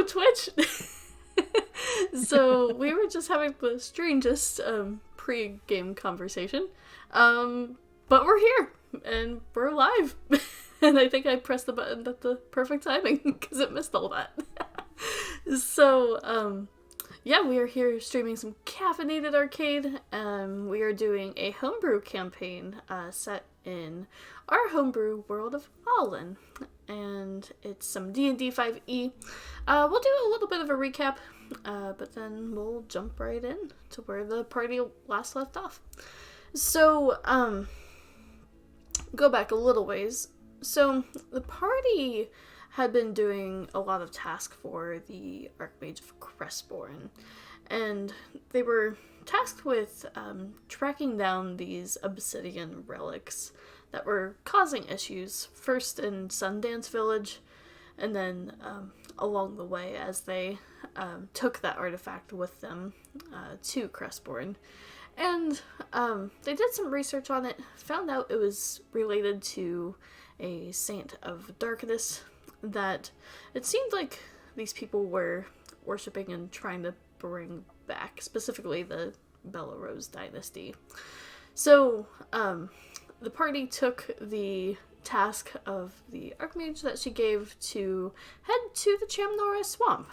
Twitch! So, we were just having the strangest pre-game conversation. But we're here, and we're live. And I think I pressed the button at the perfect timing, because it missed all that. So, yeah, we are here streaming some Caffeinated Arcade. We are doing a homebrew campaign set in our homebrew world of Alainn. And it's some D&D 5e. We'll do a little bit of a recap, but then we'll jump right in to where the party last left off. So, go back a little ways. So, the party had been doing a lot of tasks for the Archmage of Crestborn, and they were tasked with tracking down these obsidian relics that were causing issues, first in Sundance Village, and then along the way as they took that artifact with them to Crestborn. And they did some research on it, found out it was related to a saint of darkness that it seemed like these people were worshipping and trying to bring back, specifically the Bellarose dynasty. So, the party took the task of the Archmage that she gave to head to the Chamnora Swamp,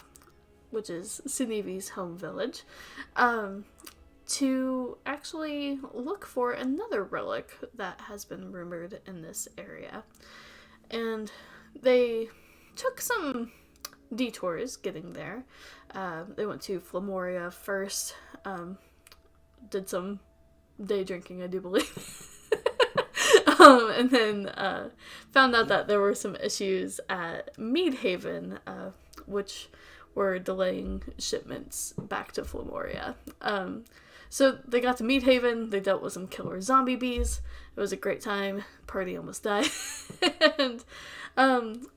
which is Sinevi's home village, to actually look for another relic that has been rumored in this area. And they took some detours getting there. They went to Flamoria first, did some day drinking, I do believe. And then found out that there were some issues at Meadhaven, which were delaying shipments back to Flamoria. So they got to Meadhaven, they dealt with some killer zombie bees. It was a great time. Party almost died. And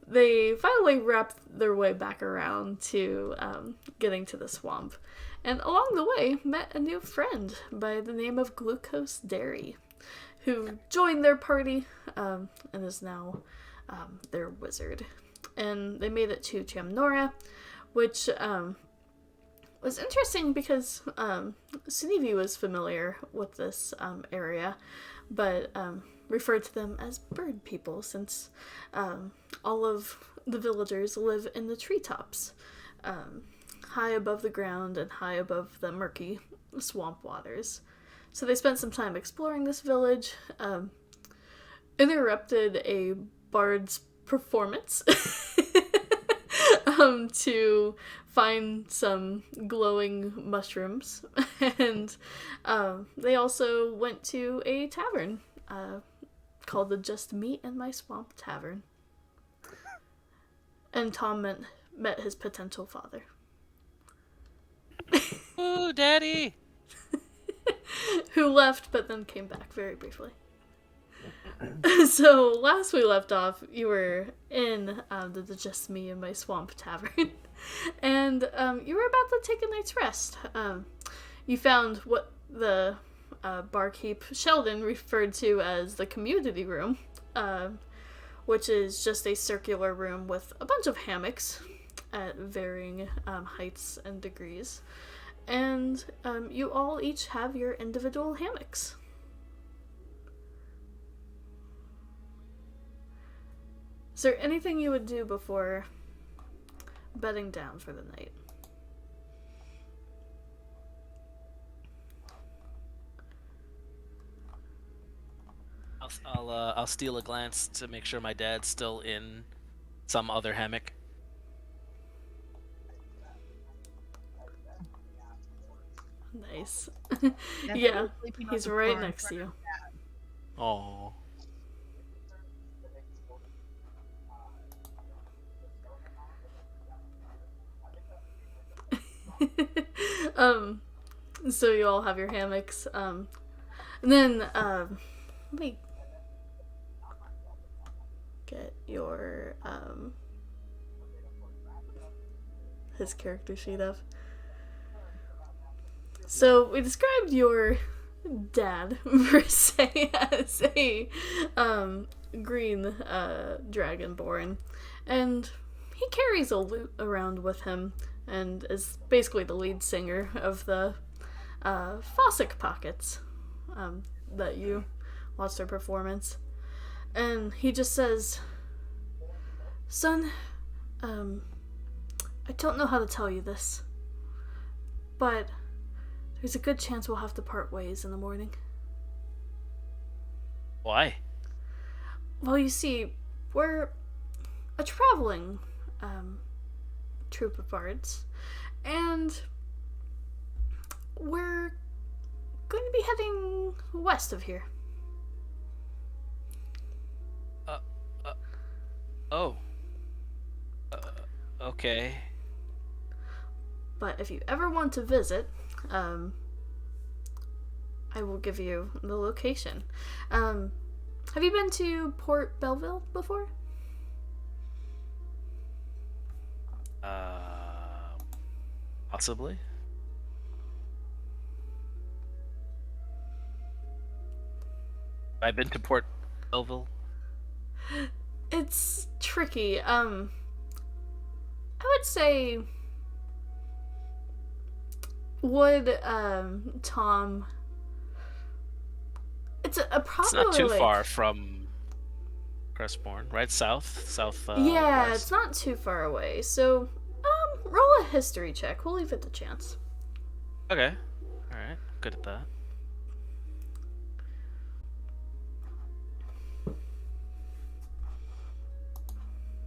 they finally wrapped their way back around to getting to the swamp. And along the way, met a new friend by the name of Glucose Dairy, who joined their party and is now their wizard. And they made it to Chamnora, which was interesting because Sinevi was familiar with this area, but referred to them as bird people since all of the villagers live in the treetops, high above the ground and high above the murky swamp waters. So they spent some time exploring this village, interrupted a bard's performance to find some glowing mushrooms, and they also went to a tavern called the Just Meat in My Swamp Tavern. And Tom met his potential father. Ooh, Daddy! Who left, but then came back very briefly. So, last we left off, you were in the Just Me in My Swamp Tavern. And you were about to take a night's rest. You found what the barkeep Sheldon referred to as the community room, which is just a circular room with a bunch of hammocks at varying heights and degrees. And you all each have your individual hammocks. Is there anything you would do before bedding down for the night? I'll steal a glance to make sure my dad's still in some other hammock. Nice. Yeah, he's right next to you. Oh. So you all have your hammocks, and then, let me get your, his character sheet up. So, we described your dad, per se, as a, green, dragonborn, and he carries a lute around with him and is basically the lead singer of the Fossick Pockets that you watched their performance. And he just says, "Son, I don't know how to tell you this, but there's a good chance we'll have to part ways in the morning." Why? Well, you see, we're a traveling troupe of bards, and we're going to be heading west of here. Oh. Okay. But if you ever want to visit, I will give you the location. Have you been to Port Belleville before? Possibly. I've been to Port Belleville. It's tricky. I would say, would Tom? It's a probably It's not too like, far from Crestbourne, right? South. yeah, West. it's not too far away. So, roll a history check. We'll leave it to chance. Okay. All right. Good at that.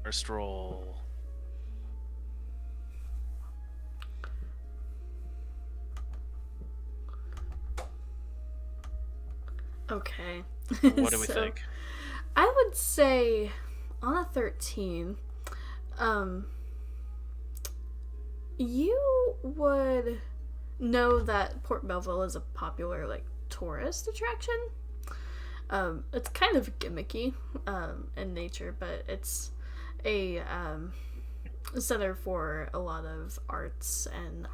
First roll. Okay. What do we So, think? I would say on a 13, you would know that Port Belleville is a popular like tourist attraction. It's kind of gimmicky in nature, but it's a center for a lot of arts and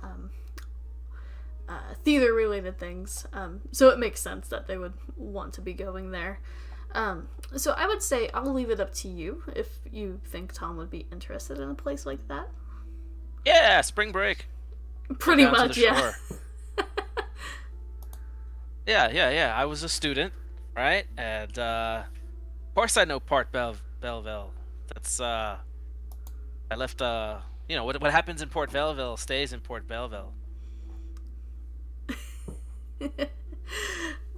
theater related things. So it makes sense that they would want to be going there. So I would say I'll leave it up to you if you think Tom would be interested in a place like that. Yeah, spring break. Pretty Down to much, the yeah. shore. Yeah. I was a student, right? And of course I know Belleville. That's I left what happens in Port Belleville stays in Port Belleville.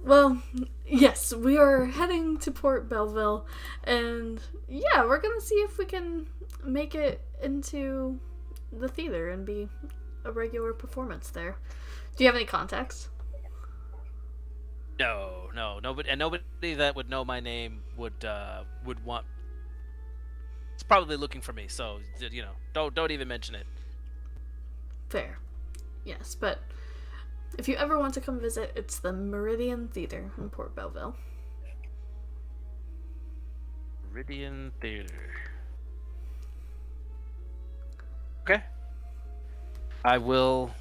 Well, yes, we are heading to Port Belleville, and yeah, we're gonna see if we can make it into the theater and be a regular performance there. Do you have any contacts? No, nobody that would know my name would want. It's probably looking for me, so don't even mention it. Fair. Yes, but if you ever want to come visit, it's the Meridian Theater in Port Belleville. Meridian Theater. Okay. I will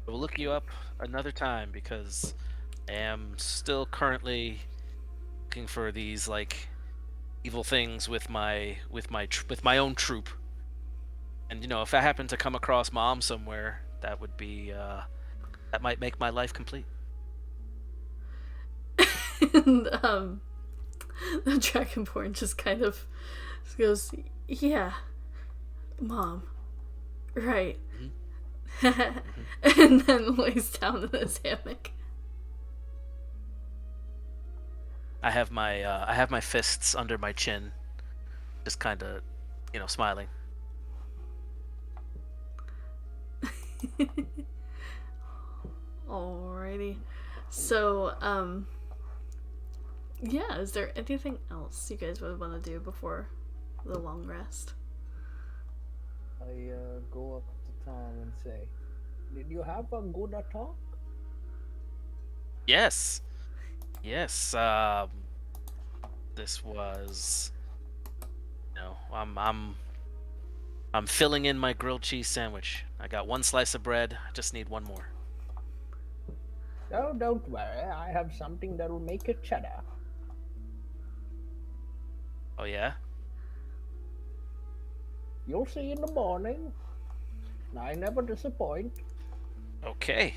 look you up another time because I am still currently looking for these like evil things with my own troop. And if I happen to come across Mom somewhere, that would be that might make my life complete. And the Dragonborn just kind of goes, "Yeah, Mom, right." And then lays down in his hammock. I have my fists under my chin, just kind of, smiling. Alrighty. So, yeah, is there anything else you guys would want to do before the long rest? I go up to Tom and say, "Did you have a good talk?" Yes. This was, I'm filling in my grilled cheese sandwich. I got one slice of bread. I just need one more. Oh, don't worry. I have something that will make it cheddar. Oh yeah. You'll see in the morning. I never disappoint. Okay.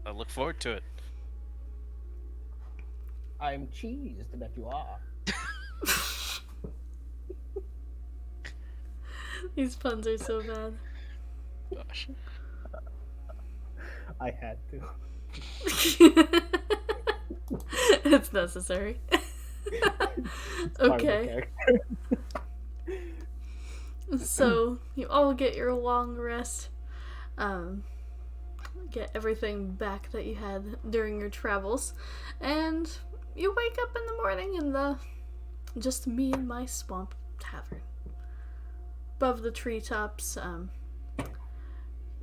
I look forward to it. I'm cheesed that you are. These puns are so bad. Gosh. I had to. It's necessary. It's part of the Okay. character. So you all get your long rest. Get everything back that you had during your travels, and you wake up in the morning in the just me and my swamp tavern. Above the treetops,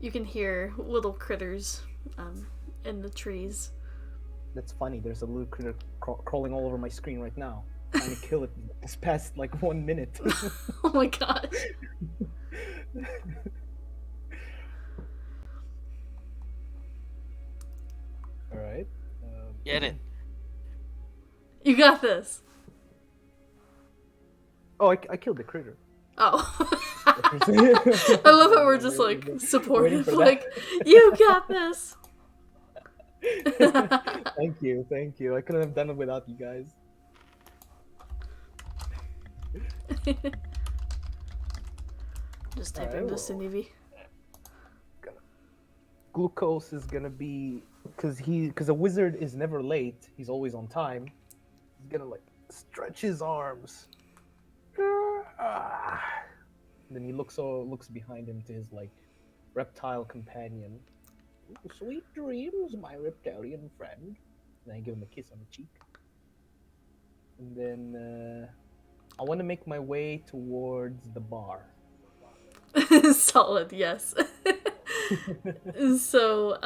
you can hear little critters in the trees. That's funny. There's a little critter crawling all over my screen right now. Trying to kill it. It's past like 1 minute. Oh my gosh. All right. Get it. You got this. Oh, I killed the critter. Oh. I love how we're just like supportive. for that. Like, you got this. Thank you. I couldn't have done it without you guys. Just typing this in Evie. Glucose is gonna be because a wizard is never late. He's always on time. He's gonna like stretch his arms. Then he looks behind him to his like reptile companion. Sweet dreams, my reptilian friend. And I give him a kiss on the cheek. And then I want to make my way towards the bar. Solid, yes. So,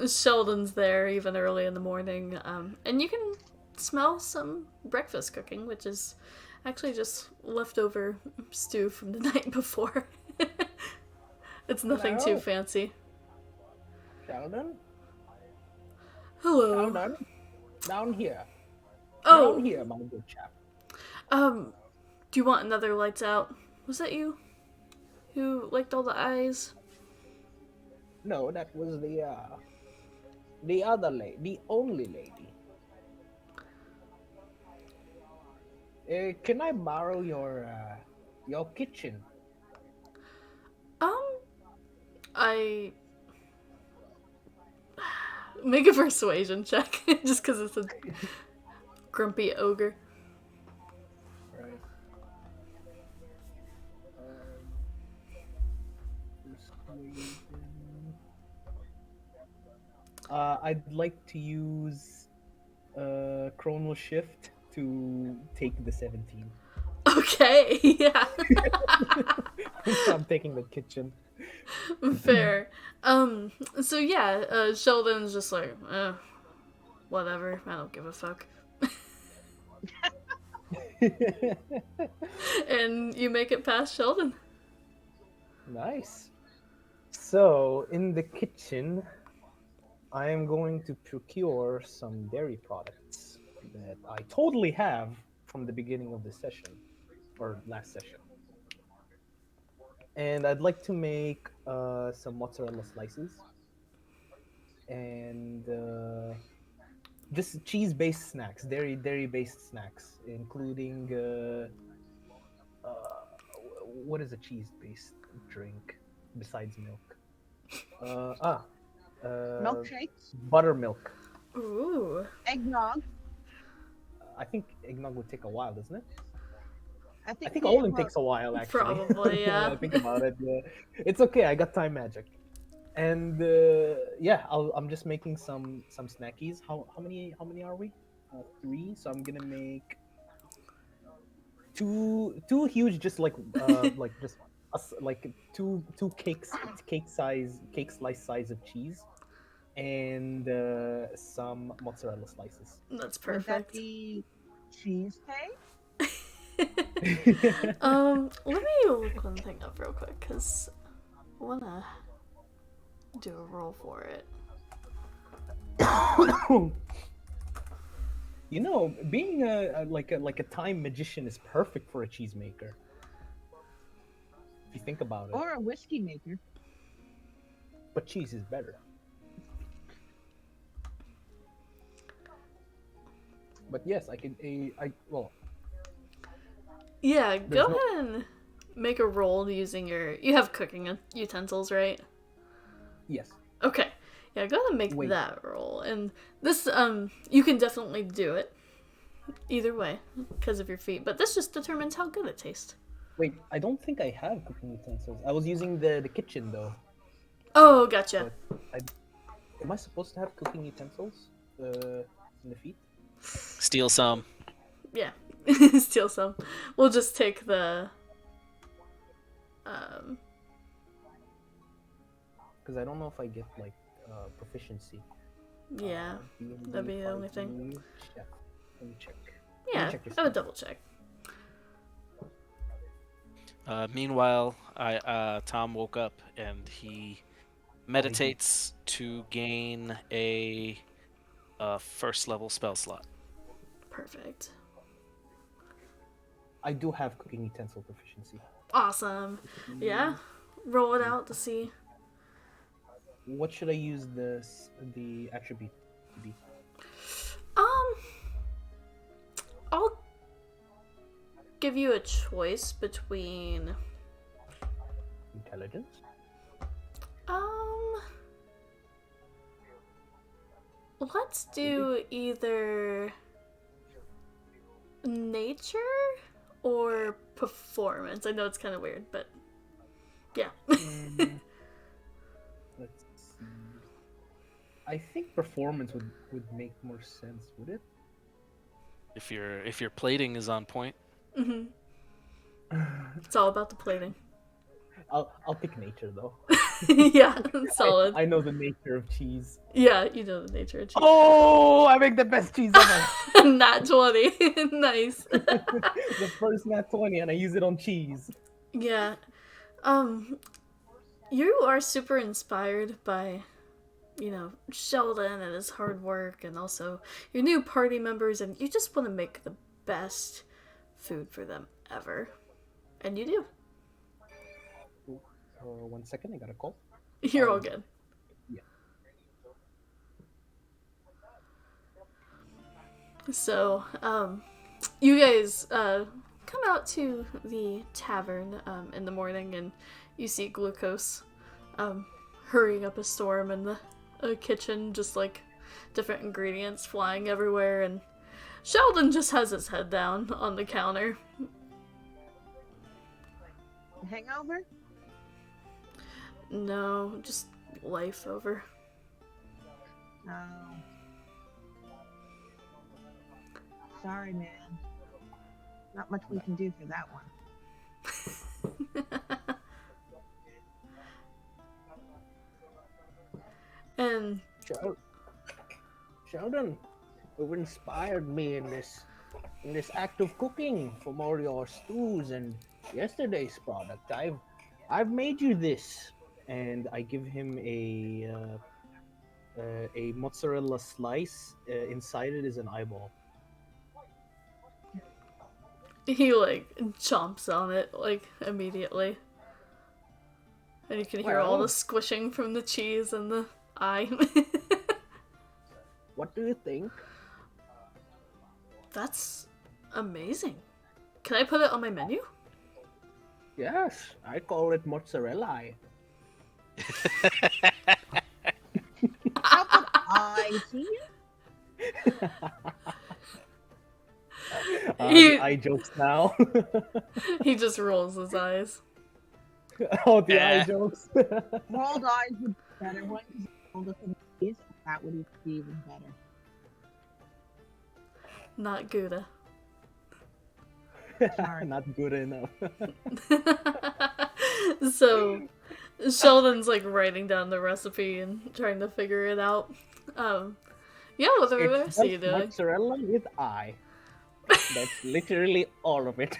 Sheldon's there even early in the morning, and you can smell some breakfast cooking, which is actually just leftover stew from the night before. It's nothing too Hello? fancy. Sheldon? Hello. Sheldon? Down here. Oh, Down here, my good chap. do you want another lights out? Was that you? Who liked all the eyes? No, that was the other lady, the only lady. Can I borrow your kitchen? I make a persuasion check just because it's a grumpy ogre. Right. I'd like to use Chronal Shift to take the 17. Okay, yeah. I'm taking the kitchen. Fair. So yeah, Sheldon's just like, whatever, I don't give a fuck. And you make it past Sheldon. Nice. So, in the kitchen, I am going to procure some dairy products that I totally have from the beginning of the session, or last session. And I'd like to make some mozzarella slices and just cheese-based snacks, dairy-based snacks, including what is a cheese-based drink besides milk? Milkshakes, Buttermilk. Ooh. eggnog. I think eggnog would take a while, doesn't it? I I think think they- all of them well, takes a while, actually. Probably, yeah. When I think about it, yeah. It's okay. I got time magic, and yeah, I'm just making some snackies. How many are we? 3. So I'm gonna make two huge, just like like just like two cake slice size of cheese, and some mozzarella slices. That's Would that perfect. be cheesecake? Let me look one thing up real quick, because I wanna do a roll for it. You know, being like a time magician is perfect for a cheesemaker. If you think about it. Or a whiskey maker. But cheese is better. But yes, I can. Well, Yeah, go There's no- ahead and make a roll using your. You have cooking utensils, right? yes. Okay. Yeah, go ahead and make Wait. that roll. And this, you can definitely do it. Either way, because of your feet. But this just determines how good it tastes. Wait, I don't think I have cooking utensils. I was using the kitchen though. Oh, gotcha. Am I supposed to have cooking utensils in the feet? Steal some. Yeah. Steal some. We'll just take the... Because I don't know if I get like proficiency. Yeah. D&D that'd be the only 5e thing. chef. Let me check. Yeah, check this I would out. double check. Meanwhile, Tom woke up and he meditates to gain a first level spell slot. Perfect. I do have cooking utensil proficiency. Awesome. Yeah. Roll it out to see. What should I use the attribute to be? I'll give you a choice between Intelligence? let's do either nature or performance. I know it's kind of weird, but yeah. Let's see. I think performance would make more sense, would it? If your plating is on point. hmm It's all about the plating. I'll pick nature though. Yeah, solid. I know the nature of cheese. Yeah, you know the nature of cheese. Oh, I make the best cheese ever. Nat 20. Nice. The first nat 20, and I use it on cheese. Yeah. You are super inspired by, Sheldon and his hard work and also your new party members, and you just want to make the best food for them ever. And you do. 1 second, I got a call. You're all good. Yeah. So, you guys come out to the tavern in the morning, and you see Glucose hurrying up a storm in the kitchen, just like different ingredients flying everywhere, and Sheldon just has his head down on the counter. Hangover? No, just life over. No. Sorry, man. Not much we can do for that one. And Sheldon, you've inspired me in this act of cooking from all your stews and yesterday's product. I've made you this, and I give him a mozzarella slice. Inside it is an eyeball. he chomps on it immediately. And you can hear all Wow. the squishing from the cheese and the eye. What do you think? That's amazing. Can I put it on my menu? Yes, I call it mozzarella. How could I see it? He- Eye jokes now. He just rolls his eyes. Oh, the eye jokes. Rolled eyes would be better one because rolled up in the face. That would be even better. Not Gouda. Sorry. Not good enough. So, Sheldon's writing down the recipe and trying to figure it out. Yeah, what the It's rest are you just doing? mozzarella with eye. That's literally all of it.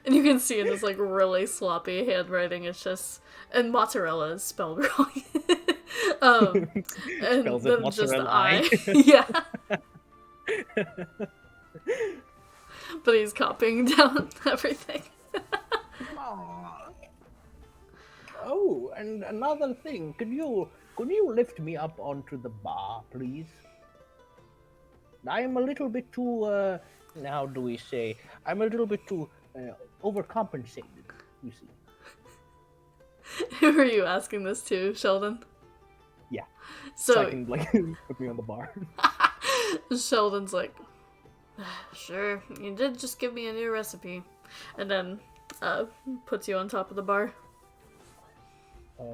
And you can see in his really sloppy handwriting, it's just, and mozzarella is spelled wrong. And Spells it then just the mozzarella eye. eye. Yeah. But he's copying down everything. And another thing, could you lift me up onto the bar, please? I am a little bit too, how do we say? I'm a little bit too overcompensated, you see. Who are you asking this to, Sheldon? Yeah. So I So can, like, put me on the bar. Sheldon's like, sure, you did just give me a new recipe. And then puts you on top of the bar.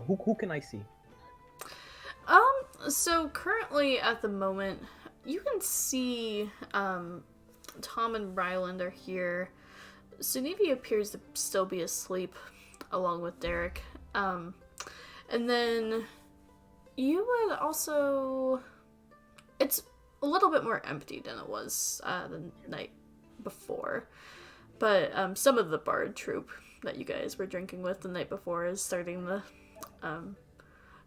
Who can I see? So currently at the moment, you can see Tom and Ryland are here. Sunevi appears to still be asleep, along with Derek. And then you would also... It's a little bit more empty than it was the night before. But some of the bard troop that you guys were drinking with the night before is starting to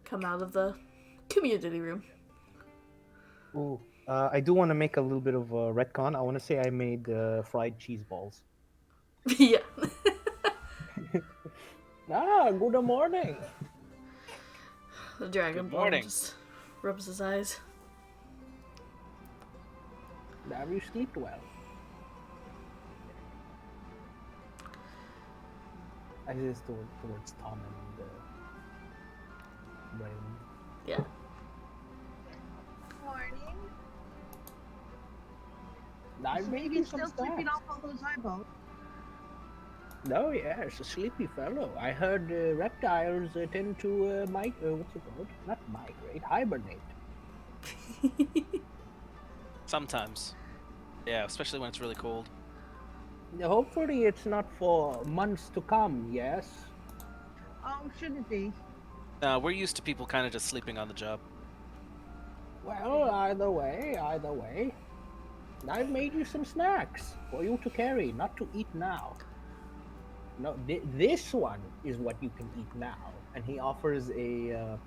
come out of the community room. Ooh, I do want to make a little bit of a retcon. I want to say I made fried cheese balls. Yeah. Good morning. The dragon Good ball morning. just rubs his eyes. Have you slept well? I just towards Tom and Raymond. Yeah. Morning. I So made maybe you some still sleeping snacks. off all those eyeballs. No, yes, a sleepy fellow. I heard reptiles tend to what's it called? Not migrate, hibernate. Sometimes. Yeah, especially when it's really cold. Hopefully, it's not for months to come. Yes. Oh, shouldn't be. We're used to people kind of just sleeping on the job. Well, either way. I've made you some snacks for you to carry, not to eat now. No, this one is what you can eat now. And he offers a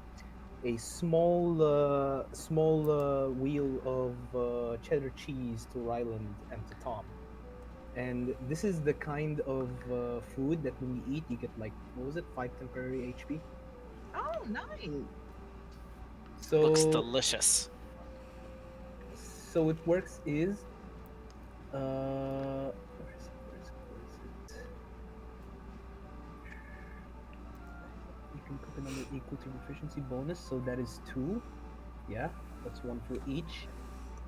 small wheel of cheddar cheese to Ryland and to Tom. And this is the kind of food that when you eat, you get like, what was it, 5 temporary HP? Oh, nice. So Looks delicious. So it works is, where is it? You can cook a number equal to proficiency bonus, so that is 2. Yeah, that's 1 for each.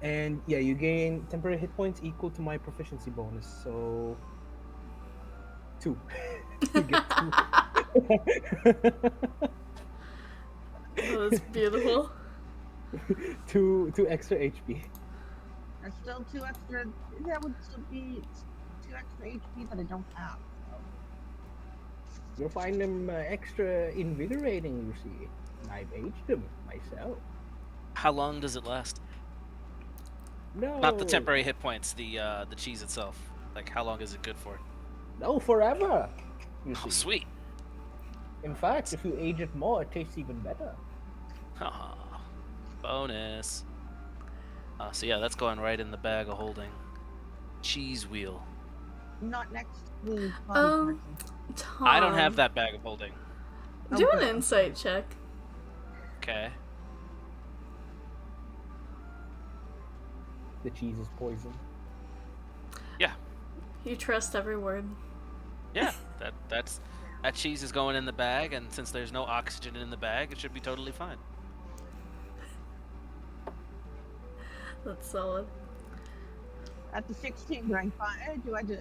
And yeah, you gain temporary hit points equal to my proficiency bonus, so 2. You get 2. That was beautiful. 2 extra HP. There's still 2 extra. That would still be 2 extra HP that I don't have. You'll find them extra invigorating, you see. I've aged them myself. How long does it last? No. Not the temporary hit points, the cheese itself. Like, how long is it good for? No, forever. You Oh, see. sweet. In fact, if you age it more, it tastes even better. Ah, bonus. So yeah, that's going right in the bag of holding. Cheese wheel. Not next to the body Um, person. Tom. I don't have that bag of holding. Do an Okay. insight check. Okay. The cheese is poison. Yeah. You trust every word. Yeah. That cheese is going in the bag, and since there's no oxygen in the bag, it should be totally fine. That's solid. At the 16, do I find? Do I do?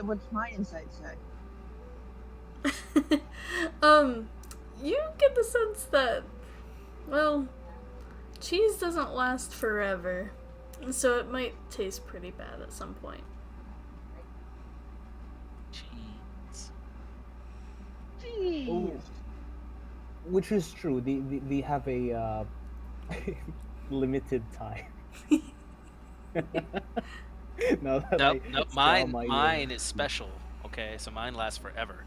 What's my insight say? You get the sense that, well, cheese doesn't last forever, so it might taste pretty bad at some point. Cheese. Jeez. Oh. Which is true. They have a limited time. No, that Nope, I nope. saw Mine is special. Okay, so mine lasts forever.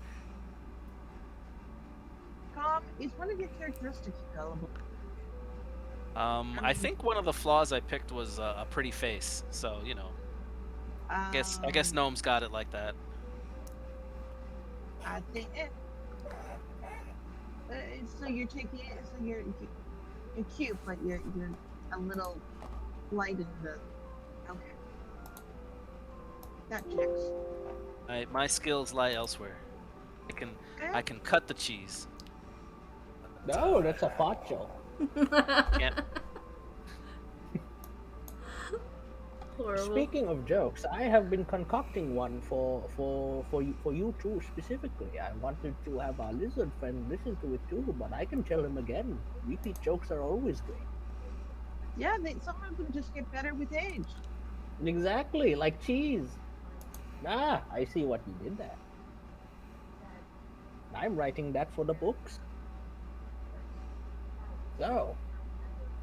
Tom, is one of your characteristics gullible? I think one of the flaws I picked was a pretty face. So you know, I guess gnomes got it like that. I think. So you're taking it. So you're cute, but you're a little light in the. Okay, that checks. My skills lie elsewhere. I can Eh, I can cut the cheese. But, No, that's a fart joke. can't. Horrible. Speaking of jokes, I have been concocting one for you two specifically. I wanted to have our lizard friend listen to it too, but I can tell him again. Repeat jokes are always great. yeah, some of them just get better with age. Exactly, like cheese. Ah, I see what you did there. I'm writing that for the books. So,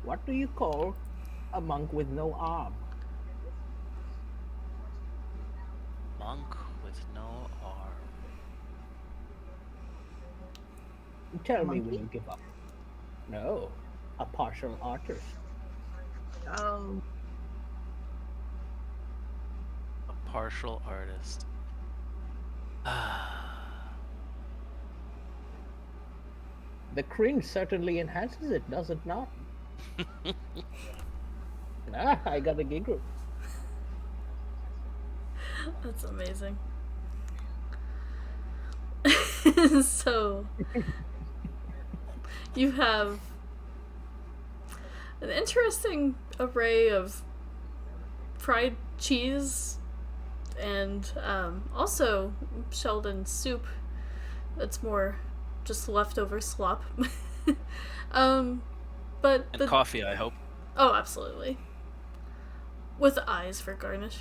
what do you call a monk with no arm? Monk with no arm. Tell A me when monkey. you give up. No, a partial artist. Oh, A partial artist. Ah. The cringe certainly enhances it, does it not? Ah, I got a giggle. That's amazing. So, you have an interesting array of fried cheese and also Sheldon soup that's more just leftover slop. um, but And coffee, I hope. Oh, absolutely. With eyes for garnish.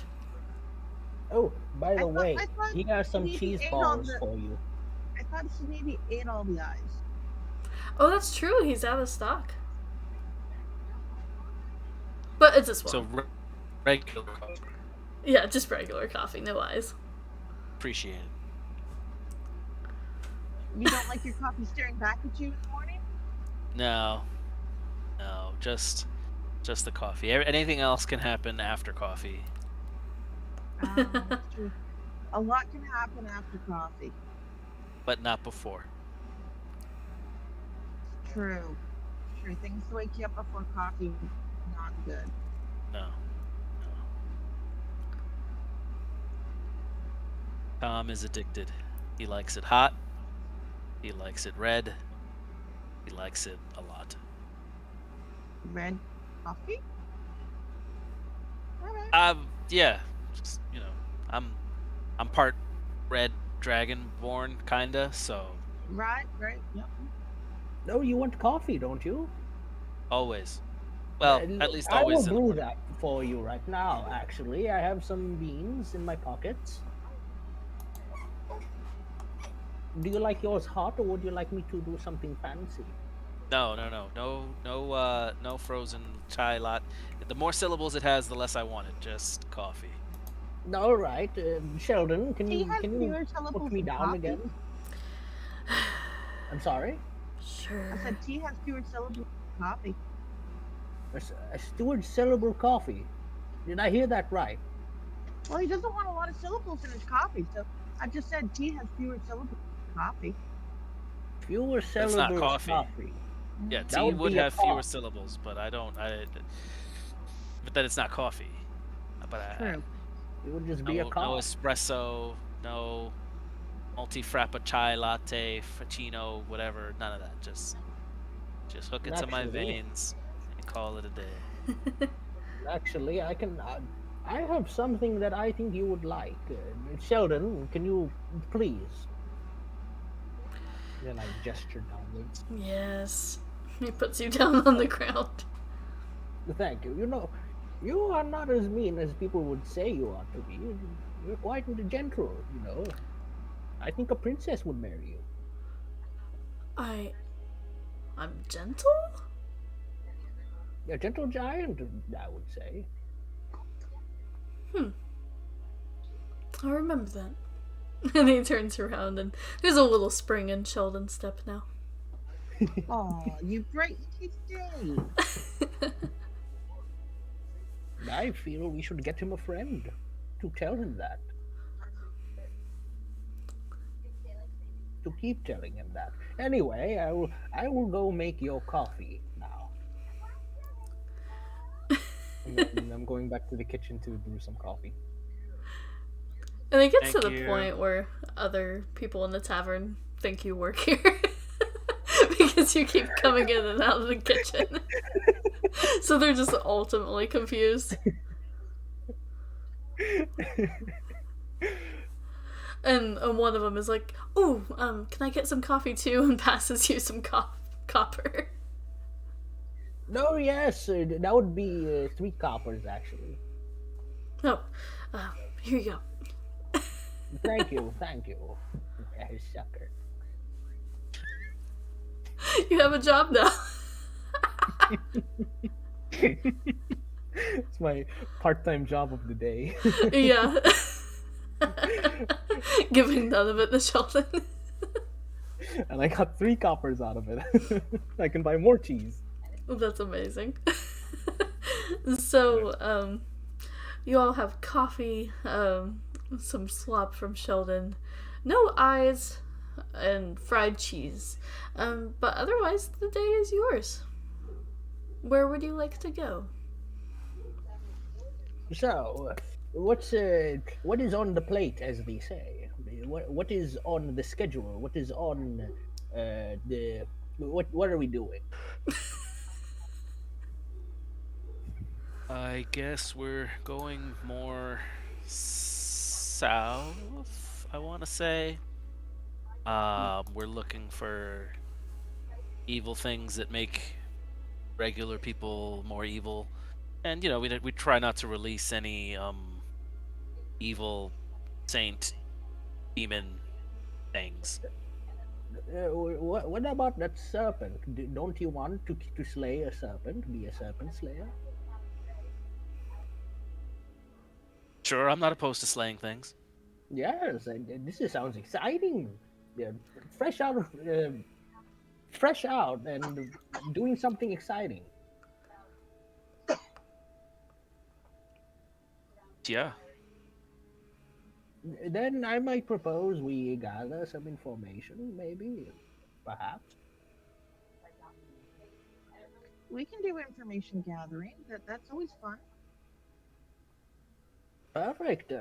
Oh, by the way, I thought here are some Sneedy cheese ate all balls the. for you. I thought Sneedy ate all the eyes. Oh, that's true. He's out of stock. But it's a swamp. So regular coffee. Yeah, just regular coffee, no eyes. Appreciate it. You don't like your coffee staring back at you in the morning? No, just the coffee. Anything else can happen after coffee, That's true. A lot can happen after coffee. but not before. True. True. Things to wake you up before coffee, not good. No. Tom is addicted. He likes it hot. He likes it red. He likes it a lot. Red coffee? Alright. Yeah. Just, I'm part red dragon born, kinda. So Right, yep. No, you want coffee, don't you? always. Well, Uh, at least I will always. brew that for you right now, actually. I have some beans in my pockets. Do you like yours hot, or would you like me to do something fancy? No frozen chai lot. The more syllables it has, the less I want it. Just coffee. All right, Sheldon, can Tea you has can you fewer put syllables me than down coffee. again? I'm sorry. Sure. I said tea has fewer syllables than coffee. A steward syllable coffee. Did I hear that right? Well, he doesn't want a lot of syllables in his coffee, so I just said tea has fewer syllables than coffee. Fewer That's not syllables coffee. coffee. Yeah, That tea would would be a have fewer cough. syllables, but but then it's not coffee. But True. It would just be a no cough. espresso, no multi frappa chai latte, frappuccino, whatever. None of that. Just hook it to my Actually, veins and call it a day. actually, I have something that I think you would like. Sheldon, can you please? Then I gesture downwards. Yes. He puts you down on the ground. Thank you. You know, you are not as mean as people would say you ought to be. You're quite gentle, you know. I think a princess would marry you. I'm gentle? A gentle giant, I would say. I'll remember that. And he turns around and there's a little spring in Sheldon's step now. Oh, you brighten his day. I feel we should get him a friend to tell him that. to keep telling him that. Anyway, I will go make your coffee now. And then I'm going back to the kitchen to brew some coffee. And it gets to Thank the you. point where other people in the tavern think you work here. Because you keep coming in and out of the kitchen. So they're just ultimately confused. And one of them is like, "Oh, can I get some coffee too?" and passes you some copper. No, yes, that would be 3 coppers actually. Oh, here you go. Thank you, thank you. Sucker. You have a job now. It's my part-time job of the day. Yeah. Giving none of it to Sheldon. And I got 3 coppers out of it. I can buy more cheese. That's amazing. So, you all have coffee, some slop from Sheldon, no eyes, and fried cheese. But otherwise, the day is yours. Where would you like to go? So, what is on the plate, as they say? What is on the schedule? What is on the what are we doing? I guess we're going more south, I want to say. We're looking for evil things that make regular people more evil. And, we try not to release any evil saint demon things. What about that serpent? Don't you want to slay a serpent? Be a serpent slayer? Sure, I'm not opposed to slaying things. Yes, sounds exciting. Yeah, fresh out of fresh out and doing something exciting. Yeah. Then I might propose we gather some information, maybe, perhaps. We can do information gathering. That's always fun. Perfect.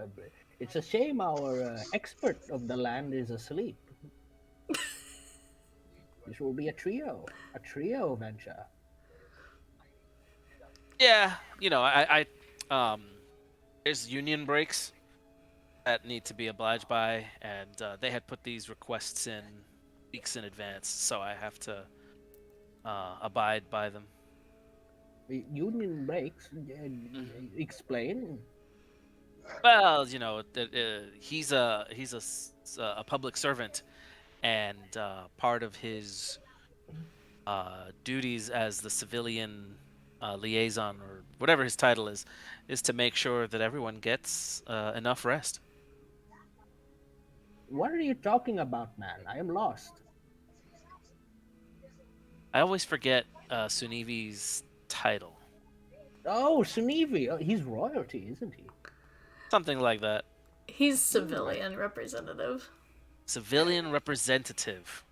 It's a shame our expert of the land is asleep. This will be a trio venture. Yeah, there's union breaks that need to be obliged by, and they had put these requests in weeks in advance, so I have to abide by them. Union breaks. Explain. Well, he's a public servant, and part of his duties as the civilian liaison, or whatever his title is to make sure that everyone gets enough rest. What are you talking about, man? I am lost. I always forget Sunivi's title. Oh, Sunivi. Oh, he's royalty, isn't he? Something like that. He's civilian representative. Civilian representative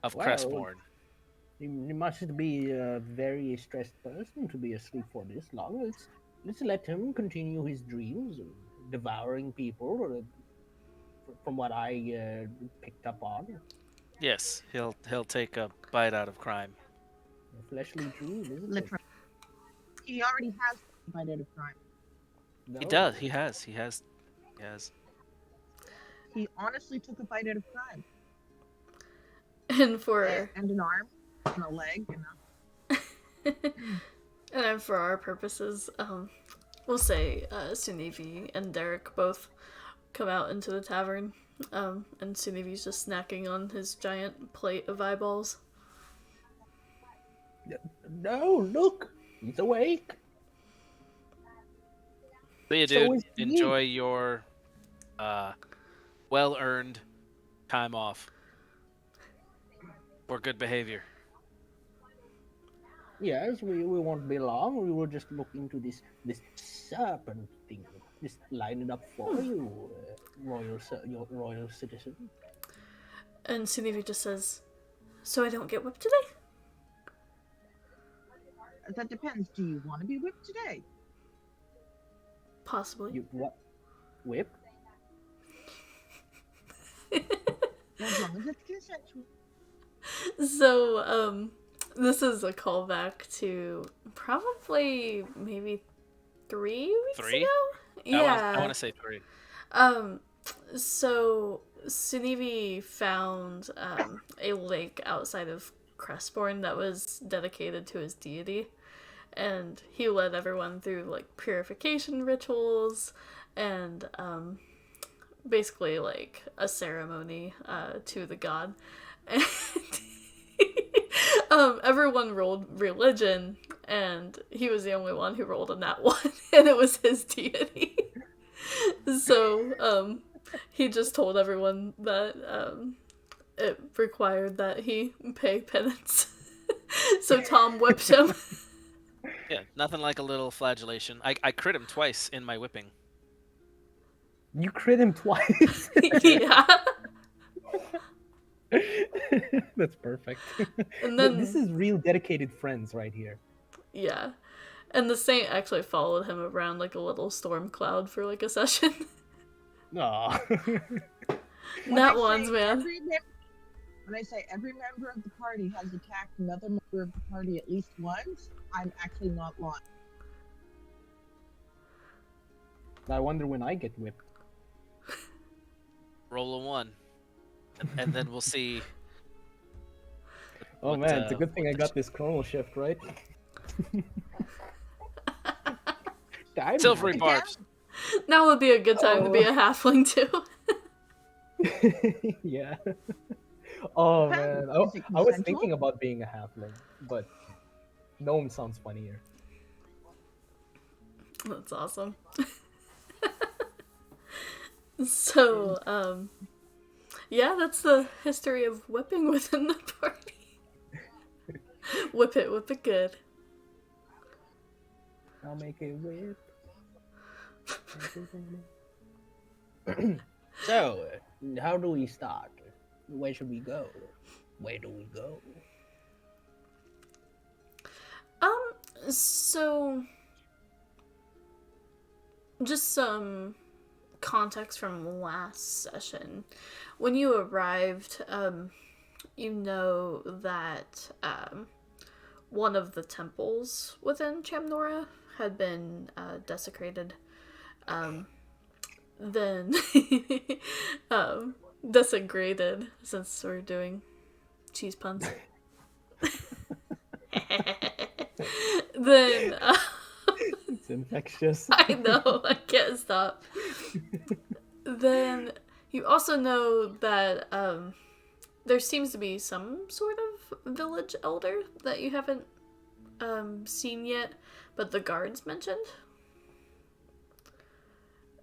of Well, Crestborn. he must be a very stressed person to be asleep for this long. Let's let him continue his dreams, devouring people. From what I picked up on, Yes, he'll take a bite out of crime. a fleshly dream, isn't it? Literally, he already has divided of crime. He No. does. He has. He has. He has. He honestly took a bite out of crime, And for and an arm, and a leg, and then for our purposes, we'll say Sunivi and Derek both come out into the tavern, and Sunivi's just snacking on his giant plate of eyeballs. No, look, he's awake. See you, So dude. is he. Enjoy your well-earned time off for good behavior. Yes, we won't be long. We will just look into this serpent thing. Just line it up for you, your royal citizen. And Sunevi just says, "So I don't get whipped today?" That depends. Do you want to be whipped today? Possibly. You what? Whip? As long as it's consensual. So, this is a callback to probably maybe 3 weeks 3? ago? Yeah. I want to say 3. So Sunevi found a lake outside of Crestbourne that was dedicated to his deity, and he led everyone through like purification rituals and basically like a ceremony to the god. And everyone rolled religion, and he was the only one who rolled a nat 1, and it was his deity. So, he just told everyone that it required that he pay penance. So Tom whipped him. Yeah, nothing like a little flagellation. I crit him twice in my whipping. You crit him twice. Yeah. That's perfect. And then, This is real dedicated friends right here. yeah. And the saint actually followed him around like a little storm cloud for like a session. Aw. Nat ones, man. When I say every member of the party has attacked another member of the party at least once, I'm actually not lying. I wonder when I get whipped. Roll a 1. And then we'll see. Oh what, man, it's a good what thing I the got this chronal shift, right? Dynamite. Silvery barbs. Now would be a good time to be a halfling too. Yeah. Oh Depends. man, Is it I was consensual? thinking about being a halfling, but gnome sounds funnier. That's awesome. So, yeah, that's the history of whipping within the party. Whip it good. I'll make it whip. So, how do we start? Where should we go? Where do we go? So just some context from last session. When you arrived, you know that one of the temples within Chamnora had been desecrated. Then desecrated, since we're doing cheese puns. Then It's infectious. I know, I can't stop. Then you also know that there seems to be some sort of village elder that you haven't seen yet, but the guards mentioned.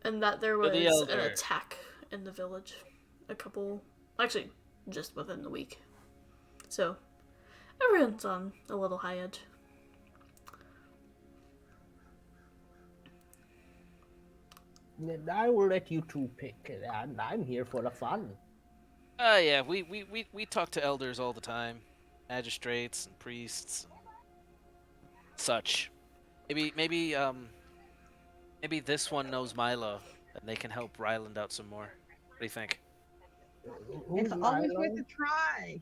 And that there was The an elder. attack in the village actually, just within the week. So, everyone's on a little high edge. I will let you two pick. I'm here for the fun. Yeah, we talk to elders all the time. Magistrates and priests. Such. Maybe this one knows Milo, and they can help Ryland out some more. What do you think? It's always worth a try.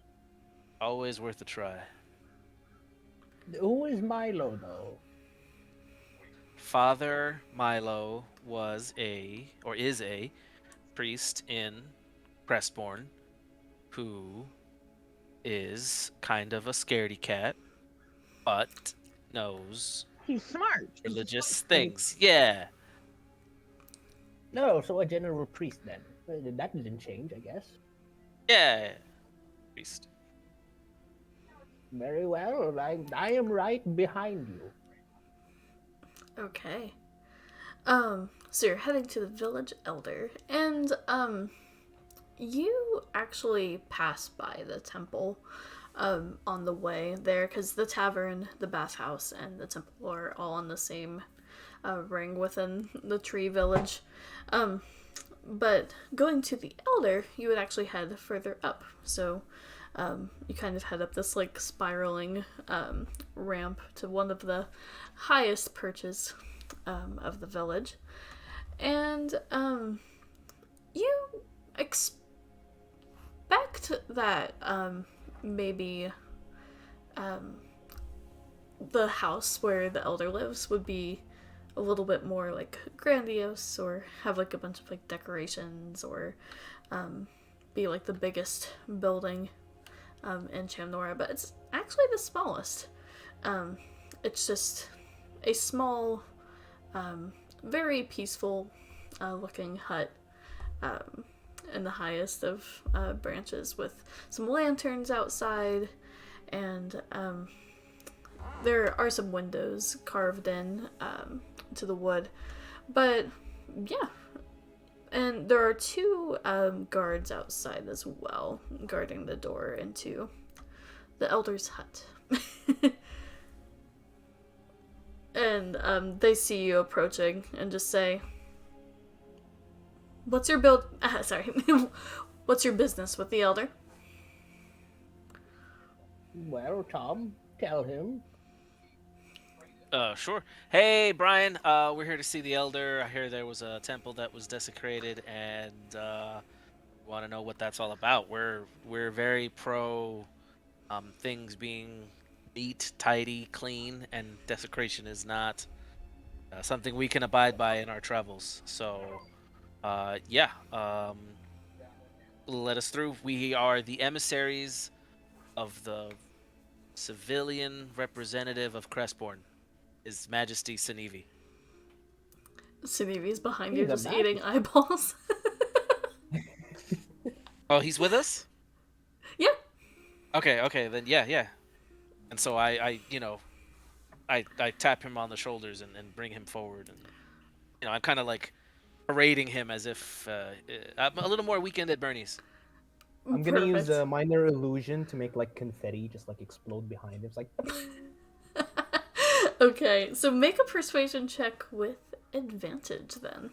Always worth a try. Who is Milo, though? Father Milo is a priest in Crestbourne who is kind of a scaredy cat, but knows He's smart. religious things. Yeah. No, so a general priest then. That didn't change, I guess. Yeah. Priest. Very well. I am right behind you. Okay. So you're heading to the village elder, and you actually pass by the temple on the way there, because the tavern, the bathhouse, and the temple are all on the same ring within the tree village. but going to the elder, you would actually head further up. So you kind of head up this like spiraling ramp to one of the highest perches of the village, and you expect that maybe the house where the elder lives would be a little bit more like grandiose, or have like a bunch of like decorations, or be like the biggest building in Chamnora, but it's actually the smallest. It's just a small, very peaceful looking hut in the highest of branches, with some lanterns outside, and there are some windows carved in to the wood. But yeah, and there are two guards outside as well, guarding the door into the elder's hut. And they see you approaching and just say, "What's your What's your business with the elder?" Well, Tom, tell him. Sure. Hey, Brian. We're here to see the elder. I hear there was a temple that was desecrated, and want to know what that's all about. We're very pro things being neat, tidy, clean, and desecration is not something we can abide by in our travels. So, yeah. Let us through. We are the emissaries of the civilian representative of Crestbourne, His Majesty Sinivi. Sinivi's behind He's you a just magic- eating eyeballs. Oh, he's with us? Yeah. Okay, then yeah. And so I tap him on the shoulders and bring him forward, and I'm kind of like parading him as if I'm a little more Weekend at Bernie's. I'm gonna use Perfect. a minor illusion to make like confetti just like explode behind him. It's like Okay, so make a persuasion check with advantage then.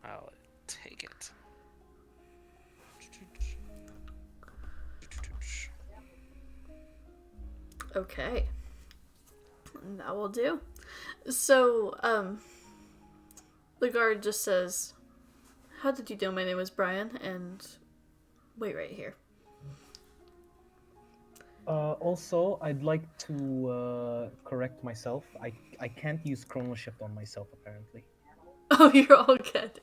I'll take it. Okay. That will do. So, the guard just says, "How did you know my name is Brian?" And wait right here. Also, I'd like to correct myself. I can't use chrono shift on myself apparently. Oh, you're all good.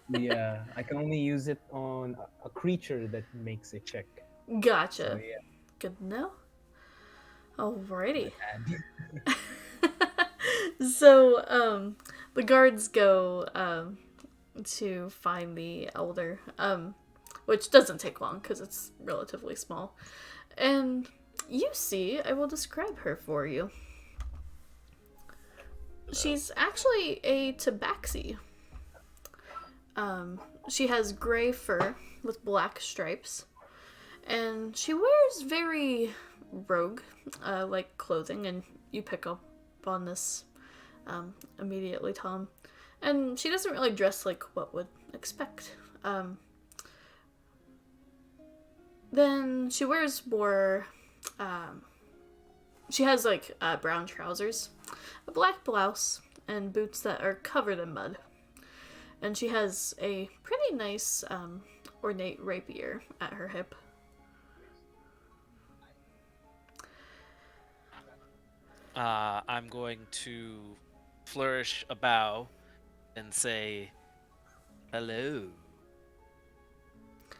Yeah, I can only use it on a creature that makes a check. Gotcha. So yeah, Good to know. Alrighty. bad. So, the guards go to find the elder, which doesn't take long because it's relatively small. And you see, I will describe her for you. She's actually a tabaxi. She has gray fur with black stripes, and she wears very rogue like clothing, and you pick up on this immediately, Tom. And she doesn't really dress like what would expect. Then she wears more. She has like brown trousers, a black blouse, and boots that are covered in mud. And she has a pretty nice ornate rapier at her hip. I'm going to flourish a bow and say, hello.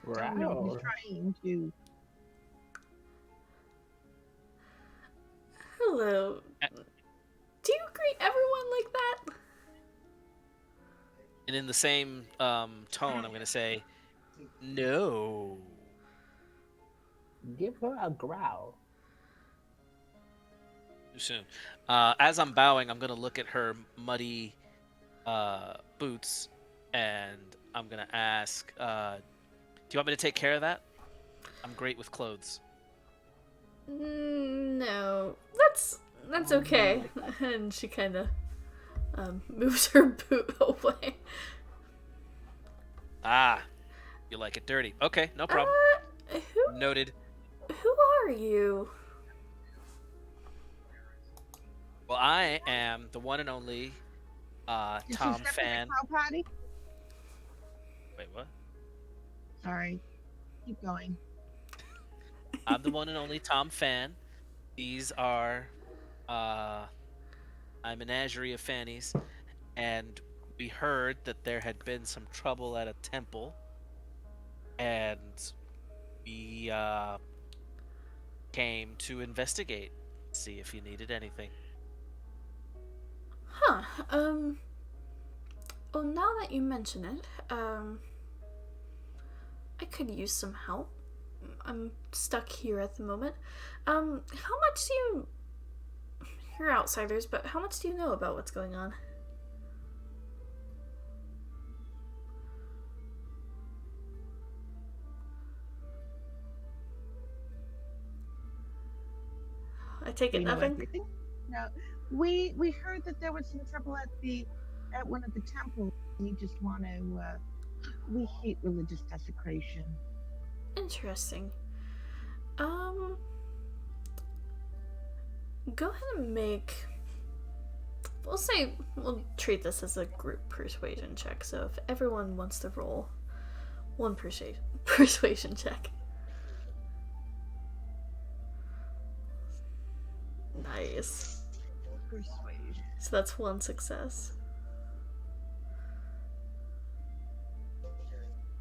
Don't know. He's Wow. trying to. Hello. Do you greet everyone like that? And in the same tone, I'm going to say, no. Give her a growl. Too soon. As I'm bowing, I'm going to look at her muddy boots, and I'm going to ask, do you want me to take care of that? I'm great with clothes. No, that's okay. And she kind of moves her boot away. Ah, you like it dirty. Okay, no problem. Noted. Who are you? Well, I am the one and only Did she Tom step in the Fan. cow patty? Wait, what? Sorry. Keep going. I'm the one and only Tom Fan. These are my menagerie of fannies, and we heard that there had been some trouble at a temple, and we came to investigate, see if you needed anything. Huh. Well, now that you mention it, I could use some help. I'm stuck here at the moment. How much do you... You're outsiders, but how much do you know about what's going on? I take We it know nothing? everything. No, we heard that there was some trouble at one of the temples. We just want to. We hate religious desecration. Interesting. Go ahead and make... we'll treat this as a group persuasion check, so if everyone wants to roll one persuasion check. Nice. Persuasion. So that's one success.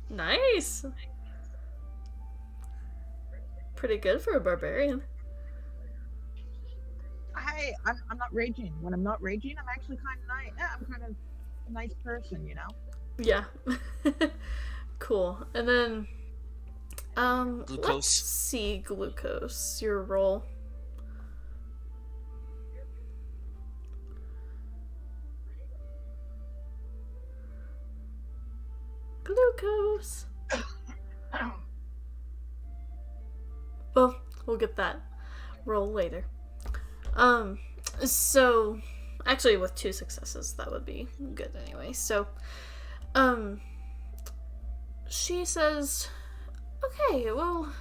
Nice! Pretty good for a barbarian. I'm not raging. When I'm not raging, I'm actually kind of nice. Yeah, I'm kind of a nice person, you know. Yeah. Cool. And then Glucose. let's see Glucose, your roll. Glucose. Well, we'll get that roll later. So actually with 2 successes that would be good anyway. So she says, okay, well,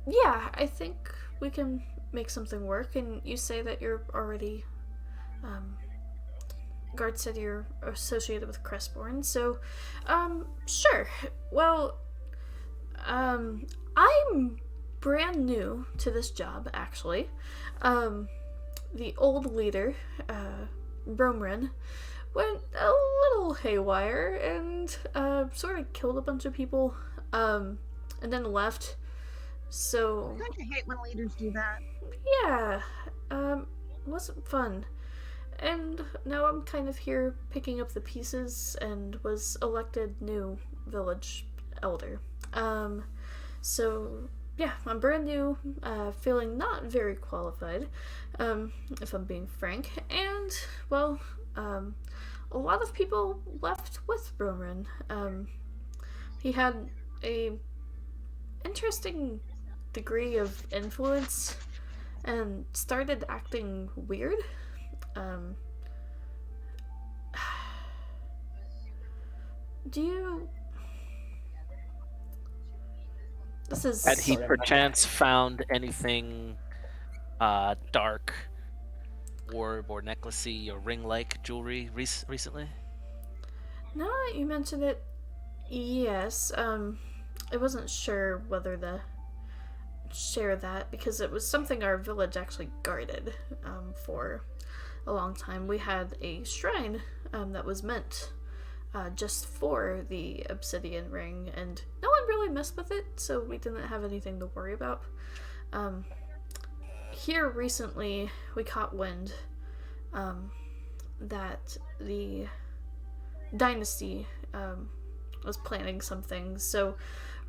yeah, I think we can make something work. And you say that you're already, Guard said you're associated with Crestborn, so, sure. Well, I'm brand new to this job, actually. The old leader, Bromrin, went a little haywire and sort of killed a bunch of people, and then left. So Don't you hate when leaders do that? yeah, wasn't fun. And now I'm kind of here picking up the pieces and was elected new village elder. So yeah, I'm brand new, feeling not very qualified, if I'm being frank. And, well, a lot of people left with Bromrin. He had a interesting degree of influence and started acting weird. Do you... This is... Had he Sorry, I'm perchance found anything dark or necklacey or ring-like jewelry recently? Now that you mention it, yes. I wasn't sure whether to share that because it was something our village actually guarded for a long time. We had a shrine that was meant just for the obsidian ring, and no one really messed with it, so we didn't have anything to worry about. Here recently, we caught wind that the dynasty was planning something, so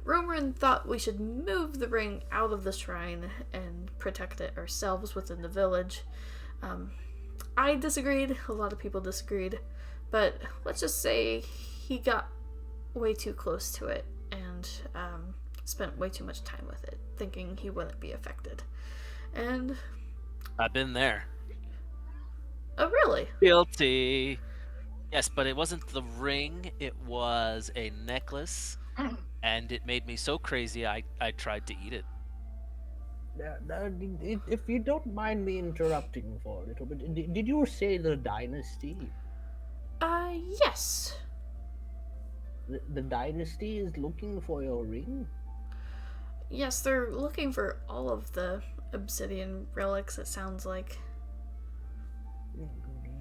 Romarin thought we should move the ring out of the shrine and protect it ourselves within the village. I disagreed, a lot of people disagreed, but let's just say he got way too close to it and spent way too much time with it, thinking he wouldn't be affected. And... I've been there. Oh, really? Guilty. Yes, but it wasn't the ring. It was a necklace, and it made me so crazy. I tried to eat it. If you don't mind me interrupting for a little bit, did you say the dynasty? Yes. The dynasty is looking for your ring? Yes, they're looking for all of the obsidian relics, it sounds like.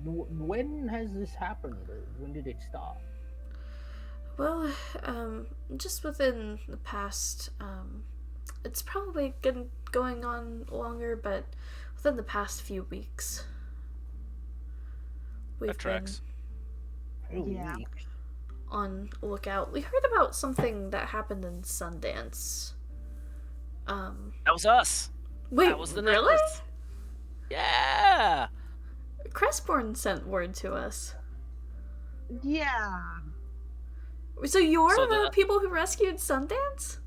When has this happened? When did it start? Well, just within the past, it's probably been going on longer, but within the past few weeks, That we've been tracks. Few Yeah. weeks. on lookout. We heard about something that happened in Sundance. That was us. Wait, That was the really? necklace. Yeah. Crestborn sent word to us. Yeah. So you're So the the people who rescued Sundance?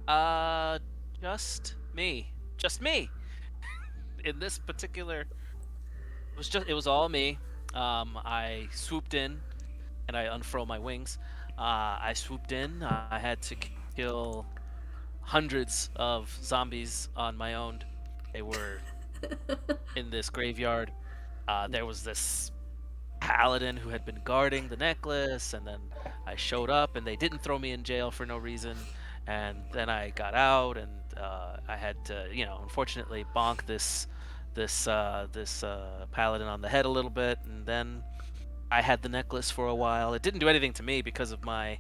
uh, just me, just me. In this particular, it was all me. I swooped in and I unfurl my wings. I swooped in. I had to kill hundreds of zombies on my own. They were in this graveyard. There was this paladin who had been guarding the necklace, and then I showed up, and they didn't throw me in jail for no reason. And then I got out, and I had to, unfortunately, bonk this paladin on the head a little bit, and then I had the necklace for a while. It didn't do anything to me because of my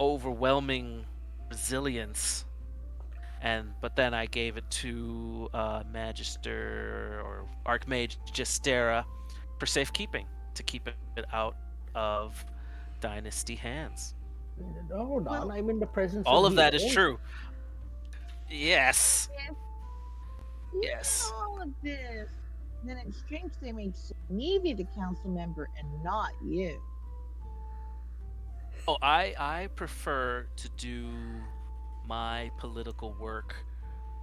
overwhelming resilience. But then I gave it to Magister or Archmage Gestera for safekeeping to keep it out of Dynasty hands. Hold on, Well, I'm in the presence All of of the that is owner. true. Yes. if you did Yes. all of this, then it's strange they made Navy the council member and not you. Oh, I prefer to do my political work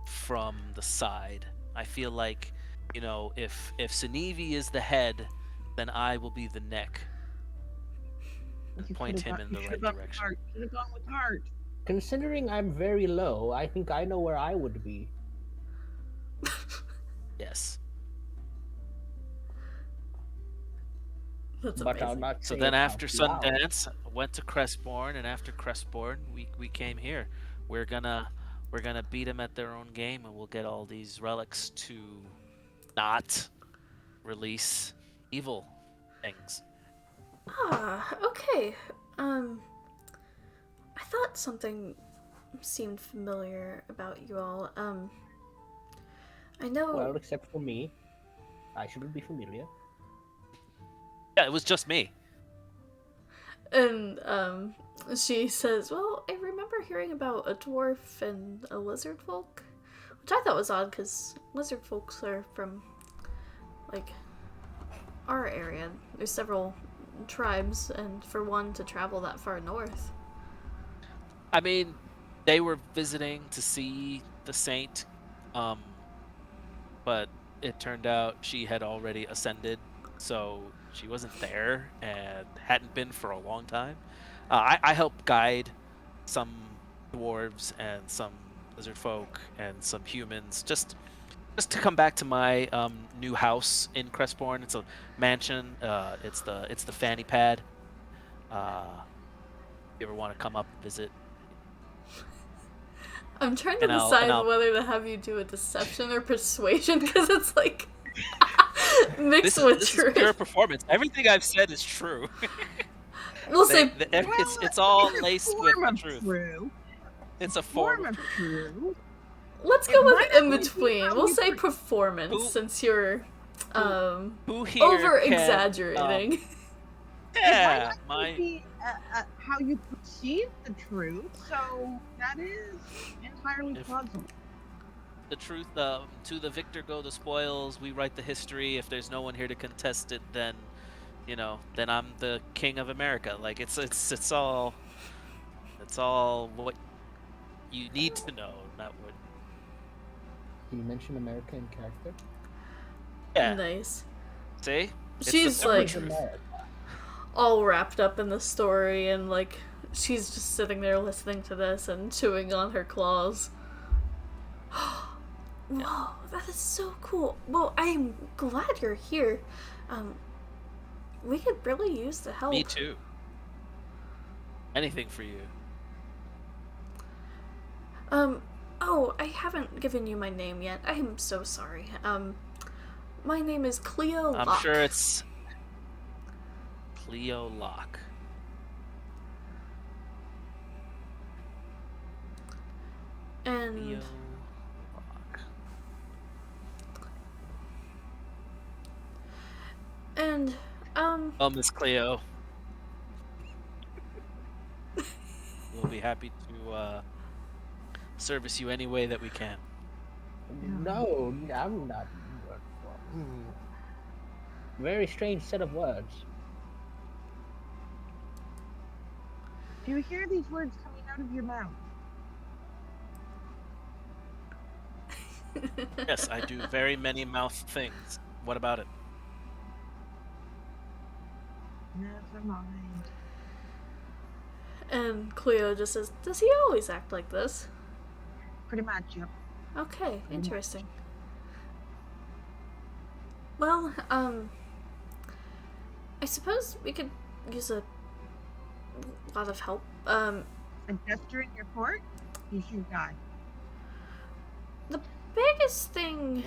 from the side. I feel like, if Sinevi is the head, then I will be the neck and You could point have him got. in You the should have right gone with direction. heart. You should have gone with heart. Considering I'm very low, I think I know where I would be. Yes. That's But I'll amazing. not So say then it out after loud. Sundance, I went to Crestborn, and after Crestborn, we came here. We're gonna we're gonna beat them at their own game, and we'll get all these relics to not release evil things. Okay. Um, I thought something seemed familiar about you all. I know. Well, except for me. I shouldn't be familiar. Yeah, it was just me. And she says, "Well, I remember hearing about a dwarf and a lizard folk, which I thought was odd because lizard folks are from like our area. There's several tribes, and for one to travel that far north." I mean, they were visiting to see the saint, um, but it turned out she had already ascended, so she wasn't there and hadn't been for a long time. I helped guide some dwarves and some lizard folk and some humans just to come back to my new house in Crestbourne. It's a mansion. It's the fanny pad. If you ever want to come up and visit, I'm trying to and decide I'll whether to have you do a deception or persuasion because it's like this mixed is with this is truth. pure performance. Everything I've said is true. We'll say It's all It's a laced with form the of truth. true. It's a Form form of true. let's It go with might in actually be between. how We'll you say per- performance Who- since you're Who here over can, exaggerating. It might yeah, actually my be how you perceive the truth. So that is entirely If- plausible. the truth. To the victor go the spoils. We write the history. If there's no one here to contest it, then then I'm the king of America. Like it's all what you need to know, not what. You mentioned America in character. Yeah. Nice. See, she's simple like truth. all wrapped up in the story, and like she's just sitting there listening to this and chewing on her claws. Whoa, that is so cool. Well, I'm glad you're here. We could really use the help. Me too. Anything for you. Oh, I haven't given you my name yet. I am so sorry. My name is Cleo I'm Locke. sure it's Cleo Locke. And Cleo Locke. and Oh, Miss Cleo. We'll be happy to service you any way that we can. No, I'm not. Very strange set of words. Do you hear these words coming out of your mouth? Yes, I do very many mouth things. What about it? Never mind. and Cleo just says, "Does he always act like this?" Pretty much, yep. Okay, Pretty interesting. Well, I suppose we could use a lot of help. A jester in your court? He's your guy. The biggest thing.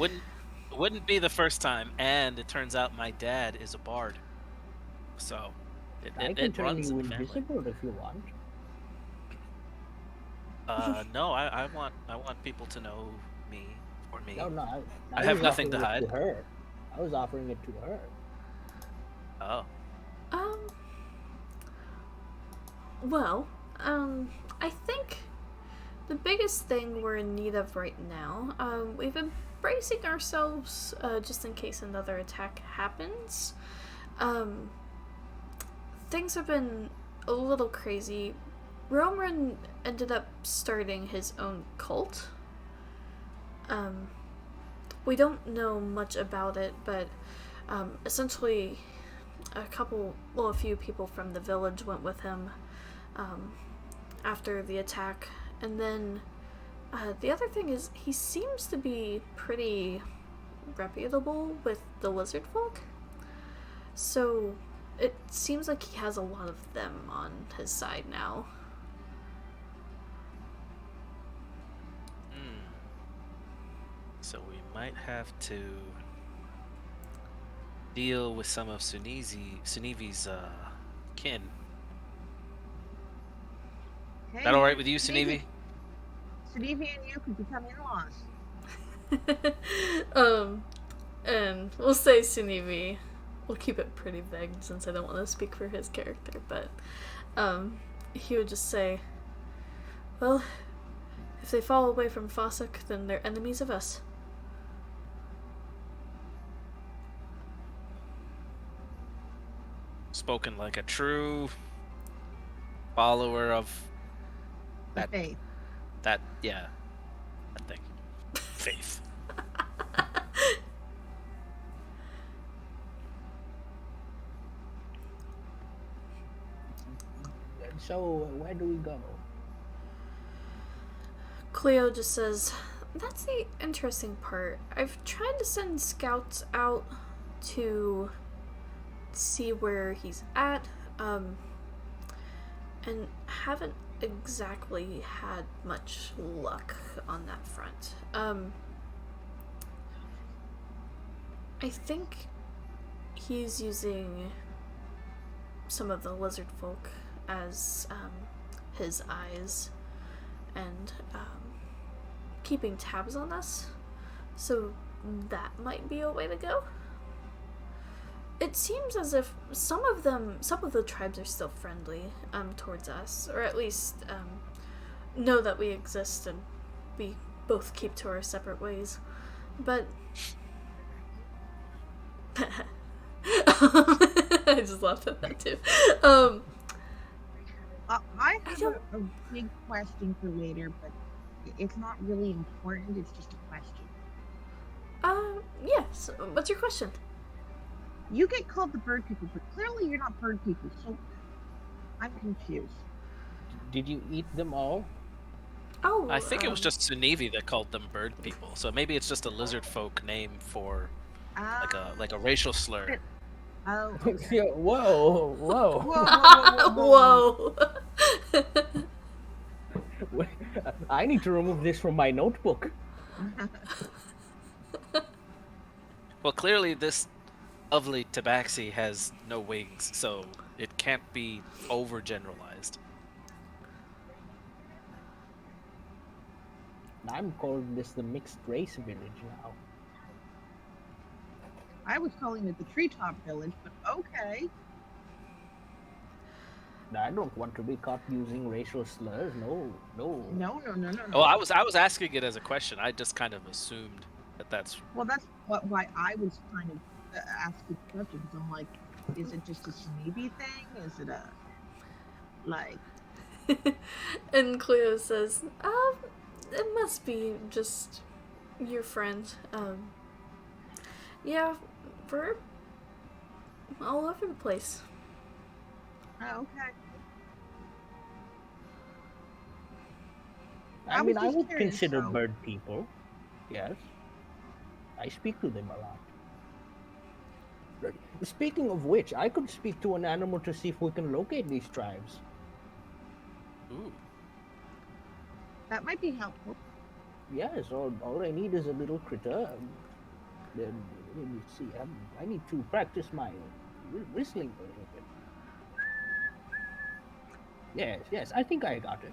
Wouldn't be the first time, and it turns out my dad is a bard. So I it can turn runs you in the family. invisible if you want. No, I want people to know me for me. No, I was have nothing to offering it hide. her. I was offering it to her. Oh, Well, I think the biggest thing we're in need of right now, we've been bracing ourselves, just in case another attack happens. Things have been a little crazy. Roman ended up starting his own cult. We don't know much about it, but, essentially a few people from the village went with him, after the attack. And then, the other thing is, he seems to be pretty reputable with the lizard folk. So, it seems like he has a lot of them on his side now. so we might have to deal with some of Sunivi's kin. Hey, That all right with you, Sunivi? Sunivi and you could become in-laws. And we'll say Sunivi. We'll keep it pretty vague since I don't want to speak for his character, but he would just say, well, if they fall away from Fossuk, then they're enemies of us. Spoken like a true follower of that Faith. that thing. Faith. So, where do we go? Cleo just says, that's the interesting part. I've tried to send scouts out to see where he's at, and haven't exactly had much luck on that front. I think he's using some of the lizard folk as his eyes and keeping tabs on us, so that might be a way to go. It seems as if some of the tribes are still friendly towards us, or at least know that we exist and we both keep to our separate ways. But I just laughed at that too. I have a big question for later, but it's not really important. It's just a question. Yes. What's your question? You get called the bird people, but clearly you're not bird people, so I'm confused. Did you eat them all? Oh, I think it was just Sunevi that called them bird people. So maybe it's just a lizard folk name for like a racial slur. It- Oh, okay. Yeah, whoa, Whoa, whoa. whoa, whoa, whoa, Whoa. Wait, I need to remove this from my notebook. whoa. Well, clearly this lovely tabaxi has no wings, so it can't be overgeneralized. I'm calling this the mixed race village now. I was calling it the treetop village, but okay. I don't want to be caught using racial slurs. No, no. No, no, no, no, no. Oh, I was asking it as a question. I just kind of assumed that that's Well, that's why I was kind of asking the question, because I'm like, is it just a Sneeby thing? Is it a like? And Cleo says, it must be just your friend. Yeah, we're all over the place. Oh, okay. I I mean, was I just would curious, consider so- bird people. Yes. I speak to them a lot. Speaking of which, I could speak to an animal to see if we can locate these tribes. ooh. That might be helpful. Yes, all I need is a little critter. Then, let me see. I need to practice my whistling a little bit. Yes, I think I got it.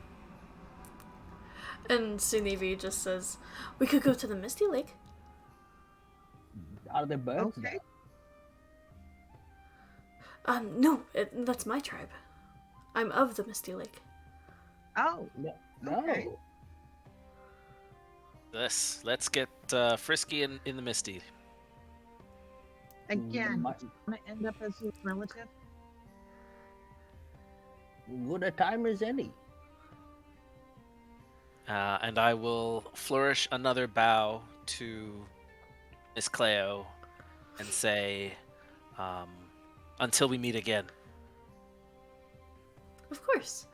And Sunevi just says, we could go to the Misty Lake. Are there birds Okay. there? No, that's my tribe. I'm of the Misty Lake. Oh, No. Okay. Let's get frisky in the misty. again, My- want to end up as his relative? Good a time as any. And I will flourish another bow to Miss Cleo and say, until we meet again. Of course.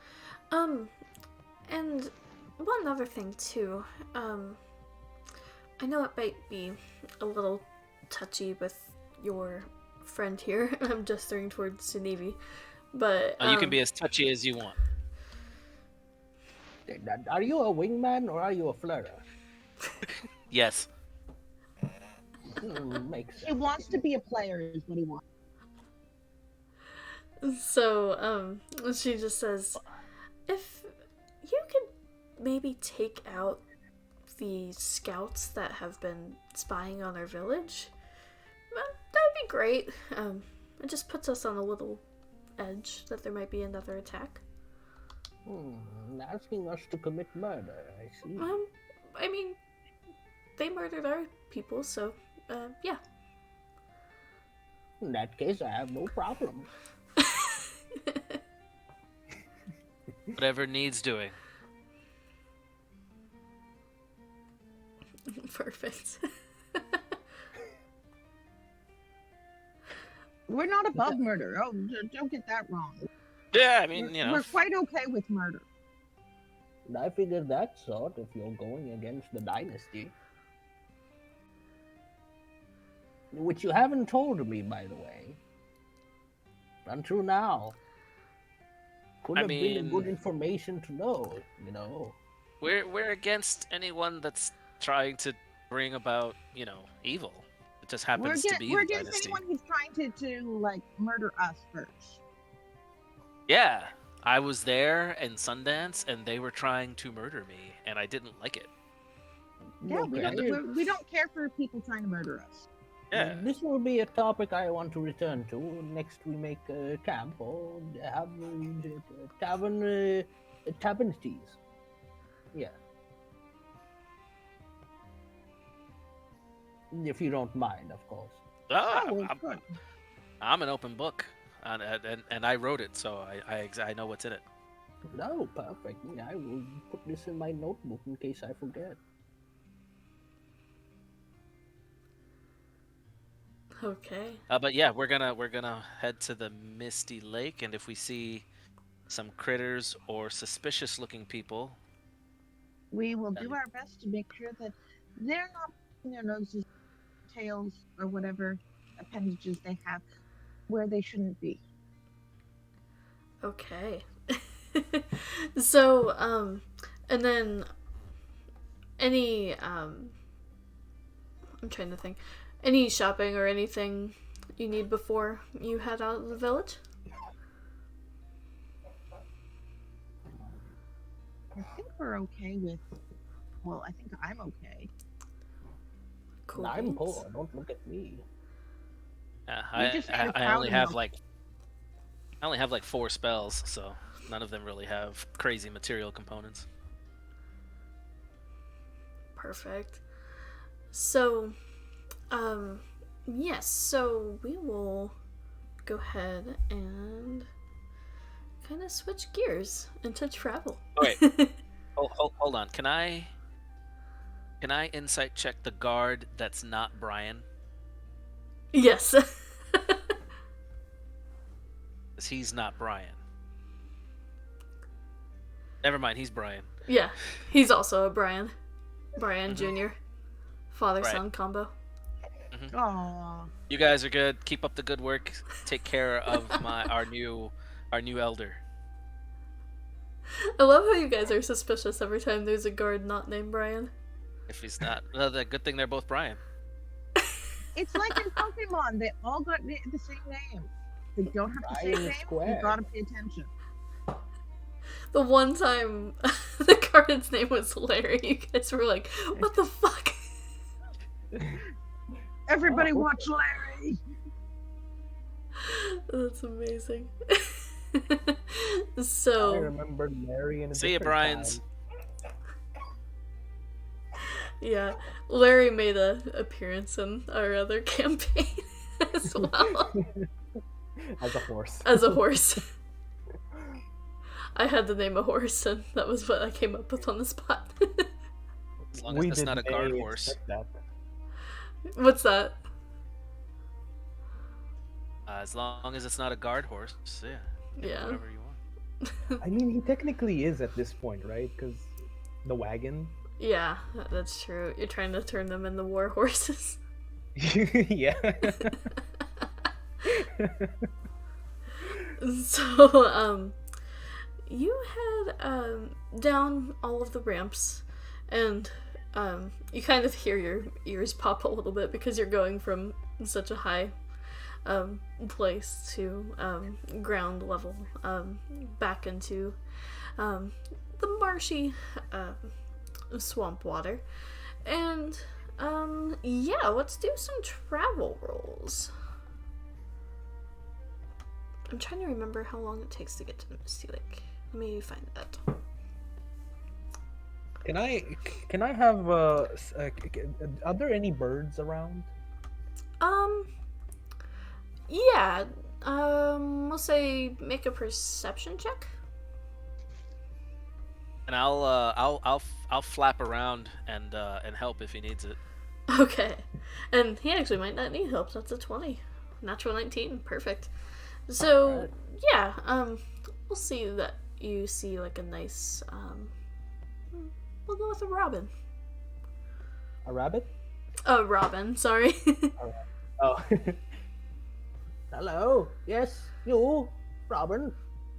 And one other thing too. I know it might be a little touchy with your friend here. I'm gesturing towards Sunevi, but You can be as touchy as you want. Are you a wingman or are you a flirter? Yes. Makes He sense. wants to be a player, is what he wants. So she just says, if you could maybe take out the scouts that have been spying on our village, that would be great. It just puts us on a little edge that there might be another attack. Asking us to commit murder, I see. I mean, they murdered our people, so, yeah. In that case, I have no problem. Whatever needs doing. Perfect. We're not above murder. Oh, don't get that wrong. Yeah, I mean, you know. We're quite okay with murder. And I figured that sort if you're going against the dynasty. Which you haven't told me, by the way. Until now. Could I have been mean- good information to know, you know. We're against anyone that's trying to bring about, evil. It just happens to be we're the against dynasty. anyone who's trying to like murder us first. Yeah, I was there in Sundance, and they were trying to murder me, and I didn't like it. Yeah, Okay. we don't care for people trying to murder us. Yeah, This will be a topic I want to return to next we make a camp or have tavern teas. Yeah. If you don't mind, of course. oh, Oh, well, good. I'm an open book, and I wrote it, so I know what's in it. No, perfect. I will put this in my notebook in case I forget. Okay. But yeah, we're gonna head to the Misty Lake, and if we see some critters or suspicious-looking people, We will do then our best to make sure that they're not putting their noses, tails, or whatever appendages they have where they shouldn't be. Okay. So, and then any, I'm trying to think, any shopping or anything you need before you head out of the village? I think we're okay with. Well, I think I'm okay. Cool I'm beans. poor. Don't look at me. We just need a I cow only to have milk. like I only have like 4 spells, so none of them really have crazy material components. Perfect. So, yes, so we will go ahead and kind of switch gears into travel. Wait. Hold on. Can I insight check the guard that's not Brian? Yes. Because he's not Brian. Never mind, he's Brian. Yeah, he's also a Brian. Brian Mhm. Jr. Father-son combo. Aww. You guys are good. Keep up the good work. Take care of our new elder. I love how you guys are suspicious every time there's a guard not named Brian. If he's not, well, the good thing they're both Brian. It's like in Pokemon, they all got the same name. They don't have the same Brian name. Square. You gotta pay attention. The one time the guard's name was Larry, you guys were like, what the fuck? Everybody Oh. watch Larry. That's amazing. I So, remember Larry in a See ya, different Brian's. time. yeah, Larry made a appearance in our other campaign as well As a horse. as a horse. I had to name a horse, and that was what I came up with on the spot. As long as it's not a guard may horse. expect that. What's that? As long as it's not a guard horse, yeah. Yeah. Whatever you want. I mean, he technically is at this point, right? Because the wagon. Yeah, that's true. You're trying to turn them into war horses. Yeah. So, you head down all of the ramps, and you kind of hear your ears pop a little bit because you're going from such a high place to ground level, back into the marshy swamp water. And yeah, let's do some travel rolls. I'm trying to remember how long it takes to get to the Misty Lake. Let me find that. Can I have are there any birds around? Yeah. We'll say make a perception check. And I'll flap around and help if he needs it. Okay. And he actually might not need help. That's a 20. Natural 19. Perfect. So, Alright. yeah, we'll see that you see like a nice, we'll go with a robin. A rabbit? Robin, sorry. Oh. Hello. Yes, you, Robin.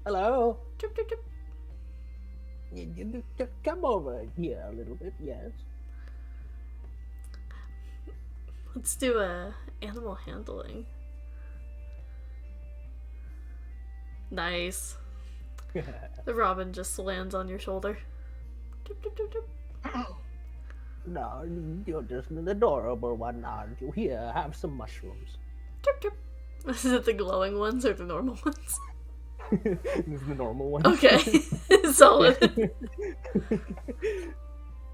Hello. Chirp, chirp, chirp. Come over here a little bit. Yes. Let's do a animal handling. Nice. The robin just lands on your shoulder. Chirp, chirp, chirp, chirp. No, you're just an adorable one, aren't you? Here, have some mushrooms. Chirp, chirp. Is it the glowing ones or the normal ones? This is the normal one. Okay. Solid.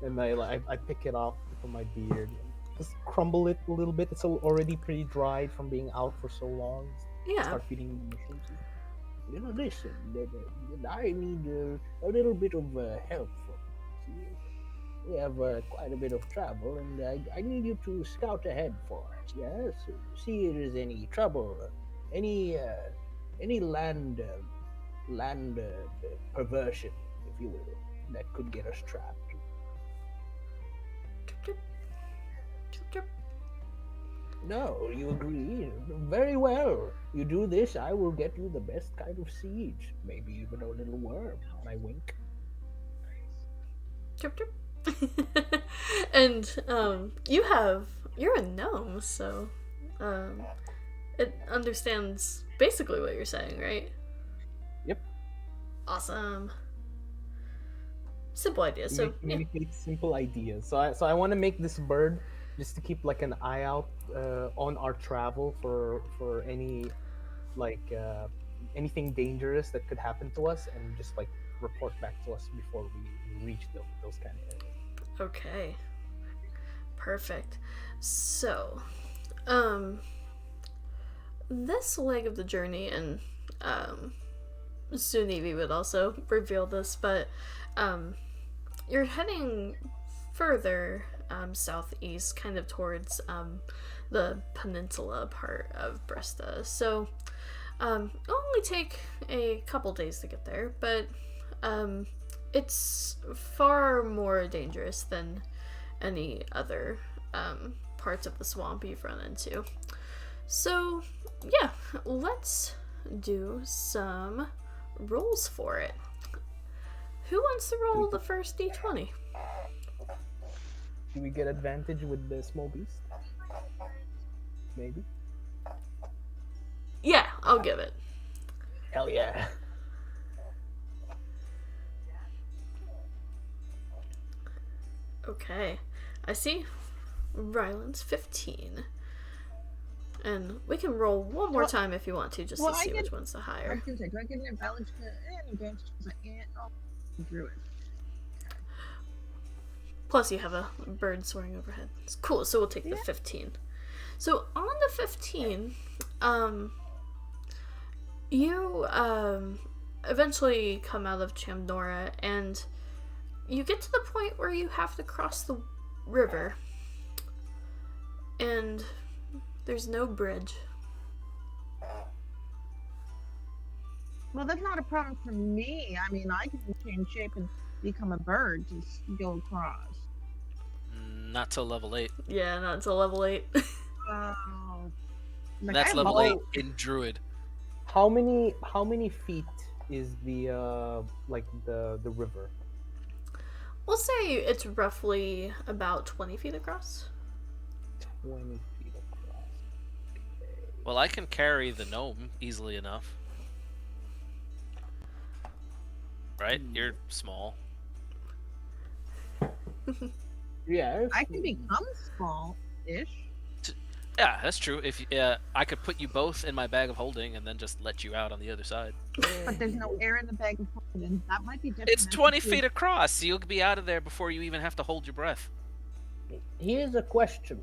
And I pick it off from my beard. Just crumble it a little bit. It's already pretty dried from being out for so long. Yeah. Start feeding the mushrooms. You know, listen, I need a little bit of help from you. We have quite a bit of travel, and I need you to scout ahead for us. Yes, see if there's any trouble, any land perversion, if you will, that could get us trapped. Chirp, chirp. Chirp, chirp. No, you agree? Very well. You do this, I will get you the best kind of siege. Maybe even a little worm. And I wink. Chirp, chirp. And you're a gnome, so it understands basically what you're saying, right? Yep. Awesome. Simple idea. So yeah. Communicate simple ideas. So I want to make this bird just to keep like an eye out on our travel for any like anything dangerous that could happen to us, and just like report back to us before we reach those kind of areas. Okay. Perfect. So, this leg of the journey, and soon Evie would also reveal this, but you're heading further southeast, kind of towards the peninsula part of Bresta. So, it'll only take a couple days to get there, but it's far more dangerous than any other parts of the swamp you've run into. So, yeah, let's do some rolls for it. Who wants to roll the first d20? Do we get advantage with the small beast? Maybe. Yeah, I'll give it. Hell yeah. Okay, I see Ryland's 15. And we can roll one more time if you want to, just to see which one's the I higher. was gonna say, do I get an advantage because I can't? Oh, druid. Plus you have a bird soaring overhead. It's cool, so we'll take the 15. So on the 15, you eventually come out of Chamnora, and you get to the point where you have to cross the river, and there's no bridge. Well, that's not a problem for me. I mean, I can change shape and become a bird to go across. Not till level 8. Yeah, not until level 8. Oh. Like, That's I level love- 8 in Druid. How many feet is the like the river? We'll say it's roughly about 20 feet across. 20 feet across. Okay. Well, I can carry the gnome easily enough. Right? You're small. Yeah. I can become small-ish. Yeah, that's true. If I could put you both in my bag of holding and then just let you out on the other side. But there's no air in the bag of holding. That might be different. It's than 20 if you- feet across, so you'll be out of there before you even have to hold your breath. Here's a question: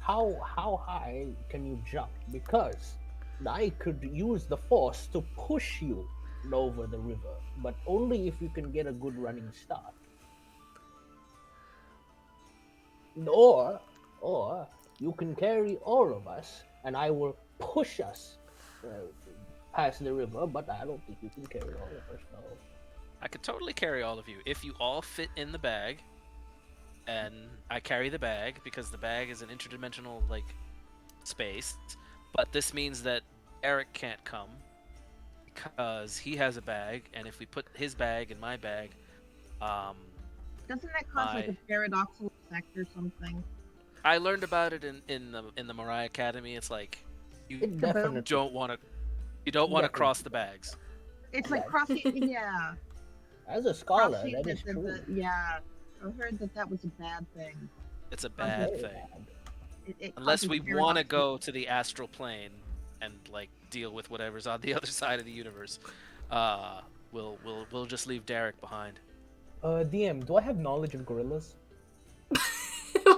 How high can you jump? Because I could use the force to push you over the river, but only if you can get a good running start. Or you can carry all of us, and I will push us past the river. But I don't think you can carry all of us. No. I could totally carry all of you if you all fit in the bag, and I carry the bag because the bag is an interdimensional space. But this means that Eric can't come because he has a bag, and if we put his bag in my bag, Doesn't that cause like a paradoxical effect or something? I learned about it in the Mariah Academy. It's like you It definitely. don't want to cross the bags. It's like crossing. Yeah. As a scholar, Crossing that is true. yeah. I heard that was a bad thing. It's a bad Very thing. bad. It Unless causes we want to paradoxical- go to the astral plane and deal with whatever's on the other side of the universe, we'll just leave Derek behind. DM, do I have knowledge of gorillas?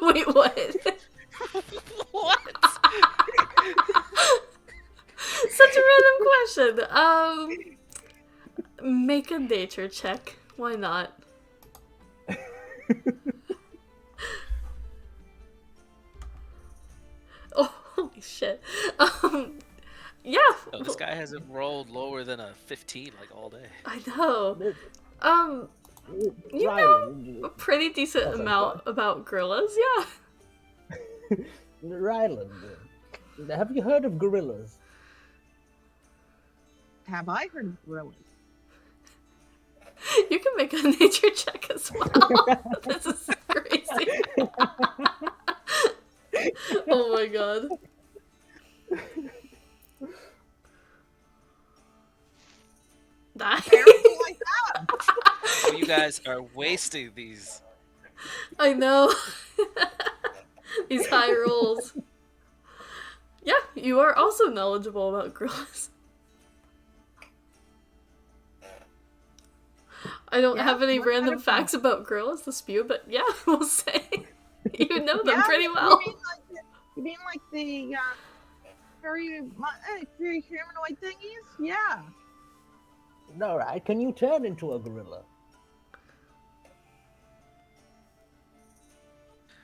Wait, what? What? Such a random question. Make a nature check. Why not? Shit. Yeah. Oh, this guy hasn't rolled lower than a 15 like all day. I know. You know Ryland, a pretty decent sorry, amount about gorillas, yeah. Ryland, have you heard of gorillas? Have I heard of gorillas? You can make a nature check as well. This is crazy. Oh my god. Apparently like that. Oh, you guys are wasting these. I know. These high rolls. Yeah, you are also knowledgeable about gorillas. I don't have any what kind random of facts about gorillas to spew, but yeah, we'll say you know them Yeah, pretty you well. mean like the very humanoid thingies? Yeah. All right, can you turn into a gorilla?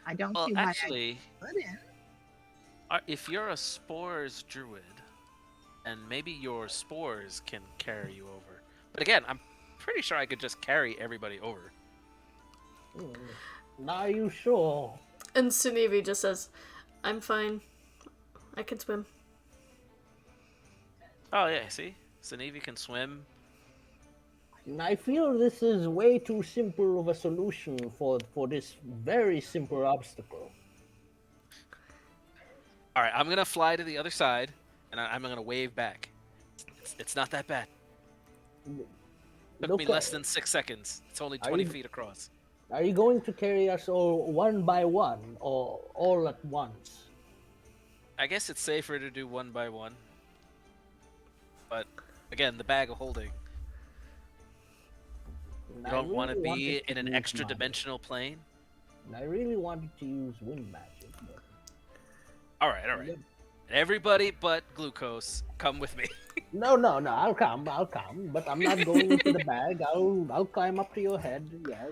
I don't Well, see why actually, I couldn't. if you're a spores druid, and maybe your spores can carry you over. But again, I'm pretty sure I could just carry everybody over. Are you sure? And Sunevi just says, I'm fine. I can swim. Oh yeah, see? Sinevi can swim. I feel this is way too simple of a solution for this very simple obstacle. Alright, I'm gonna fly to the other side, and I'm gonna wave back. It's not that bad. Took me Okay. less than 6 seconds. It's only Are 20 you- feet across. Are you going to carry us all one by one or all at once? I guess it's safer to do one by one. But again, the bag of holding. You don't want to be in an extra dimensional plane? I really wanted to use wind magic. But... Alright. Everybody but Glucose, come with me. No, I'll come, but I'm not going into the bag. I'll climb up to your head, yes.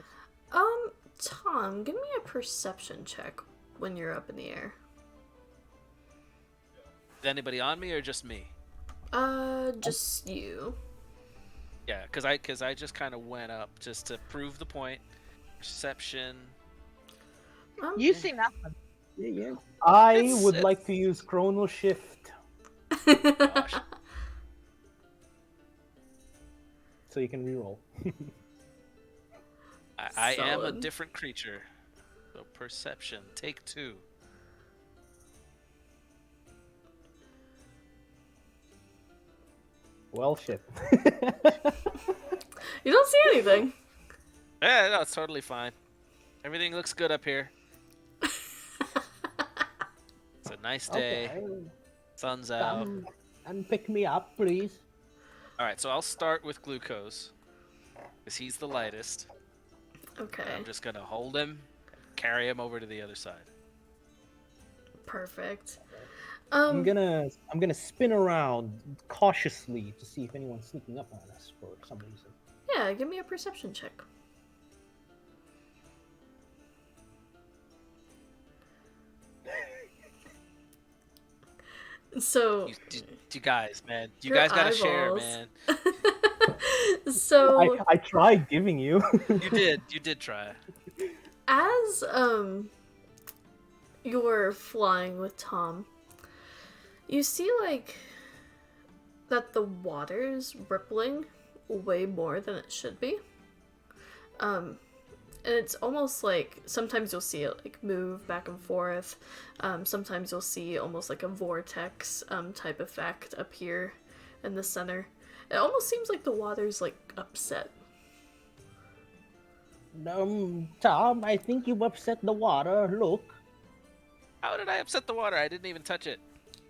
Tom, give me a perception check when you're up in the air. Is anybody on me or just me? Just you. Yeah, because I just kind of went up just to prove the point. Perception. You see nothing. Yeah. I would like to use Chronal Shift. Gosh. So you can reroll. I am a Solid. different creature. So perception. Take 2. Well, shit. You don't see anything. Yeah, no, it's totally fine. Everything looks good up here. It's a nice day. Okay. Sun's out. Come and pick me up, please. Alright, so I'll start with Glucose. Because he's the lightest. Okay. I'm just gonna hold him, carry him over to the other side. Perfect. I'm gonna spin around cautiously to see if anyone's sneaking up on us for some reason. Yeah, give me a perception check. So, You guys, man. You Your guys gotta share, eyeballs. man. so I tried giving you. You did try. as you're flying with Tom, you see like that the water's rippling way more than it should be. And it's almost like sometimes you'll see it like move back and forth. Sometimes you'll see almost like a vortex type effect up here in the center. It almost seems like the water's like upset. Tom, I think you've upset the water. Look, How did I upset the water? I didn't even touch it.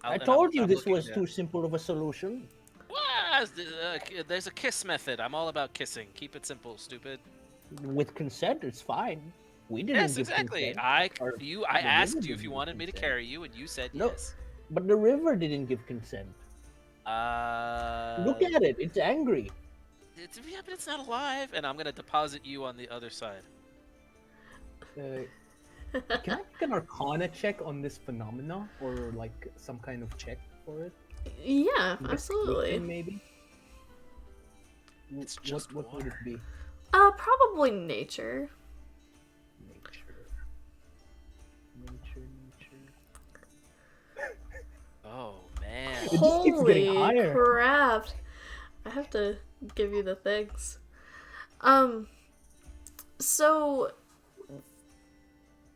I told you this was too simple of a solution. There's a kiss method. I'm all about kissing. Keep it simple, stupid. With consent, it's fine. We didn't Yes, give exactly. consent. I Or asked river you if you didn't wanted me to give carry you, and you said No. yes. But the river didn't give consent. Look at it. It's angry. Yeah, but it's not alive, and I'm gonna deposit you on the other side. Can I make an Arcana check on this phenomena, or like some kind of check for it? Yeah, Investigation, absolutely. maybe. It's just what would it water. be? Probably nature. Nature. Oh man. It just keeps getting Holy higher. crap! I have to give you the things. So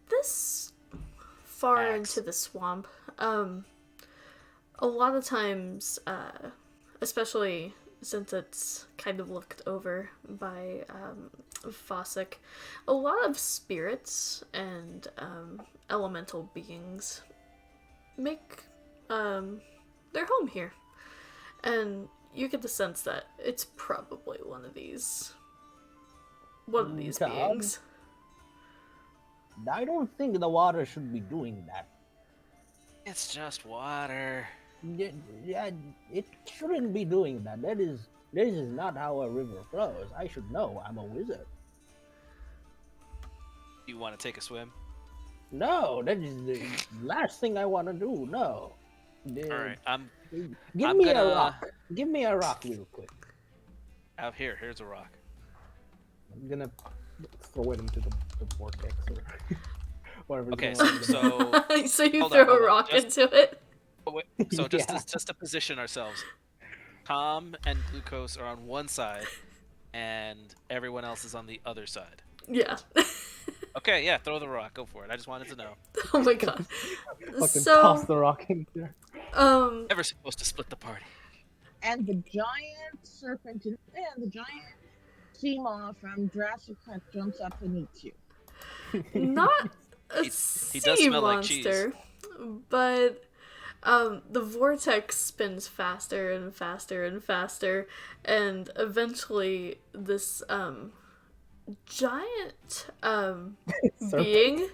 this far Axe. into the swamp, a lot of times, especially since it's kind of looked over by Fossick, a lot of spirits and elemental beings make their home here. And you get the sense that it's probably one of these Tom, beings. I don't think the water should be doing that. It's just water. Yeah, it shouldn't be doing that. This is not how a river flows. I should know. I'm a wizard. You want to take a swim? No, that is the last thing I want to do. No. All right. Give I'm me gonna- a rock. Give me a rock real quick. Out here. Here's a rock. I'm gonna throw it into the vortex or whatever. Okay. So So you Hold on, throw hold a on. rock Just- into it? So just Yeah. to position ourselves, Tom and Glucose are on one side, and everyone else is on the other side. Yeah. Okay, yeah, throw the rock. Go for it. I just wanted to know. Oh my god. Fucking toss So, the rock in there. Never supposed to split the party. And the giant serpent and the giant sea maw from Jurassic Park jumps up and eats you. not a He sea does smell like cheese. monster, but the vortex spins faster and faster and faster, and eventually this giant being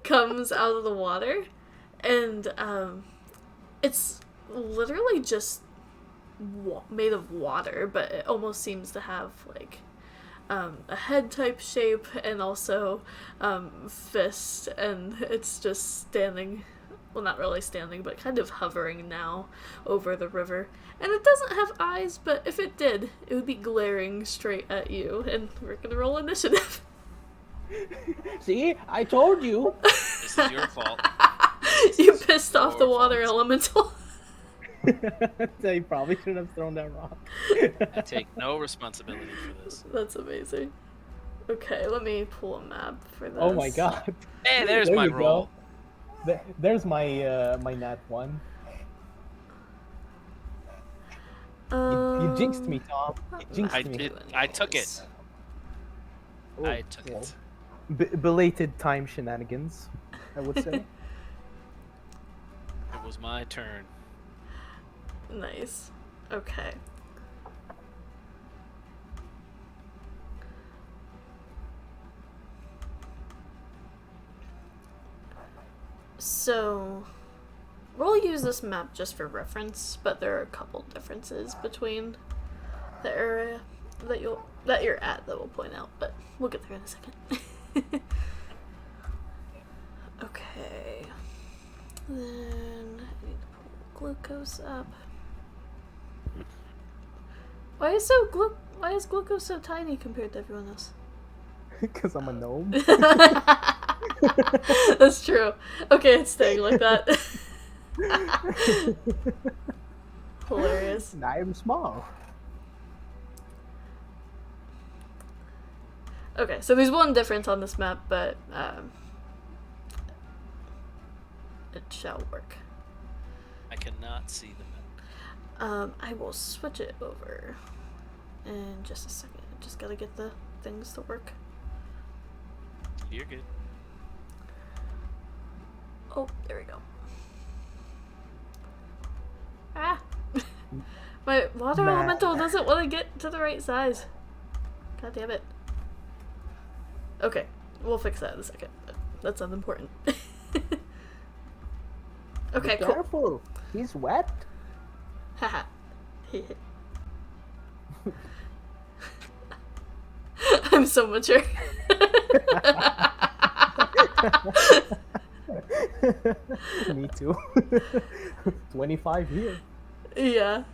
comes out of the water, and it's literally just made of water, but it almost seems to have like a head type shape and also fist, and it's just standing, well, not really standing, but kind of hovering now over the river. And it doesn't have eyes, but if it did, it would be glaring straight at you. And we're gonna roll initiative. See, I told you. This is your fault. You pissed off the your water fault. elemental. So you probably shouldn't have thrown that rock. I take no responsibility for this. That's amazing. Okay, let me pull a map for this. Oh my god. Hey, there's There my you go. roll. There's my my nat one. You jinxed me, Tom. You jinxed I me. did. I took it. Oh, I took well, it. belated time shenanigans, I would say. It was my turn. Nice. Okay. So, we'll use this map just for reference, but there are a couple differences between the area that you're at that we'll point out, but we'll get there in a second. Okay. Then I need to pull glucose up. Why is glucose so tiny compared to everyone else? Because I'm a gnome. That's true. Okay, it's staying like that. Hilarious. I am small. Okay, so there's one difference on this map, but it shall work. I cannot see the map. I will switch it over in just a second. Just gotta get the things to work. You're good. Oh, there we go. Ah! My water Man. elemental doesn't want to get to the right size. God damn it. Okay, we'll fix that in a second. That's unimportant. Okay, Be cool. careful. He's wet. Haha. I'm so mature. Me too. 25 here. Yeah.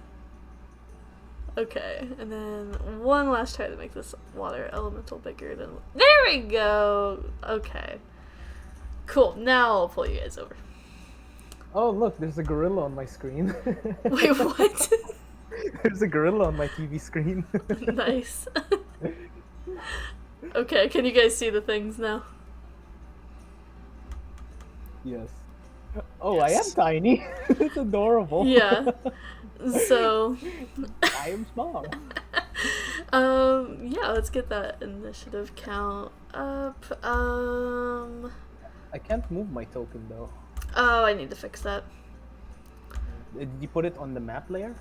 Okay, and then one last try to make this water elemental bigger than. There we go! Okay. Cool, now I'll pull you guys over. Oh, look, there's a gorilla on my screen. Wait, what? There's a gorilla on my TV screen. Nice. Okay, can you guys see the things now? Yes. Oh, Yes. I am tiny. It's adorable. Yeah. So, I am small. yeah, let's get that initiative count up. I can't move my token though. Oh, I need to fix that. Did you put it on the map layer?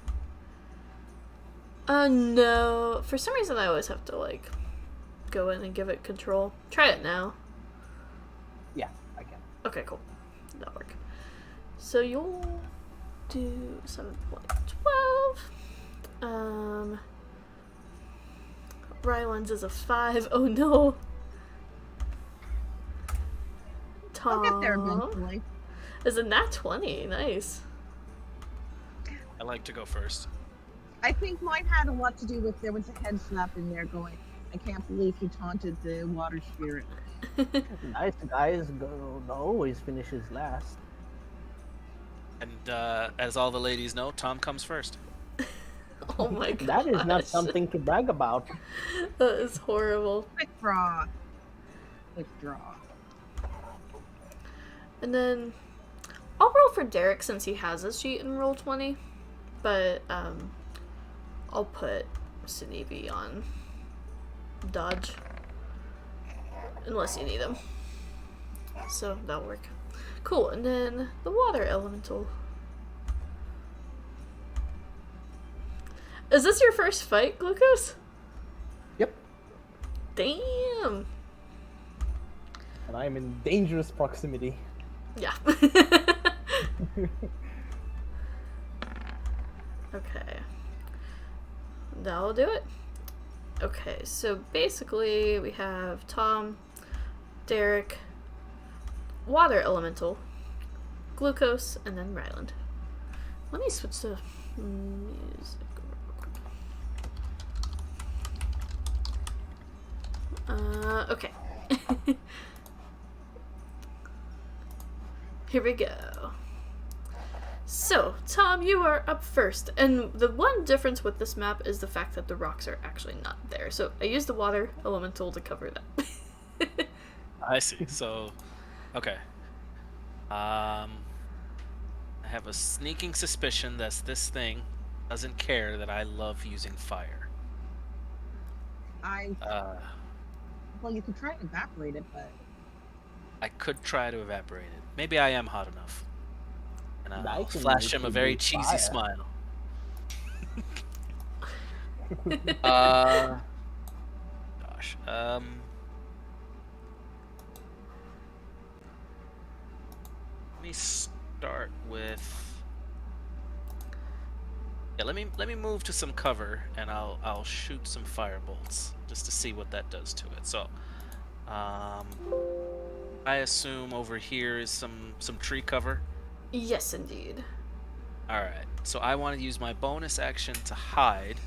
No. For some reason, I always have to, like, go in and give it control. Try it now. Yeah, I can. Okay, cool. That'll work. So you'll do 7.12. Ryland's is a 5. Oh no. I'll get there Tom eventually. is a nat 20. Nice. I like to go first. I think mine had a lot to do with there was a head slap in there going, I can't believe he taunted the water spirit. Nice guys always finishes last. And as all the ladies know, Tom comes first. Oh my god. That is not something to brag about. That is horrible. Quick draw. Quick draw. And then I'll roll for Derek since he has his sheet in roll 20. But I'll put Sinevi on dodge. Unless you need him. So that'll work. Cool, and then the water elemental. Is this your first fight, Glucose? Yep. Damn. And I am in dangerous proximity. Yeah. Okay. That'll do it. Okay, so basically we have Tom, Derek, Water Elemental, Glucose, and then Ryland. Let me switch to music real quick. Okay. Here we go. So, Tom, you are up first. And the one difference with this map is the fact that the rocks are actually not there. So I used the water elemental to cover that. I see. So, okay. I have a sneaking suspicion that this thing doesn't care that I love using fire. Well, you could try and evaporate it, but I could try to evaporate it. Maybe I am hot enough. And I I'll can flash make him a you very do cheesy fire. smile. Gosh. Let me start with. Yeah, let me move to some cover, and I'll shoot some fire bolts just to see what that does to it. So, I assume over here is some tree cover. Yes, indeed. All right. So I want to use my bonus action to hide,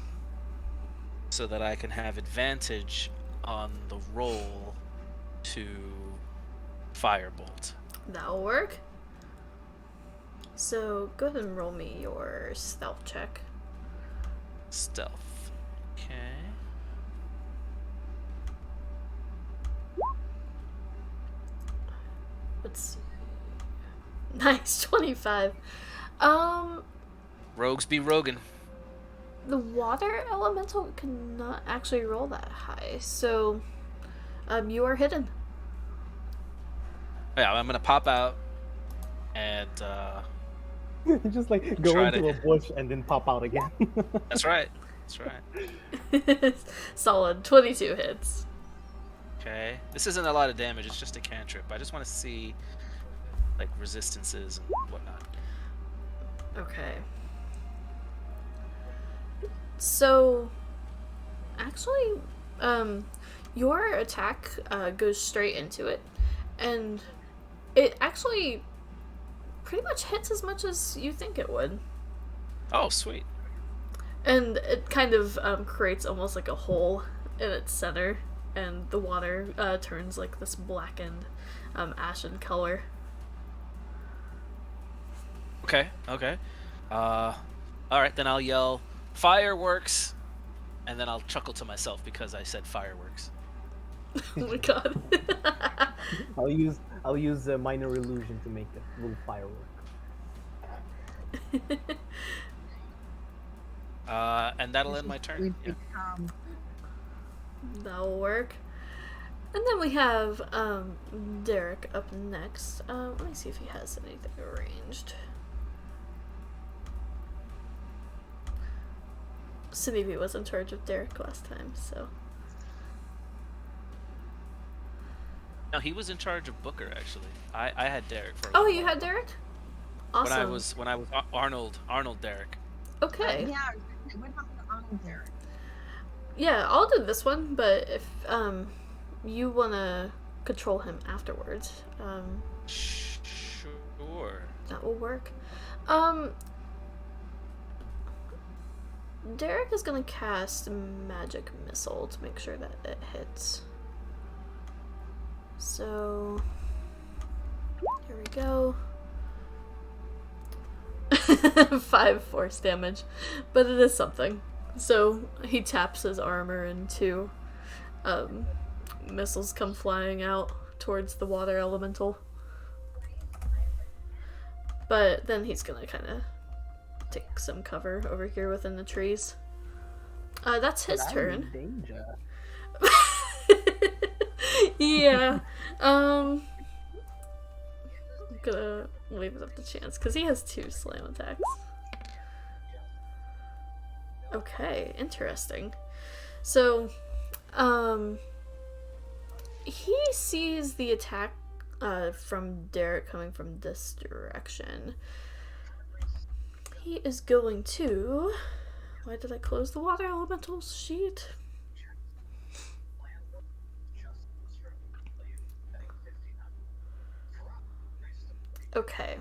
so that I can have advantage on the roll to firebolt. That'll work. So go ahead and roll me your stealth check. Stealth. Okay. Let's see. Nice, 25. Rogues be roguing. The water elemental cannot actually roll that high, so you are hidden. Yeah, I'm gonna pop out and You just like go Try into to- a bush and then pop out again. that's right. That's right. Solid, 22 hits. Okay. This isn't a lot of damage. It's just a cantrip. I just want to see like resistances and whatnot. Okay. So, actually, your attack goes straight into it, and it actually pretty much hits as much as you think it would. Oh, sweet. And it kind of creates almost like a hole in its center, and the water turns like this blackened, ashen color. Okay. Okay. All right, then I'll yell fireworks, and then I'll chuckle to myself because I said fireworks. Oh my god. I'll use a minor illusion to make a little firework. And that'll end my turn. We've Yeah. become That'll work. And then we have Derek up next. Let me see if he has anything arranged. Sinivi was in charge of Derek last time, so. No, he was in charge of Booker actually. I had Derek for. A Oh, little you while. had Derek? Awesome. When I was Arnold Derek. Okay. yeah, what happened to Arnold there? Yeah, I'll do this one, but if you wanna control him afterwards, Sure. that will work. Derek is gonna cast Magic Missile to make sure that it hits. So here we go. 5 force damage, but it is something. So he taps his armor and 2 missiles come flying out towards the water elemental. But then he's gonna kind of take some cover over here within the trees. That's his I'm turn. in danger. Yeah. I'm gonna leave it up to chance because he has 2 slam attacks. Okay, interesting. So, he sees the attack from Derek coming from this direction. He is going to. Why did I close the water elementals sheet? Okay.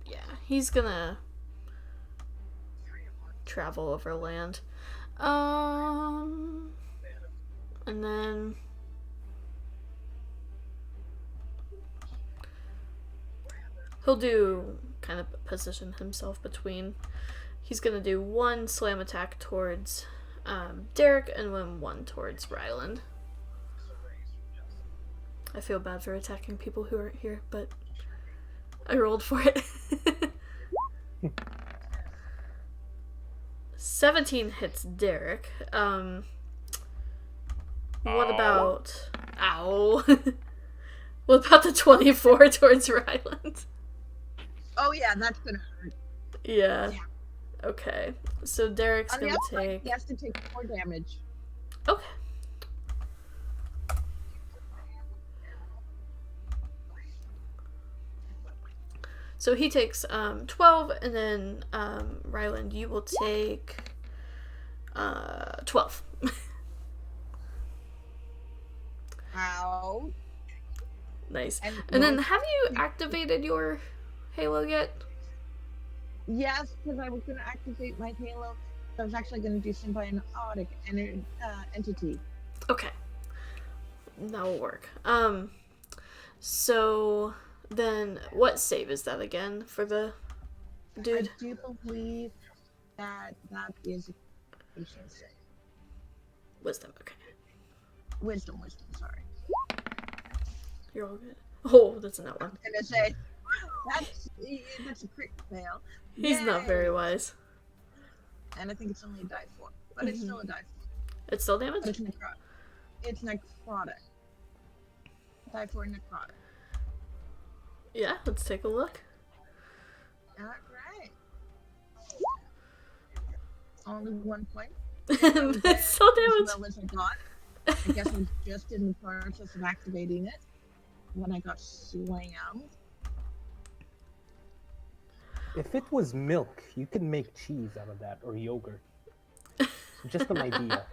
Yeah, he's gonna travel over land. And then he'll do kind of position himself between. He's gonna do 1 slam attack towards Derek and then 1 towards Ryland. I feel bad for attacking people who aren't here, but I rolled for it. 17 hits Derek. What about... Ow. What about the 24 towards Ryland? Oh yeah, that's gonna hurt. Yeah. Okay. So Derek's On the gonna outside, take... he has to take 4 damage. Okay. So he takes 12, and then Ryland, you will take 12. Ow. Nice. And And then yours- have you activated your Halo yet? Yes, because I was going to activate my Halo. I was actually going to do symbiotic entity. Okay. That will work. So then what save is that again for the dude? I do believe that is a patient save. Wisdom, okay. Wisdom, sorry. You're all good. Oh, that's a nut one. I'm going to say, that's a crit fail. He's not Yay. very wise. And I think it's only a die 4. But it's still a die 4. It's still But damage? it's necrotic. Die 4 necrotic. Yeah, let's take a look. Alright. Only 1 point. It's still As damage. well as I got. I guess I was just in the process of activating it when I got slammed. If it was milk, you can make cheese out of that or yogurt. Just an idea.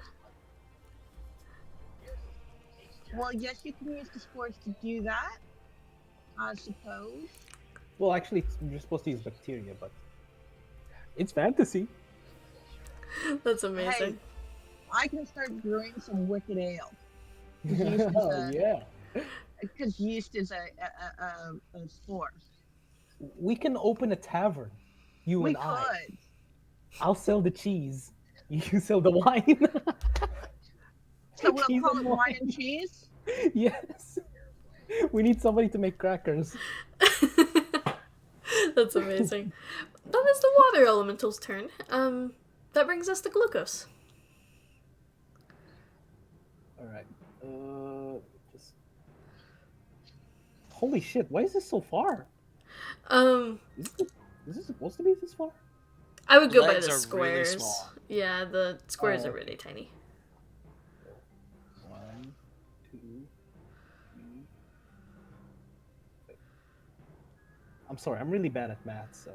Well, yes, you can use the spores to do that, I suppose. Well, actually, you're supposed to use bacteria, but it's fantasy. That's amazing. I can start brewing some wicked ale. Yeast is Oh a, yeah. because yeast is a spore. We can open a tavern. You We and I. could. I'll sell the cheese. You sell the wine. So we'll Cheese call and it wine and cheese. Yes. We need somebody to make crackers. That's amazing. That is the water elemental's turn. That brings us to Glucose. All right. Just. Holy shit! Why is this so far? Is this supposed to be this far? I would go by Legs the are really squares. small. Yeah, the squares Oh, are really tiny. 1, 2, 3. Wait. I'm sorry. I'm really bad at math. So,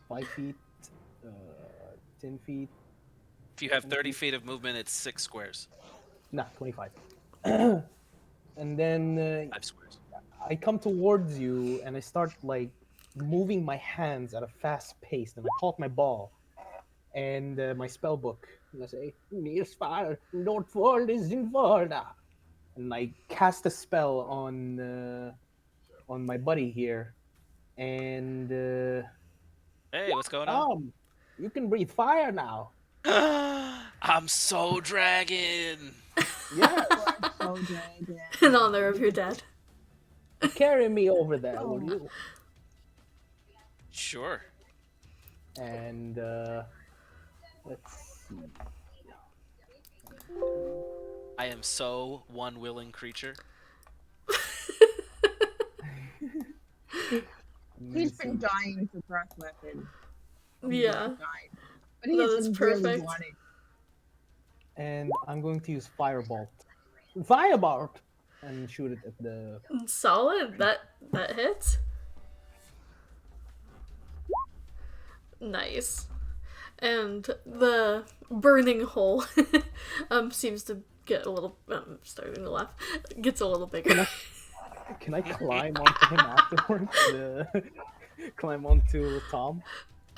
5 feet, 10 feet. If you have 30 feet of movement, it's 6 squares. Nah, 25. And then 5 squares. I come towards you and I start like moving my hands at a fast pace. And I caught my ball and my spell book. And I say, "Nearspar, Nordford is in Varda." And I cast a spell on my buddy here. And Hey, what's going on? you can breathe fire now. I'm so dragon. Yeah, So dragon. In honor of your dad. carry me over there, will you? Sure. And let's see. I am so one willing creature. He's been dying for breath weapon. Yeah. Dying. But No, he's that's been really perfect. wanting. And I'm going to use Firebolt. Firebolt! And shoot it at the... Solid. That hits. Nice. And the burning hole seems to get a little... I'm starting to laugh. Gets a little bigger. Can I climb onto him afterwards? Climb onto Tom?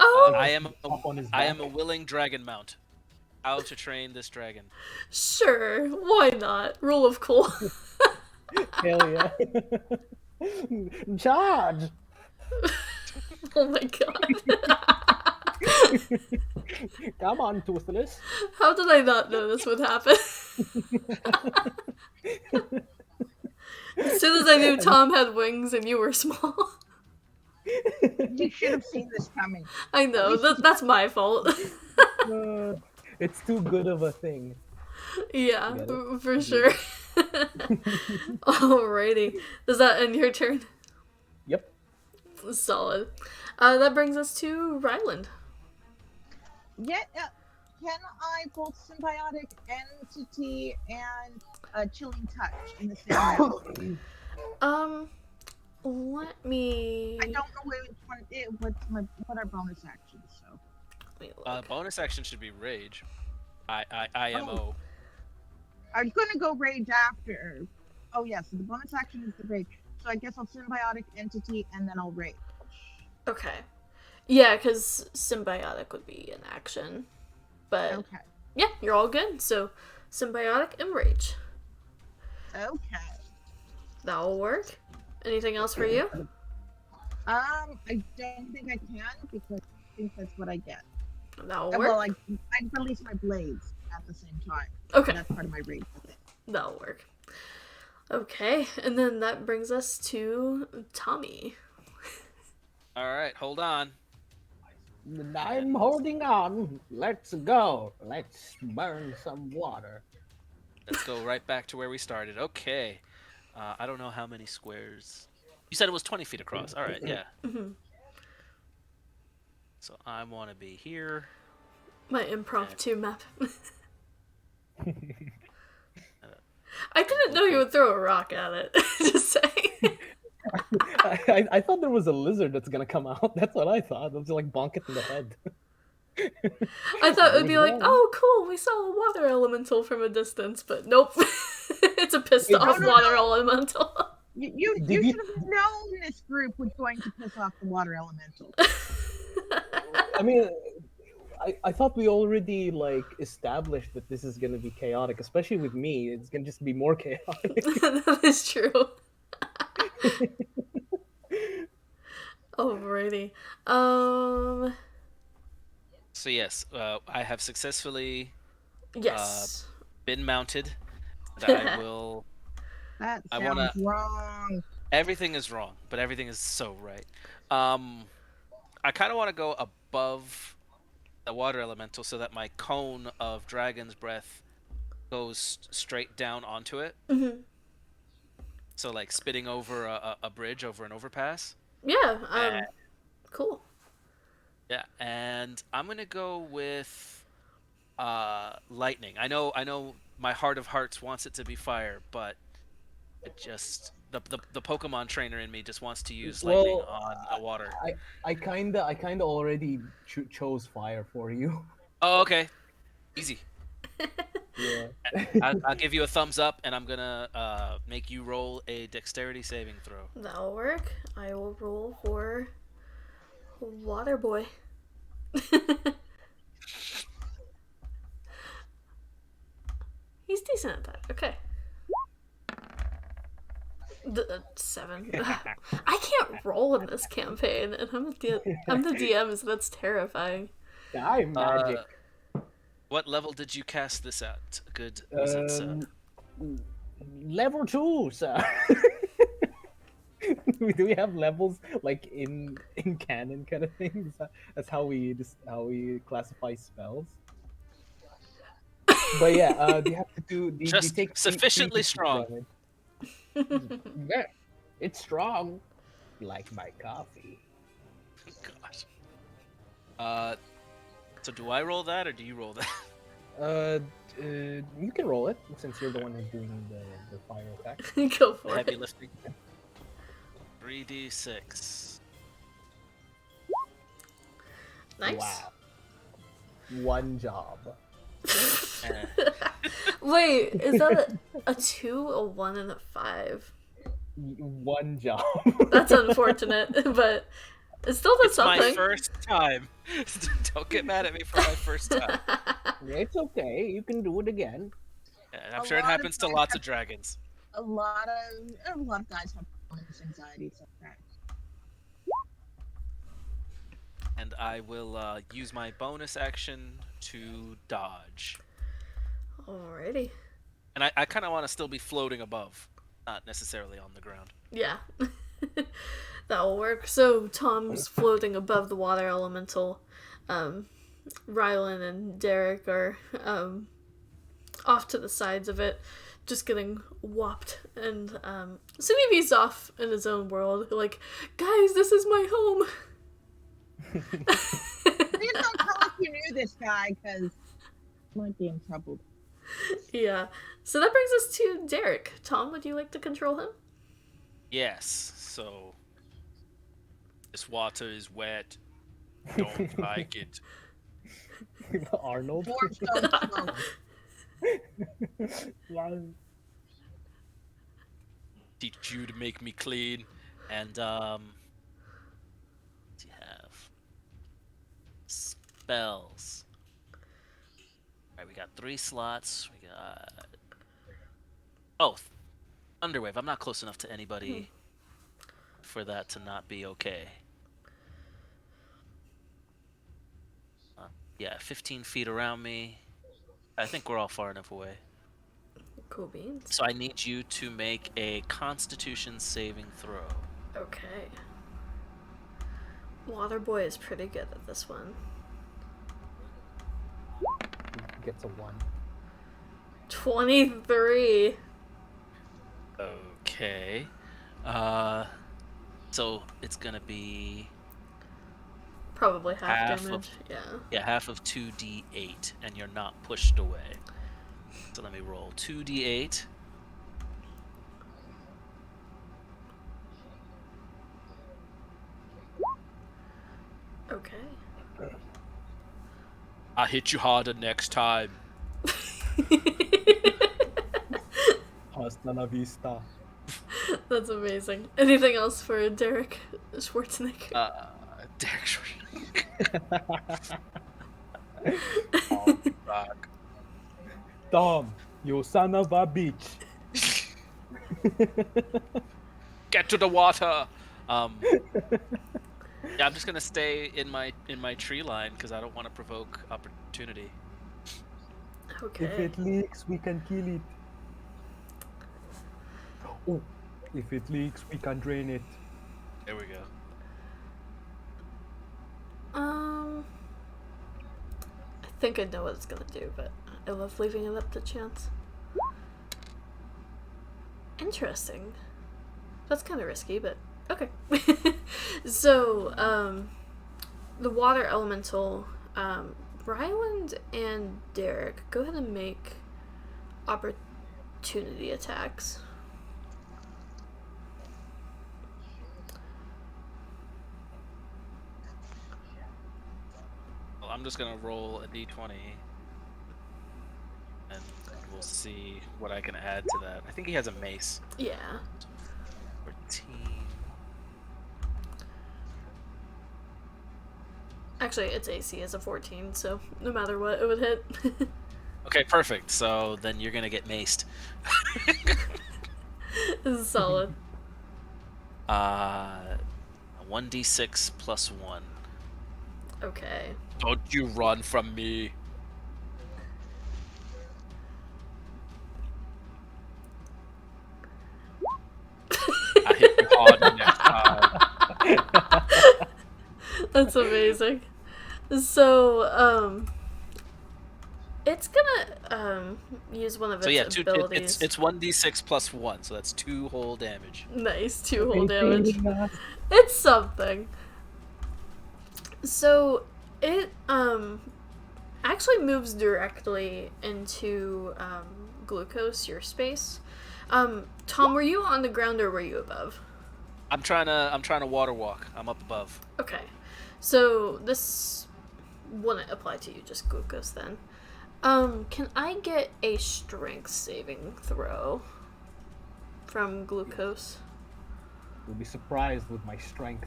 Oh, I am Hop on his I am back? a willing dragon mount. How to train this dragon. sure. Why not? Rule of cool. Hell yeah. Charge! Oh my god. Come on, Toothless. How did I not know this would happen? As soon as I knew Tom had wings and you were small. You should have seen this coming. I know, that's my fault. It's too good of a thing. Yeah, Get it? for sure. Alrighty. Does that end your turn? Yep. Solid. That brings us to Ryland. Yeah, can I both symbiotic entity and chilling touch in the same round? Let me... I don't know which one. What are bonus actions? So Let me look. Bonus action should be rage. IMO. I'm gonna go rage after. Oh yeah, so the bonus action is the rage. So I guess I'll symbiotic entity and then I'll rage. Okay. Yeah, because symbiotic would be an action. But Okay. yeah, you're all good. So symbiotic and rage. Okay. That'll work. Anything else for you? I don't think I can because I think that's what I get. That'll Well, work. I release my blades at the same time. Okay. That's part of my rage with it. That'll work. Okay, and then that brings us to Tommy. All right, hold on. I'm holding on. Let's go. Let's burn some water. Let's go right back to where we started. Okay. I don't know how many squares. You said it was 20 feet across. All right, yeah. Mhm. So I want to be here. My impromptu map. I didn't know you would throw a rock at it. Just saying. I thought there was a lizard that's gonna come out. That's what I thought. It was like bonk it in the head. I thought it would be like, There we go. oh, cool, we saw a water elemental from a distance, but nope. It's a pissed Wait, off no, no, water no. elemental. You Did you- should have known this group was going to piss off the water elemental. I mean, I thought we already like established that this is gonna be chaotic, especially with me. It's gonna just be more chaotic. That is true. Alrighty. So yes, I have successfully Yes. been mounted. And I will. That I sounds wanna- wrong. Everything is wrong, but everything is so right. I kind of want to go above the water elemental so that my cone of dragon's breath goes straight down onto it. Mm-hmm. So like spitting over a bridge over an overpass. Yeah. And- Cool. Yeah, and I'm gonna go with lightning. I know my heart of hearts wants it to be fire, but it just the Pokemon trainer in me just wants to use lightning Well, on the water. I kinda already chose fire for you. Oh, okay, easy. Yeah. I'll give you a thumbs up, and I'm gonna make you roll a dexterity saving throw. That'll work. I will roll for Water Boy. He's decent at that. Okay. 7. I can't roll in this campaign, and I'm the DM, so that's terrifying. I'm magic. What level did you cast this at? Good. Was it, Level 2, sir. Do we have levels like in canon kind of things? That's how we classify spells. But yeah, do you have to do? Do you Just take sufficiently 3d6 strong. damage? Yeah, it's strong, like my coffee. God. So do I roll that or do you roll that? You can roll it since you're the one who's doing the fire attack. Go for Heavy it. lifting. 3d6. Nice. Wow. One job. Eh. Wait, is that a 2, a 1, and a 5? One job. That's unfortunate, but it still does It's my something. first time. Don't get mad at me for my first time. It's okay. You can do it again. And I'm A sure it lot of happens to times lots of dragons. A lot of guys have performance anxiety sometimes. And I will use my bonus action to dodge. Alrighty. And I kind of want to still be floating above, not necessarily on the ground. Yeah. That'll work. So Tom's floating above the water elemental. Rylan and Derek are off to the sides of it, just getting whopped. And Sumibi's off in his own world, like, guys, this is my home. Please don't tell us you knew this guy, because might be in trouble. Yeah. So that brings us to Derek. Tom, would you like to control him? Yes, so this water is wet. Don't like it. Arnold. Dwarves don't smoke. Teach you to make me clean. And what do you have? Spells. Alright, we got 3 slots. We got Thunderwave. I'm not close enough to anybody for that to not be okay. Yeah, 15 feet around me. I think we're all far enough away. Cool beans. So I need you to make a Constitution saving throw. Okay. Waterboy is pretty good at this one. Gets a 1. 23. Okay. So it's gonna be Probably half Half of- damage. Yeah. half of 2d8, and you're not pushed away. So let me roll 2d8. Okay. I'll hit you harder next time. Pause. Hasta la vista. That's amazing. Anything else for Derek Schwarzenegger? Derek Schwarzenegger. Oh, fuck. Tom, you son of a bitch. Get to the water. Yeah, I'm just gonna stay in my tree line because I don't want to provoke opportunity. Okay. If it leaks, we can kill it. Oh, if it leaks, we can drain it. There we go. I think I know what it's gonna do, but I love leaving it up to chance. Interesting. That's kind of risky, but okay. So, the water elemental, Ryland and Derek, go ahead and make opportunity attacks. Well, I'm just gonna roll a d20, and we'll see what I can add to that. I think he has a mace. Yeah. 14. Actually, its AC is a 14, so no matter what, it would hit. Okay, perfect. So then you're gonna get maced. This is solid. 1d6 plus 1. Okay. Don't you run from me. I hit you hard next time. That's amazing. So, it's gonna, use one of its So yeah, abilities. it's 1d6 plus 1, so that's 2 whole damage. Nice, 2 whole damage. It's something. So, it, actually moves directly into, Glucose, your space. Tom, were you on the ground or were you above? I'm trying to water walk. I'm up above. Okay. So, this wouldn't apply to you, just Glucose then. Can I get a strength saving throw from Glucose? You'll be surprised with my strength.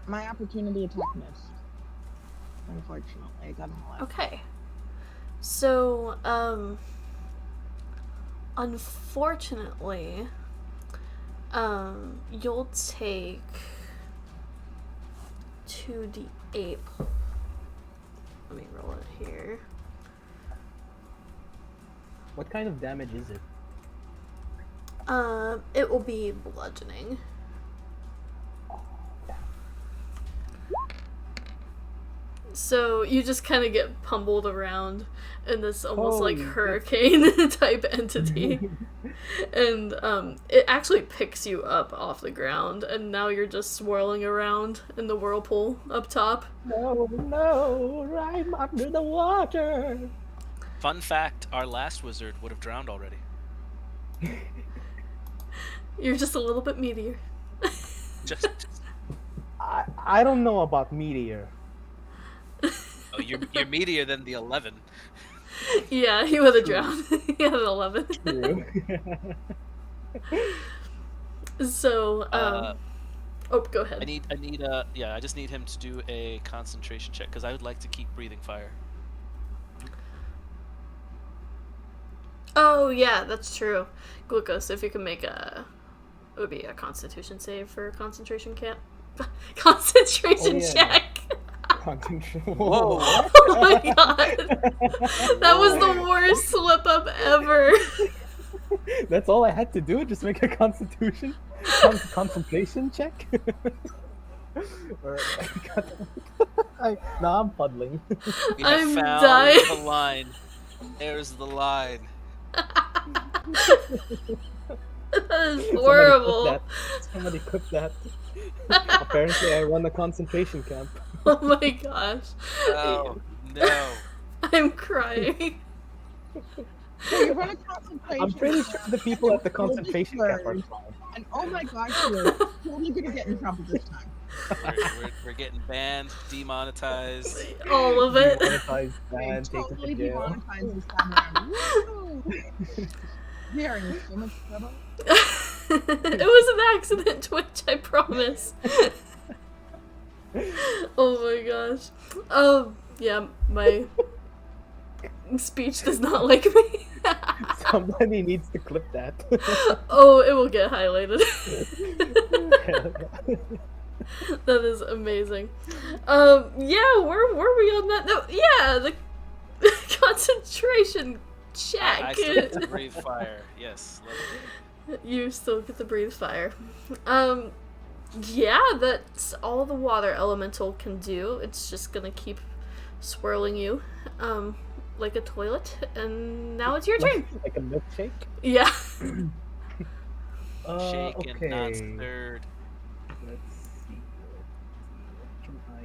My opportunity attack missed. Unfortunately, I got an 11. Okay. So, unfortunately, you'll take 2d8. Let me roll it here. What kind of damage is it? It will be bludgeoning. So you just kind of get pummeled around in this almost like Holy hurricane type entity. And it actually picks you up off the ground, and now you're just swirling around in the whirlpool up top. No, I'm under the water. Fun fact, our last wizard would have drowned already. You're just a little bit meatier. Just I don't know about meteor. oh, you're meatier than the 11. Yeah, he would have drowned. He had an 11. True. So, oh, go ahead. I just need him to do a concentration check because I would like to keep breathing fire. Oh, yeah, that's true. Glucose, if you can make it would be a constitution save for a concentration camp. Concentration Oh, yeah. check! Concentration. Whoa! Oh my god! That was the worst slip up ever! That's all I had to do? Just make a constitution? Concentration check? Or, no, I'm puddling. We have I'm found dying. the line. There's the line. That is horrible. Somebody cooked that. Apparently, I run a concentration camp. Oh my gosh. Oh no! I'm crying. So you run a concentration. I'm pretty sure the people at the concentration camp are Word. fine. And oh my gosh, you're totally gonna get in trouble this time. We're getting banned, demonetized. All of it. Demonetized, You're banned, taken totally to jail. demonetized this time around. Woo! We are in so much trouble. It was an accident, Twitch, I promise. Oh my gosh. Yeah, my speech does not like me. Somebody needs to clip that. Oh, it will get highlighted. Hell yeah. That is amazing. Yeah, where were we on that? No, yeah, the concentration check. I still get to breathe fire. Yes. You still get to breathe fire. Yeah, that's all the water elemental can do. It's just gonna keep swirling you, like a toilet. And now it's your turn. Like a milkshake. Yeah. Shake and not Okay. stirred. Let's see. What can I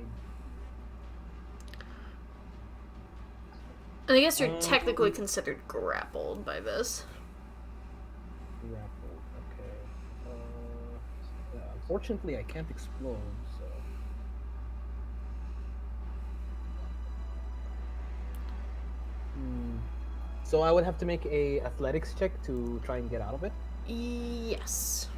And I guess you're technically considered grappled by this. grapple? Okay. Yeah, unfortunately, I can't explode, so. So I would have to make a athletics check to try and get out of it. Yes.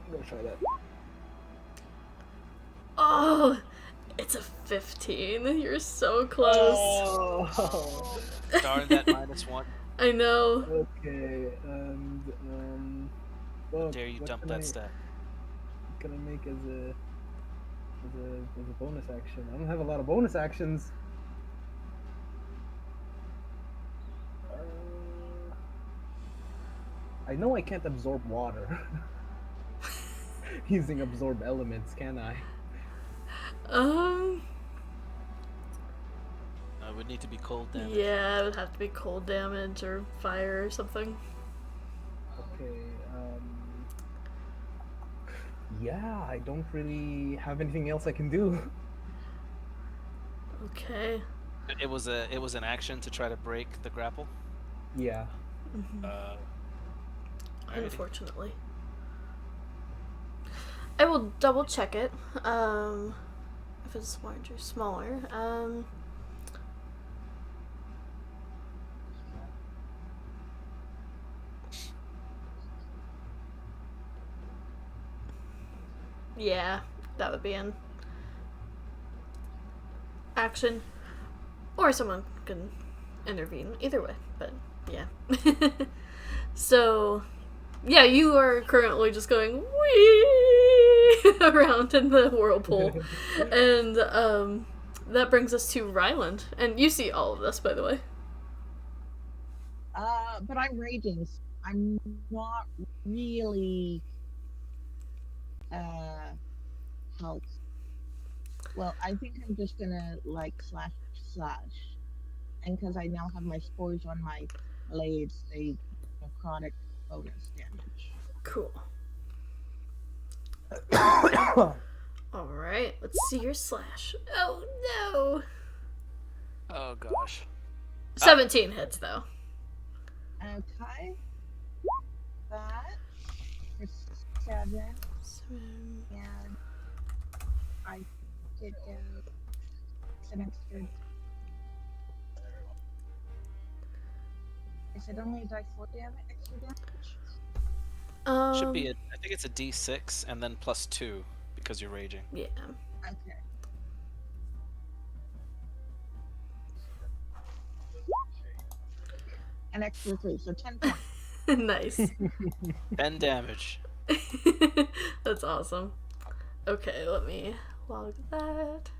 I'm gonna try that. Oh, it's a 15. You're so close. Oh. Darn that -1. I know. Okay, and well, Dare you what dump can that I- stat? What can I make as a bonus action? I don't have a lot of bonus actions. I know I can't absorb water using absorb elements, can I? It would need to be cold damage. Yeah, it would have to be cold damage or fire or something. Okay. Yeah, I don't really have anything else I can do. Okay. It was an action to try to break the grapple. Yeah. Alrighty. Unfortunately. I will double check it. If it's larger, smaller. Yeah, that would be an action. Or someone can intervene. Either way, but yeah. So, yeah, you are currently just going wee around in the whirlpool. And that brings us to Ryland. And you see all of this, by the way. But I'm raging. So I'm not really helped. Well, I think I'm just gonna like slash, and because I now have my spores on my blades, they necrotic bonus damage. Cool. Alright, let's see your slash. Oh no! Oh gosh. 17 hits, though. Okay, that for 7, and I did an extra. Is it only die 4 damage? Extra damage? Should be I think it's a D6 and then +2 because you're raging. Yeah. Okay. An extra 3, so 10 points. Nice. 10 damage. That's awesome. Okay, let me log that.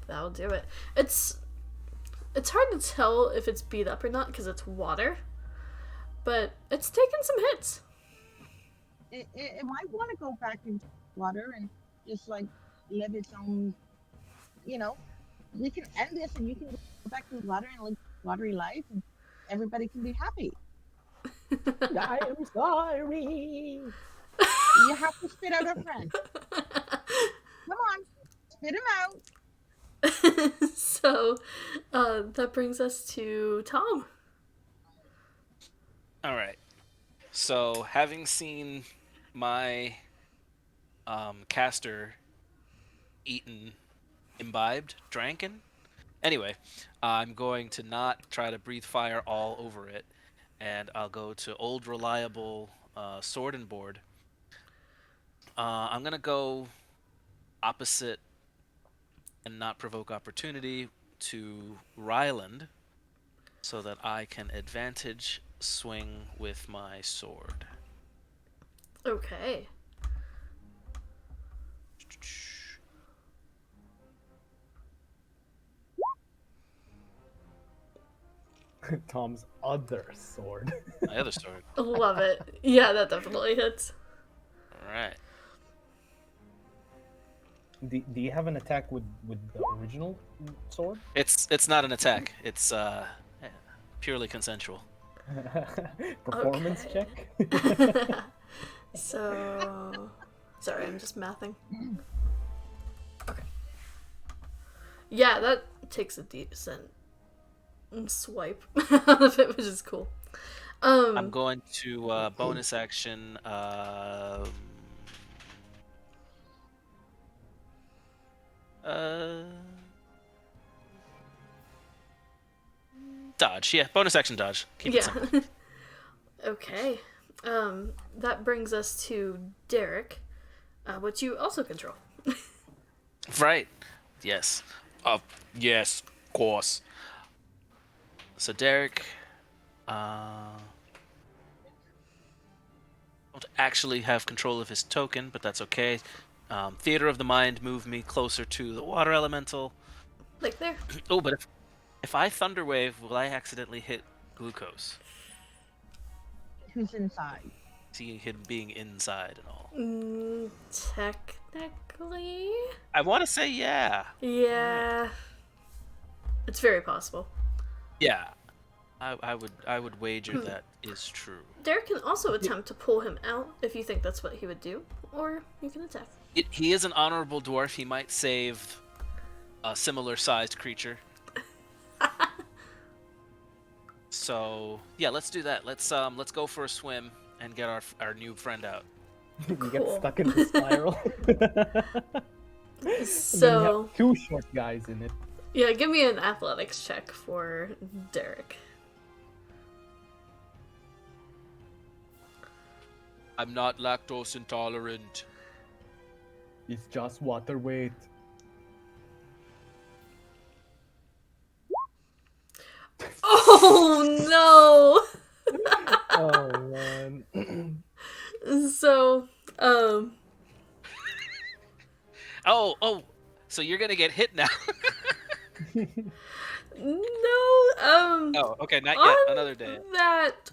That'll do it. It's hard to tell if it's beat up or not because it's water, but it's taken some hits. It might want to go back into water and just like live its own, we can end this and you can go back to water and live watery life and everybody can be happy. I am sorry. You have to spit out a friend. Come on, spit him out. So, that brings us to Tom. All right. So, having seen my caster eaten imbibed, dranken. Anyway, I'm going to not try to breathe fire all over it, and I'll go to old reliable sword and board. I'm gonna go opposite and not provoke opportunity to Ryland, so that I can advantage swing with my sword. Okay. Tom's other sword. My other sword. Love it. Yeah, that definitely hits. All right. Do you have an attack with the original sword? It's not an attack. It's purely consensual. Performance Okay. check. So, sorry, I'm just mathing. Okay. Yeah, that takes a decent swipe out of it, which is cool. I'm going to bonus action. Uh, Dodge. Yeah, bonus action dodge. Keep it simple. Yeah. Okay. That brings us to Derek, which you also control. Right. Yes. Yes, of course. So Derek, don't actually have control of his token, but that's okay. Theater of the Mind moved me closer to the water elemental. Like there. Oh, but if I thunder wave, will I accidentally hit glucose? Who's inside? See him being inside and all. Technically. I want to say yeah. Yeah. It's very possible. Yeah. I would wager that is true. Derek can also attempt to pull him out if you think that's what he would do, or you can attack. He is an honorable dwarf. He might save a similar sized creature. So yeah, let's do that. Let's go for a swim and get our new friend out. You get Cool. stuck in the spiral. And then you So, have two short guys in it. yeah, give me an athletics check for Derek. I'm not lactose intolerant. It's just water weight. Oh Oh man. no! So, Oh, so you're gonna get hit now. no, Oh, okay, not yet. on Another day. that,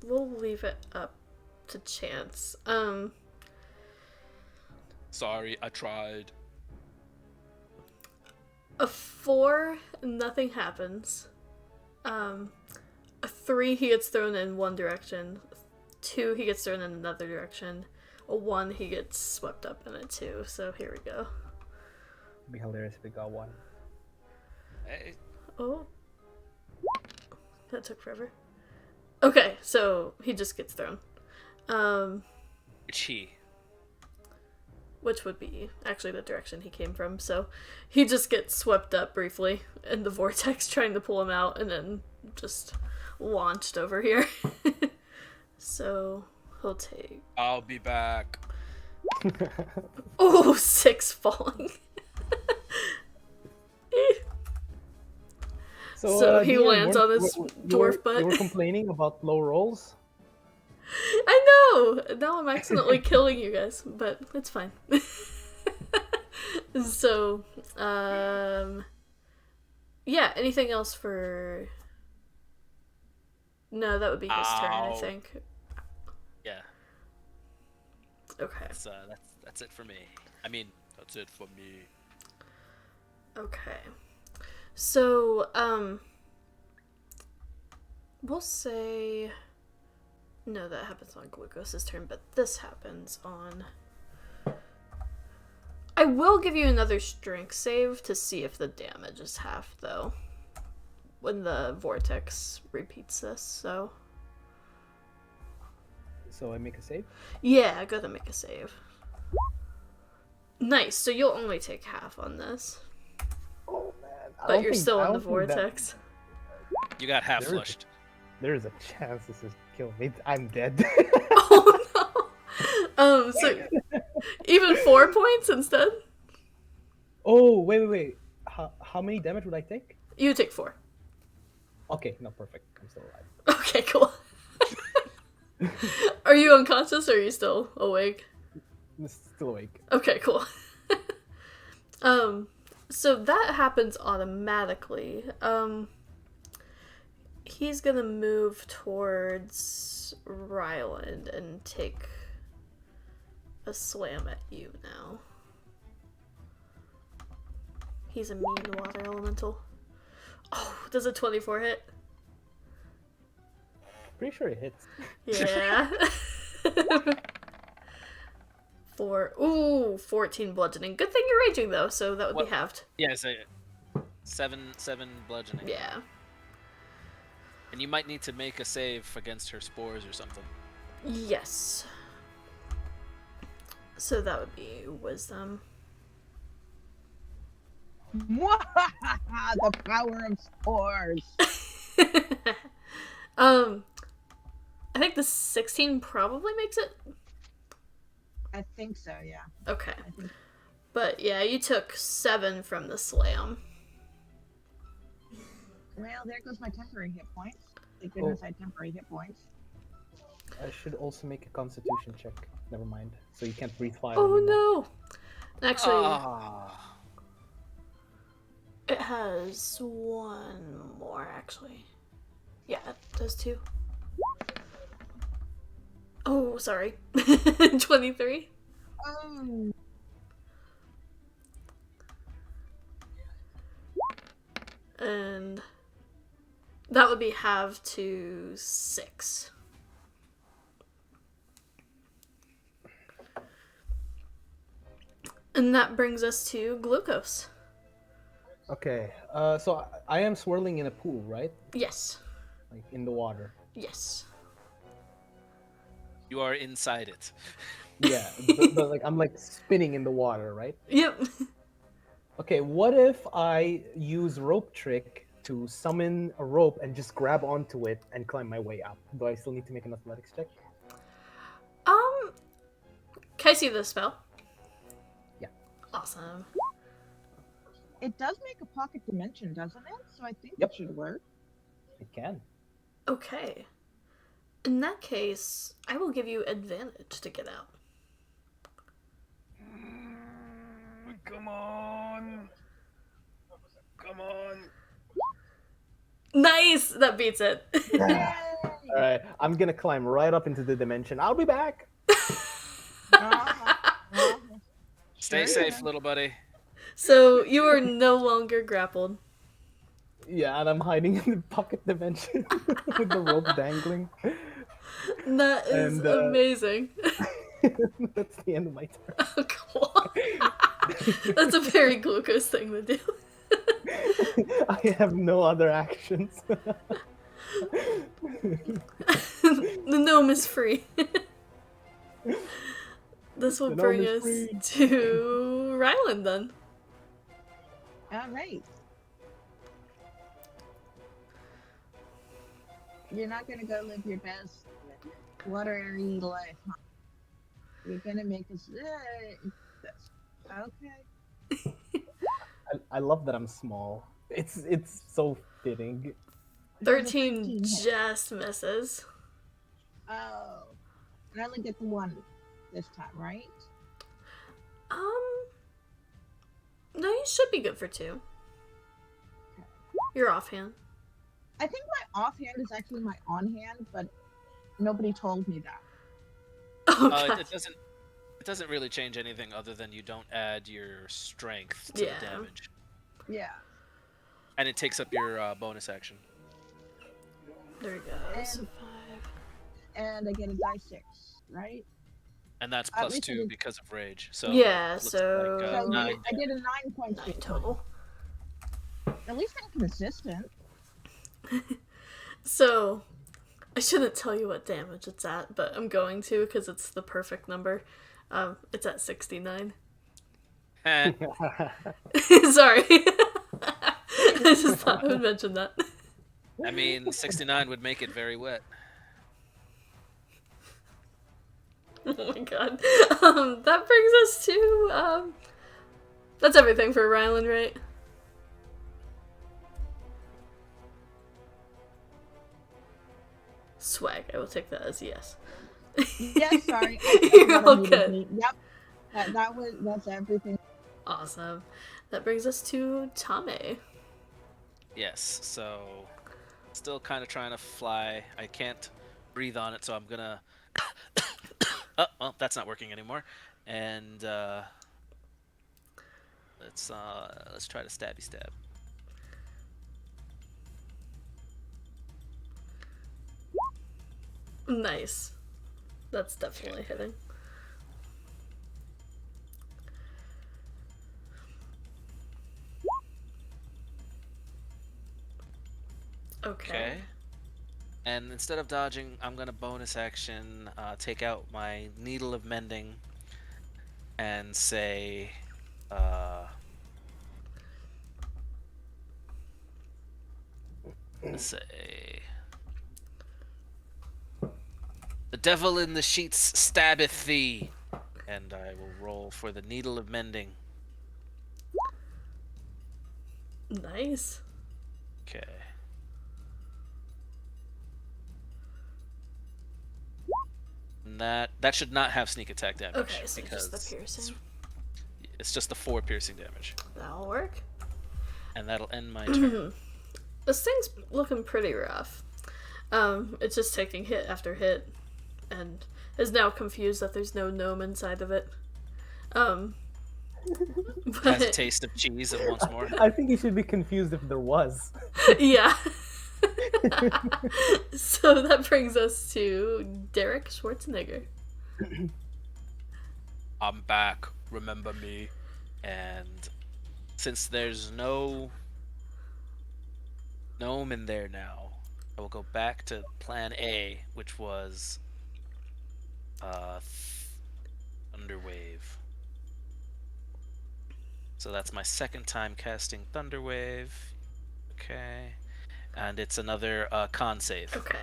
we'll leave it up to chance. Sorry, I tried. A 4, nothing happens. A 3, he gets thrown in one direction. 2, he gets thrown in another direction. A 1, he gets swept up in it too. So here we go. It'd be hilarious if we got one. Hey, Oh. That took forever. Okay, so he just gets thrown. Which would be actually the direction he came from. So he just gets swept up briefly in the vortex trying to pull him out and then just launched over here. So he'll take... I'll be back. Oh, 6 falling. So he Dion, lands on his dwarf butt. You were complaining about low rolls? I know! Now I'm accidentally killing you guys, but it's fine. So, yeah, anything else for... No, that would be his turn, I Ow. think. Yeah, Okay. that's it for me. I mean, that's it for me. Okay. So, we'll say... No, that happens on Glucose's turn, but this happens on... I will give you another strength save to see if the damage is half, though. When the vortex repeats this, so... So I make a save? Yeah, go to make a save. Nice. So you'll only take half on this, Oh man! but you're still in the vortex. You got half There is- flushed. There is a chance this is kill me. I'm dead. Oh no. So even 4 points instead. Oh wait. How many damage would I take? You take 4. Okay, no, perfect. I'm still alive. Okay, cool. Are you unconscious or are you still awake? I'm still awake. Okay, cool. So that happens automatically. He's gonna move towards Ryland and take a slam at you now. He's a mean water elemental. Oh, does a 24 hit? Pretty sure it hits. Yeah. 14 bludgeoning. Good thing you're raging though, so that would What? be halved. Yeah, so 7 bludgeoning. Yeah. And you might need to make a save against her spores or something. Yes. So that would be wisdom. The power of spores. I think the 16 probably makes it. I think so, yeah. Okay. I think But yeah, you took 7 from the slam. Well, there goes my temporary hit points. Thank goodness I had temporary hit points. I should also make a Constitution check. Never mind. So you can't breathe fire. Oh anymore. no! Actually, Ah. it has 1 more, actually. Yeah, it does 2. Oh, sorry. 23. Oh, And that would be halved to 6. And that brings us to glucose. Okay. So I am swirling in a pool, right? Yes. Like in the water. Yes. You are inside it. Yeah. but like I'm like spinning in the water, right? Yep. Okay. What if I use rope trick to summon a rope and just grab onto it and climb my way up? Do I still need to make an athletics check? Can I see the spell? Yeah. Awesome. it does make a pocket dimension, doesn't it? So I think Yep. it should work. It can. Okay. In that case, I will give you advantage to get out. Come on. Come on. Nice! That beats it. Yay! All right. I'm gonna climb right up into the dimension. I'll be back. Uh-huh. Stay Sure, safe, yeah. little buddy. So you are no longer grappled. Yeah, and I'm hiding in the pocket dimension with the rope dangling. That is And, amazing. That's the end of my turn. Oh, cool. That's a very glucose thing to do. I have no other actions. The gnome is free. This will The gnome bring is us free. to Ryland then. All right. You're not gonna go live your best watery life, huh? You're gonna make us. Okay. I love that I'm small. It's so fitting. 13 hit. just misses. Oh, and I only get the one this time, right? No, you should be good for 2. You're offhand. I think my offhand is actually my on hand, but nobody told me that. Oh, God. It doesn't really change anything other than you don't add your strength to Yeah. the damage, Yeah. and it takes up your bonus action. There he goes. And- 5. And I get a die 6, right? And that's At plus least 2 it- because of rage. So Yeah, looks so- like, So 9. I did a 9 point 9 total. At least I'm consistent. So, I shouldn't tell you what damage it's at, but I'm going to because it's the perfect number. It's at 69. Sorry. I just thought I would mention that. I mean, 69 would make it very wet. Oh my god. That brings us to, that's everything for Ryland, right? Swag. I will take that as yes. Yes, sorry. You're forgot all unmuted good. me. Yep. That's everything. Awesome. That brings us to Tame. Yes, so still kind of trying to fly. I can't breathe on it, so I'm gonna. Oh, well, that's not working anymore. And let's try to stabby stab. Nice. That's definitely hitting. Okay. And instead of dodging, I'm gonna bonus action take out my Needle of Mending and say, let's say, the devil in the sheets stabbeth thee, and I will roll for the Needle of Mending. Nice. Okay. And that should not have sneak attack damage. Okay, so because just the piercing. It's just the 4 piercing damage. That'll work. And that'll end my turn. This thing's looking pretty rough. It's just taking hit after hit, and is now confused that there's no gnome inside of it. Has a But taste of cheese and wants more. I think you should be confused if there was. yeah. So that brings us to Derek Schwarzenegger. I'm back. Remember me. And since there's no gnome in there now, I will go back to plan A, which was Thunderwave. So that's my second time casting Thunderwave. Okay. And it's another con save. Okay.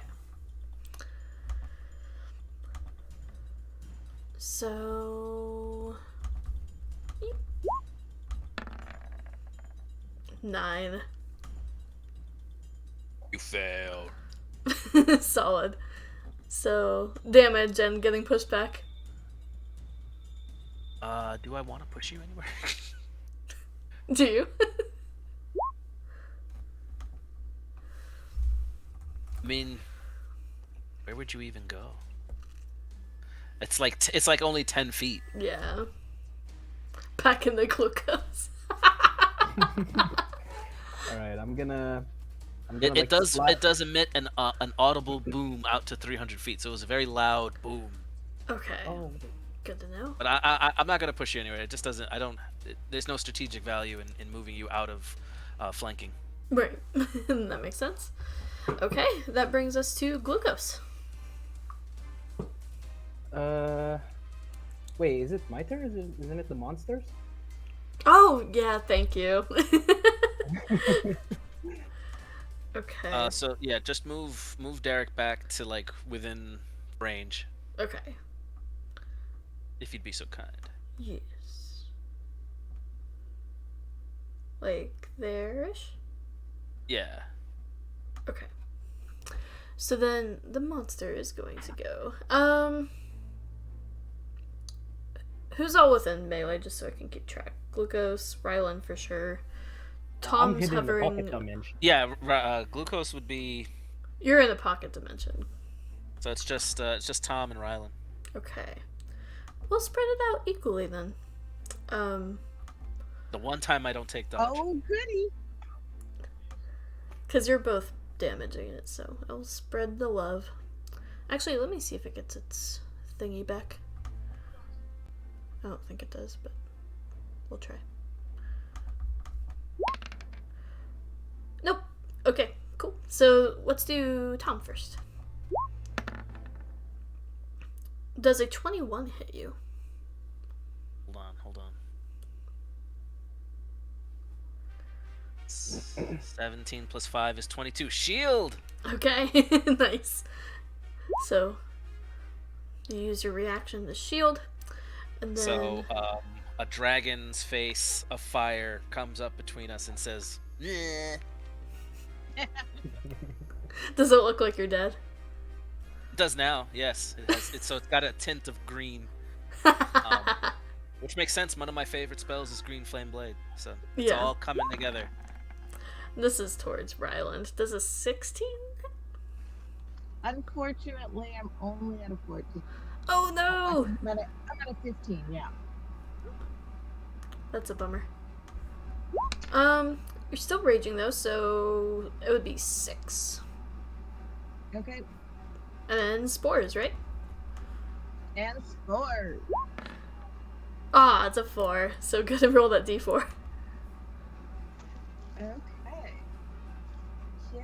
So 9. You failed. Solid. So damage and getting pushed back. Do I want to push you anywhere? Do you? I mean, where would you even go? It's like only 10 feet. Yeah. Back in the glucose. All right, I'm gonna It like, does fly- it does emit an audible boom out to 300 feet, so it was a very loud boom. Okay. Oh, Good to know. But I'm not gonna push you anywhere. It just doesn't. There's no strategic value in moving you out of flanking. Right. That makes sense. Okay, that brings us to glucose. wait, is it my turn? Isn't it the monsters? Oh, yeah, thank you. Okay. So yeah, just move Derek back to like within range, Okay. if you'd be so kind. Yes. Like there-ish? Yeah. Okay. So then the monster is going to go. Who's all within melee, just so I can keep track? Glucose, Rylan for sure. I'm Tom's hitting the hovering. pocket dimension. Yeah. Glucose would be. You're in the pocket dimension. So it's just Tom and Rylan. Okay. We'll spread it out equally then. The one time I don't take dodge. Oh, goody. Because you're both damaging it, so I'll spread the love. Actually, let me see if it gets its thingy back. I don't think it does, but we'll try. Nope. Okay, cool. So let's do Tom first. Does a 21 hit you? Hold on. 17 plus 5 is 22. Shield! Okay, nice. So, you use your reaction to shield, and then... So, a dragon's face of fire comes up between us and says, "Bleh." Does it look like you're dead? It does now, yes. It has. So it's got a tint of green, which makes sense. One of my favorite spells is Green Flame Blade. So it's Yeah. all coming together. This is towards Ryland. Does a 16? Unfortunately, I'm only at a 14. Oh no! I'm at a 15, yeah. That's a bummer. You're still raging though, so it would be 6. Okay. And then spores, right? And spores. Ah, it's a 4. So good to roll that d4. Okay. Yay.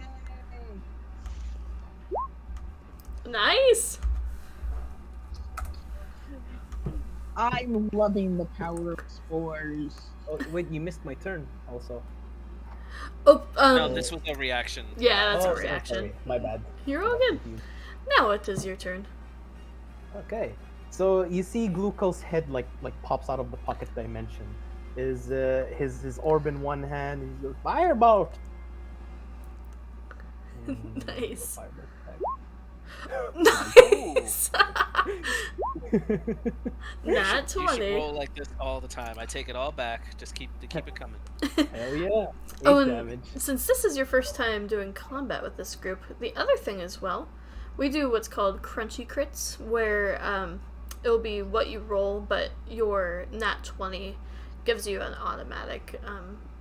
Nice! I'm loving the power of spores. Oh wait, you missed my turn. Also. Oh, No, this was a reaction. yeah, that's Oh, a sorry, reaction. sorry. My bad. You're all I'm good. confused. Now it is your turn. Okay, so you see Gluco's head like pops out of the pocket dimension. His orb in one hand. He's goes firebolt. And Nice. firebolt Nice! back. Nat You 20. should roll like this all the time. I take it all back. Just keep it coming. Hell yeah! 8 Oh, and damage. since this is your first time doing combat with this group, the other thing as well, we do what's called crunchy crits, where it'll be what you roll, but your nat 20 gives you an automatic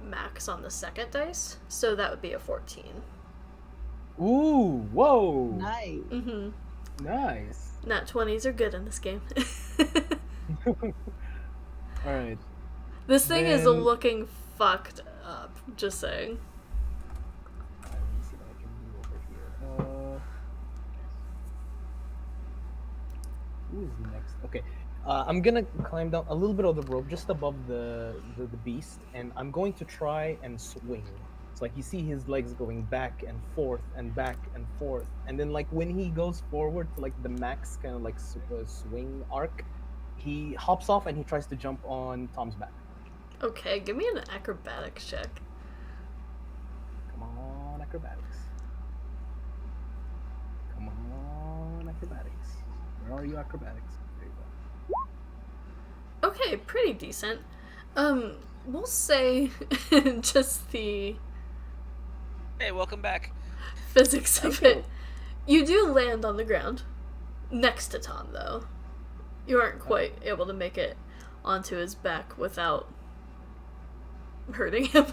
max on the second dice, so that would be a 14. Ooh! Whoa! Nice. Mm-hmm. Nice. Nat 20s are good in this game. All right. This thing is Then- looking fucked up, just saying. Let me see what I can do over here. Who is next? Okay. I'm gonna climb down a little bit of the rope just above the beast, and I'm going to try and swing. It's like you see his legs going back and forth, and then like when he goes forward to like the max kind of like swing arc, he hops off and he tries to jump on Tom's back. Okay, give me an acrobatics check. Come on, acrobatics. Come on, acrobatics. Where are you, acrobatics? There you go. Okay, pretty decent. We'll say just the Hey, welcome back. physics of Thank it. You do land on the ground. Next to Tom, though. You aren't quite able to make it onto his back without hurting him.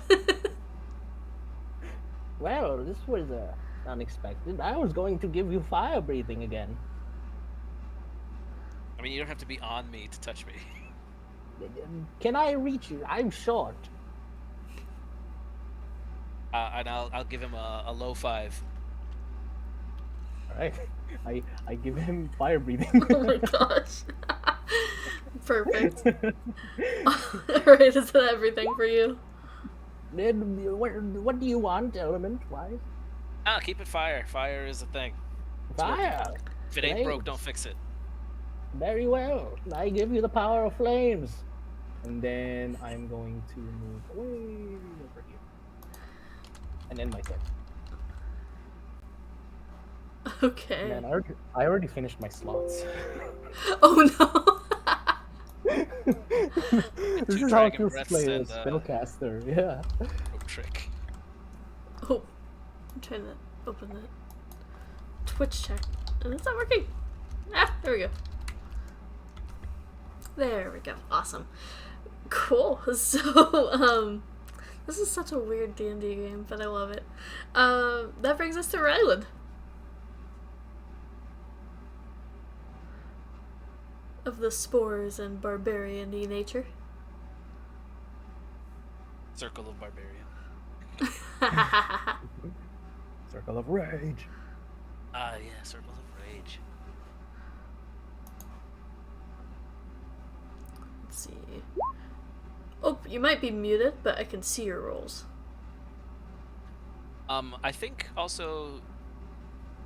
Well, this was unexpected. I was going to give you fire breathing again. I mean, you don't have to be on me to touch me. Can I reach you? I'm short. And I'll give him a low 5. All right. I give him fire breathing. Oh my gosh. Perfect. Alright, is that everything for you? Then what do you want, element-wise? Ah, keep it fire. Fire is a thing. working. Fire. If it ain't broke, Flames. don't fix it. Very well. I give you the power of flames. And then I'm going to move away over here. And end my turn. Okay. Man, I already finished my slots. Oh no. This Two is how it dragon feels to breaths play a and, spellcaster. Yeah. Rope trick. Oh, I'm trying to open the Twitch check, and it's not working. Ah, there we go. There we go. Awesome. Cool. So, this is such a weird D&D game, but I love it. That brings us to Ryland. Of the spores and barbarian-y nature. Circle of Barbarian. Circle of Rage. Ah, yeah, Circles of Rage. Let's see. Oh, you might be muted, but I can see your rolls. I think also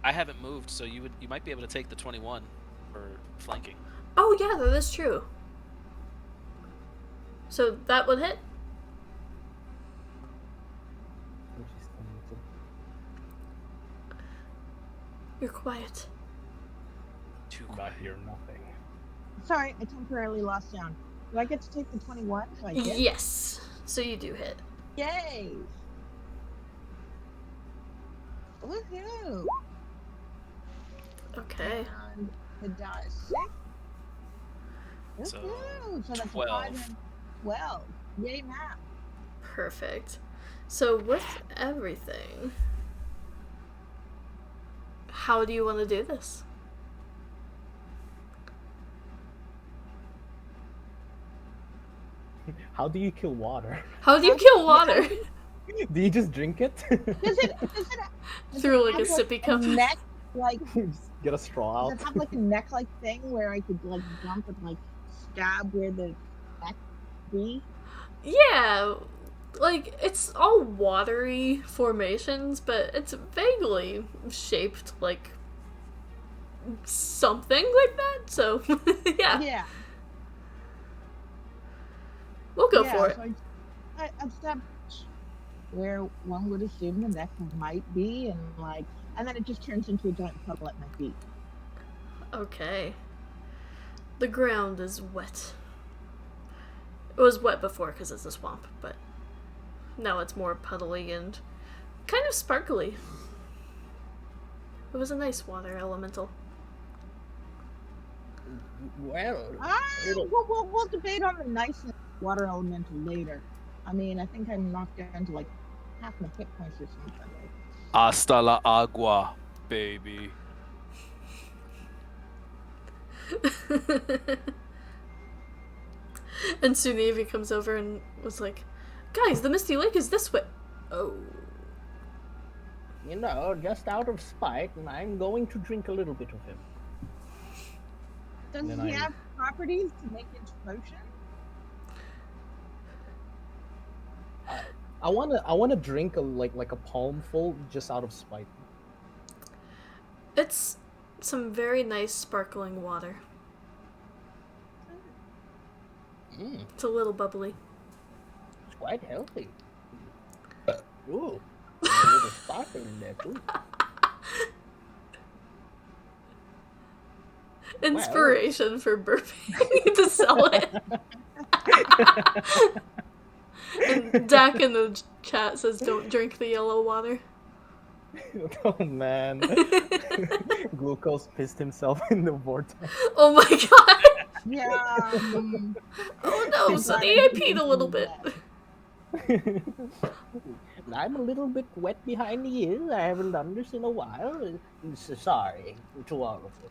I haven't moved, so you might be able to take the 21 for flanking. Oh yeah, that is true. So that would hit. And she's still muted. You're quiet. Too I quiet. hear nothing. Sorry, I temporarily lost sound. Do I get to take the 21 if I hit? Yes. So you do hit. Yay! Woohoo! Okay. And the die is 6. So, Woohoo! So that's 12. 5 and 12. Yay, math. Perfect. So with everything, how do you want to do this? How do you kill water? How do you kill water? Do you just drink it? Does it Through like a have, sippy cup? neck like Just get a straw does out. it have like a neck like thing where I could like jump and like stab where the neck be? Yeah. Like, it's all watery formations, but it's vaguely shaped like something like that. So, yeah. Yeah. We'll go yeah, for it. so I stabbed where one would assume the neck might be, and then it just turns into a giant puddle at my feet. Okay. The ground is wet. It was wet before because it's a swamp, but now it's more puddly and kind of sparkly. It was a nice water elemental. Well, We'll debate on the niceness of water elemental later. I mean, I think I'm knocked down to like half my hit points or something. Hasta la agua, baby. And Sunevi comes over and was like, "Guys, the Misty Lake is this way." Oh. you know, just out of spite, and I'm going to drink a little bit of him. Does Then he I- have properties to make into potion? I wanna drink like a palm full just out of spite. It's some very nice sparkling water. It's a little bubbly. It's quite healthy. Ooh, a little sparkle in there too. Inspiration for burping to sell it. And Dak in the chat says, "Don't drink the yellow water." Oh man, Glucose pissed himself in the vortex. Oh my god! Yeah. Oh no, Sonny, I peed a little bit. I'm a little bit wet behind the ears. I haven't done this in a while. Sorry to all of you.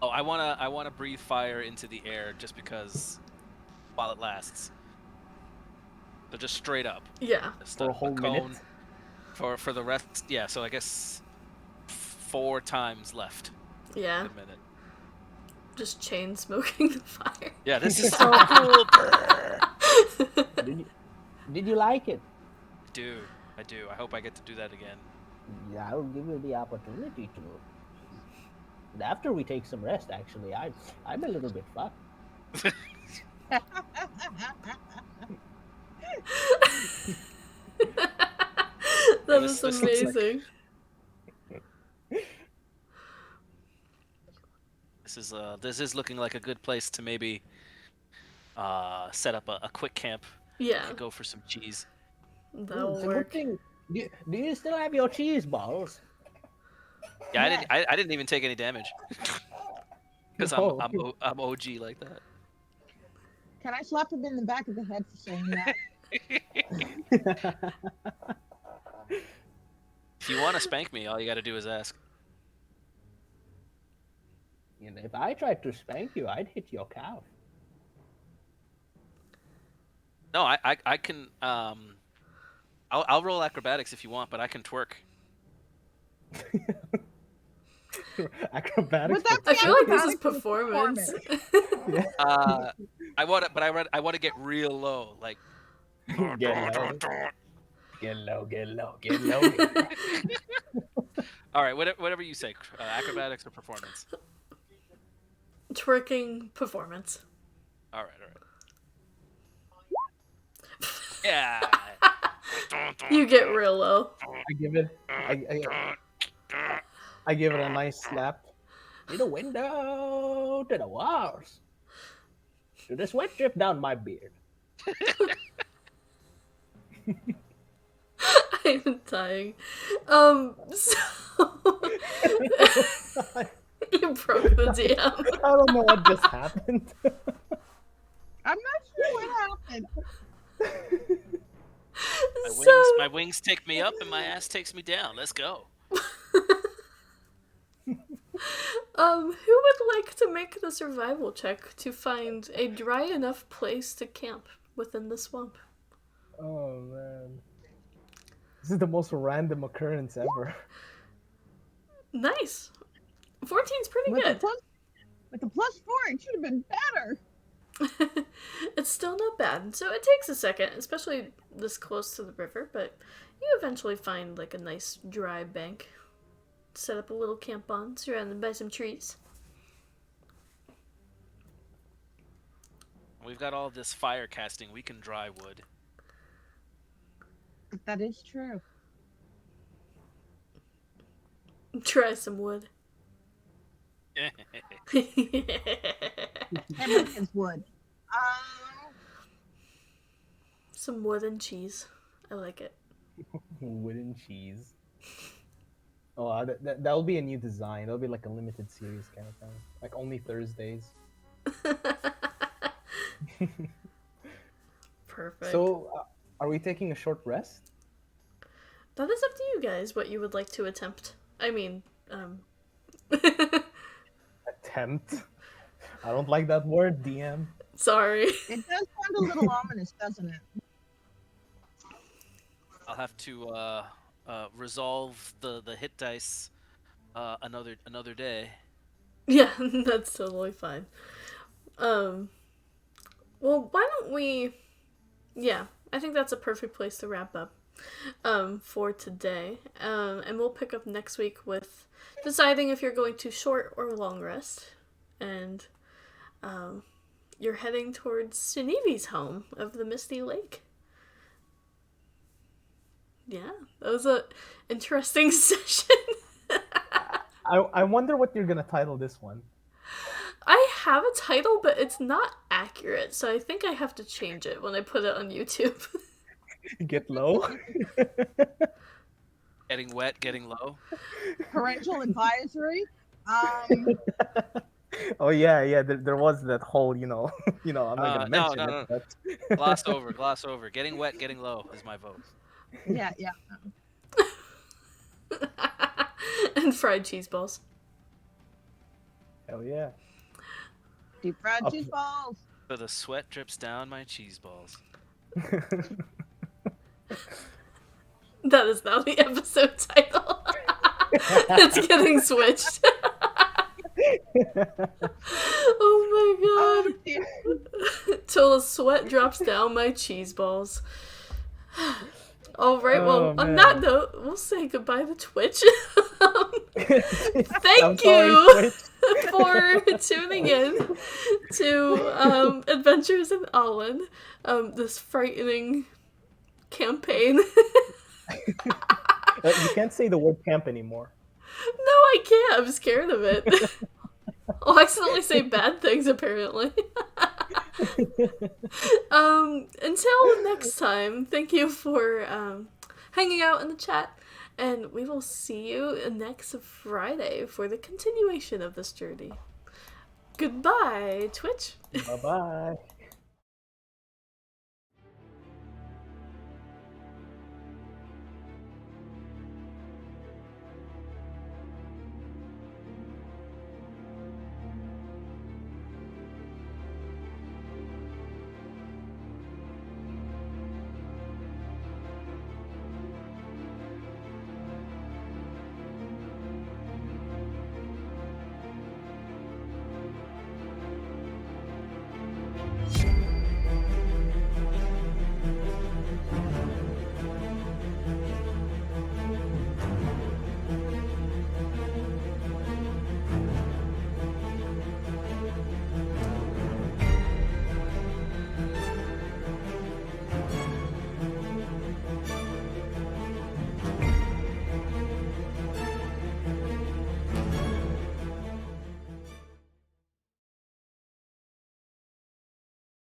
Oh, I wanna breathe fire into the air just because, while it lasts. So just straight up. Yeah. Just For a whole cone minute. For the rest. Yeah. So I guess 4 times left. Yeah. A minute. Just chain smoking the fire. Yeah, this is so cool. Did you like it? I do. I hope I get to do that again. Yeah, I'll give you the opportunity to. And after we take some rest, actually, I'm a little bit fucked. That This- is this looks like- amazing. This is looking like a good place to maybe set up a quick camp. Yeah, Go for some cheese. that'll It's a good work. thing. Do you still have your cheese balls? Yeah, I didn't even take any damage. Because No. I'm OG like that. Can I slap him in the back of the head for saying that? If you want to spank me, all you got to do is ask. You know, if I tried to spank you, I'd hit your calf. No, I can I'll roll acrobatics if you want, but I can twerk. Acrobatics. But that's I feel like this is acrobatics for performance. I want to get real low, like Get low. Get low, get low, get low. Get low. All right, whatever you say. Acrobatics or performance. Twerking performance. All right. Yeah. You get real low. I give it. I give it a nice slap. To the window, to the walls, to the sweat drip down my beard. I'm dying. So you broke the DM. I don't know what just happened. I'm not sure what happened. My wings take me up and my ass takes me down. Let's go. Who would like to make the survival check to find a dry enough place to camp within the swamp? Oh man, this is the most random occurrence ever. Nice. 14's pretty With good. the plus 4, it should have been better. It's still not bad. So it takes a second, especially this close to the river, but you eventually find like a nice dry bank. Set up a little camp on, surrounded by some trees. We've got all this fire casting. We can dry wood. That is true. Try some wood. Everything's wood. Some wood and cheese. I like it. Wooden cheese. Oh, that'll be a new design. That'll be like a limited series kind of thing. Like only Thursdays. Perfect. So, are we taking a short rest? That is up to you guys what you would like to attempt. I mean, Attempt. I don't like that word, DM. sorry. It does sound a little ominous, doesn't it? I'll have to resolve the hit dice another day. Yeah, that's totally fine. Well, why don't we... Yeah, I think that's a perfect place to wrap up for today. And we'll pick up next week with deciding if you're going to short or long rest. And you're heading towards Sinevi's home of the Misty Lake. Yeah, that was a interesting session. I wonder what you're gonna title this one. I have a title, but it's not accurate, so I think I have to change it when I put it on YouTube. Get low. Getting wet, getting low. Parental advisory. Oh yeah. There was that whole, I'm not gonna No, mention no. it, but Gloss over. Getting wet, getting low is my vote. Yeah. And fried cheese balls. hell yeah. Deep fried Up- cheese balls. So the sweat drips down my cheese balls. That is now the episode title. It's getting switched. Oh my god. dear. Till the sweat drops down my cheese balls. Alright, well, Oh, on man. that note, we'll say goodbye to Twitch. Thank you. For tuning in to Adventures in Alainn, this frightening campaign. You can't say the word camp anymore. No, I can't. I'm scared of it. I'll accidentally say bad things, apparently. Until next time, thank you for hanging out in the chat, and we will see you next Friday for the continuation of this journey. Goodbye, Twitch. Bye bye.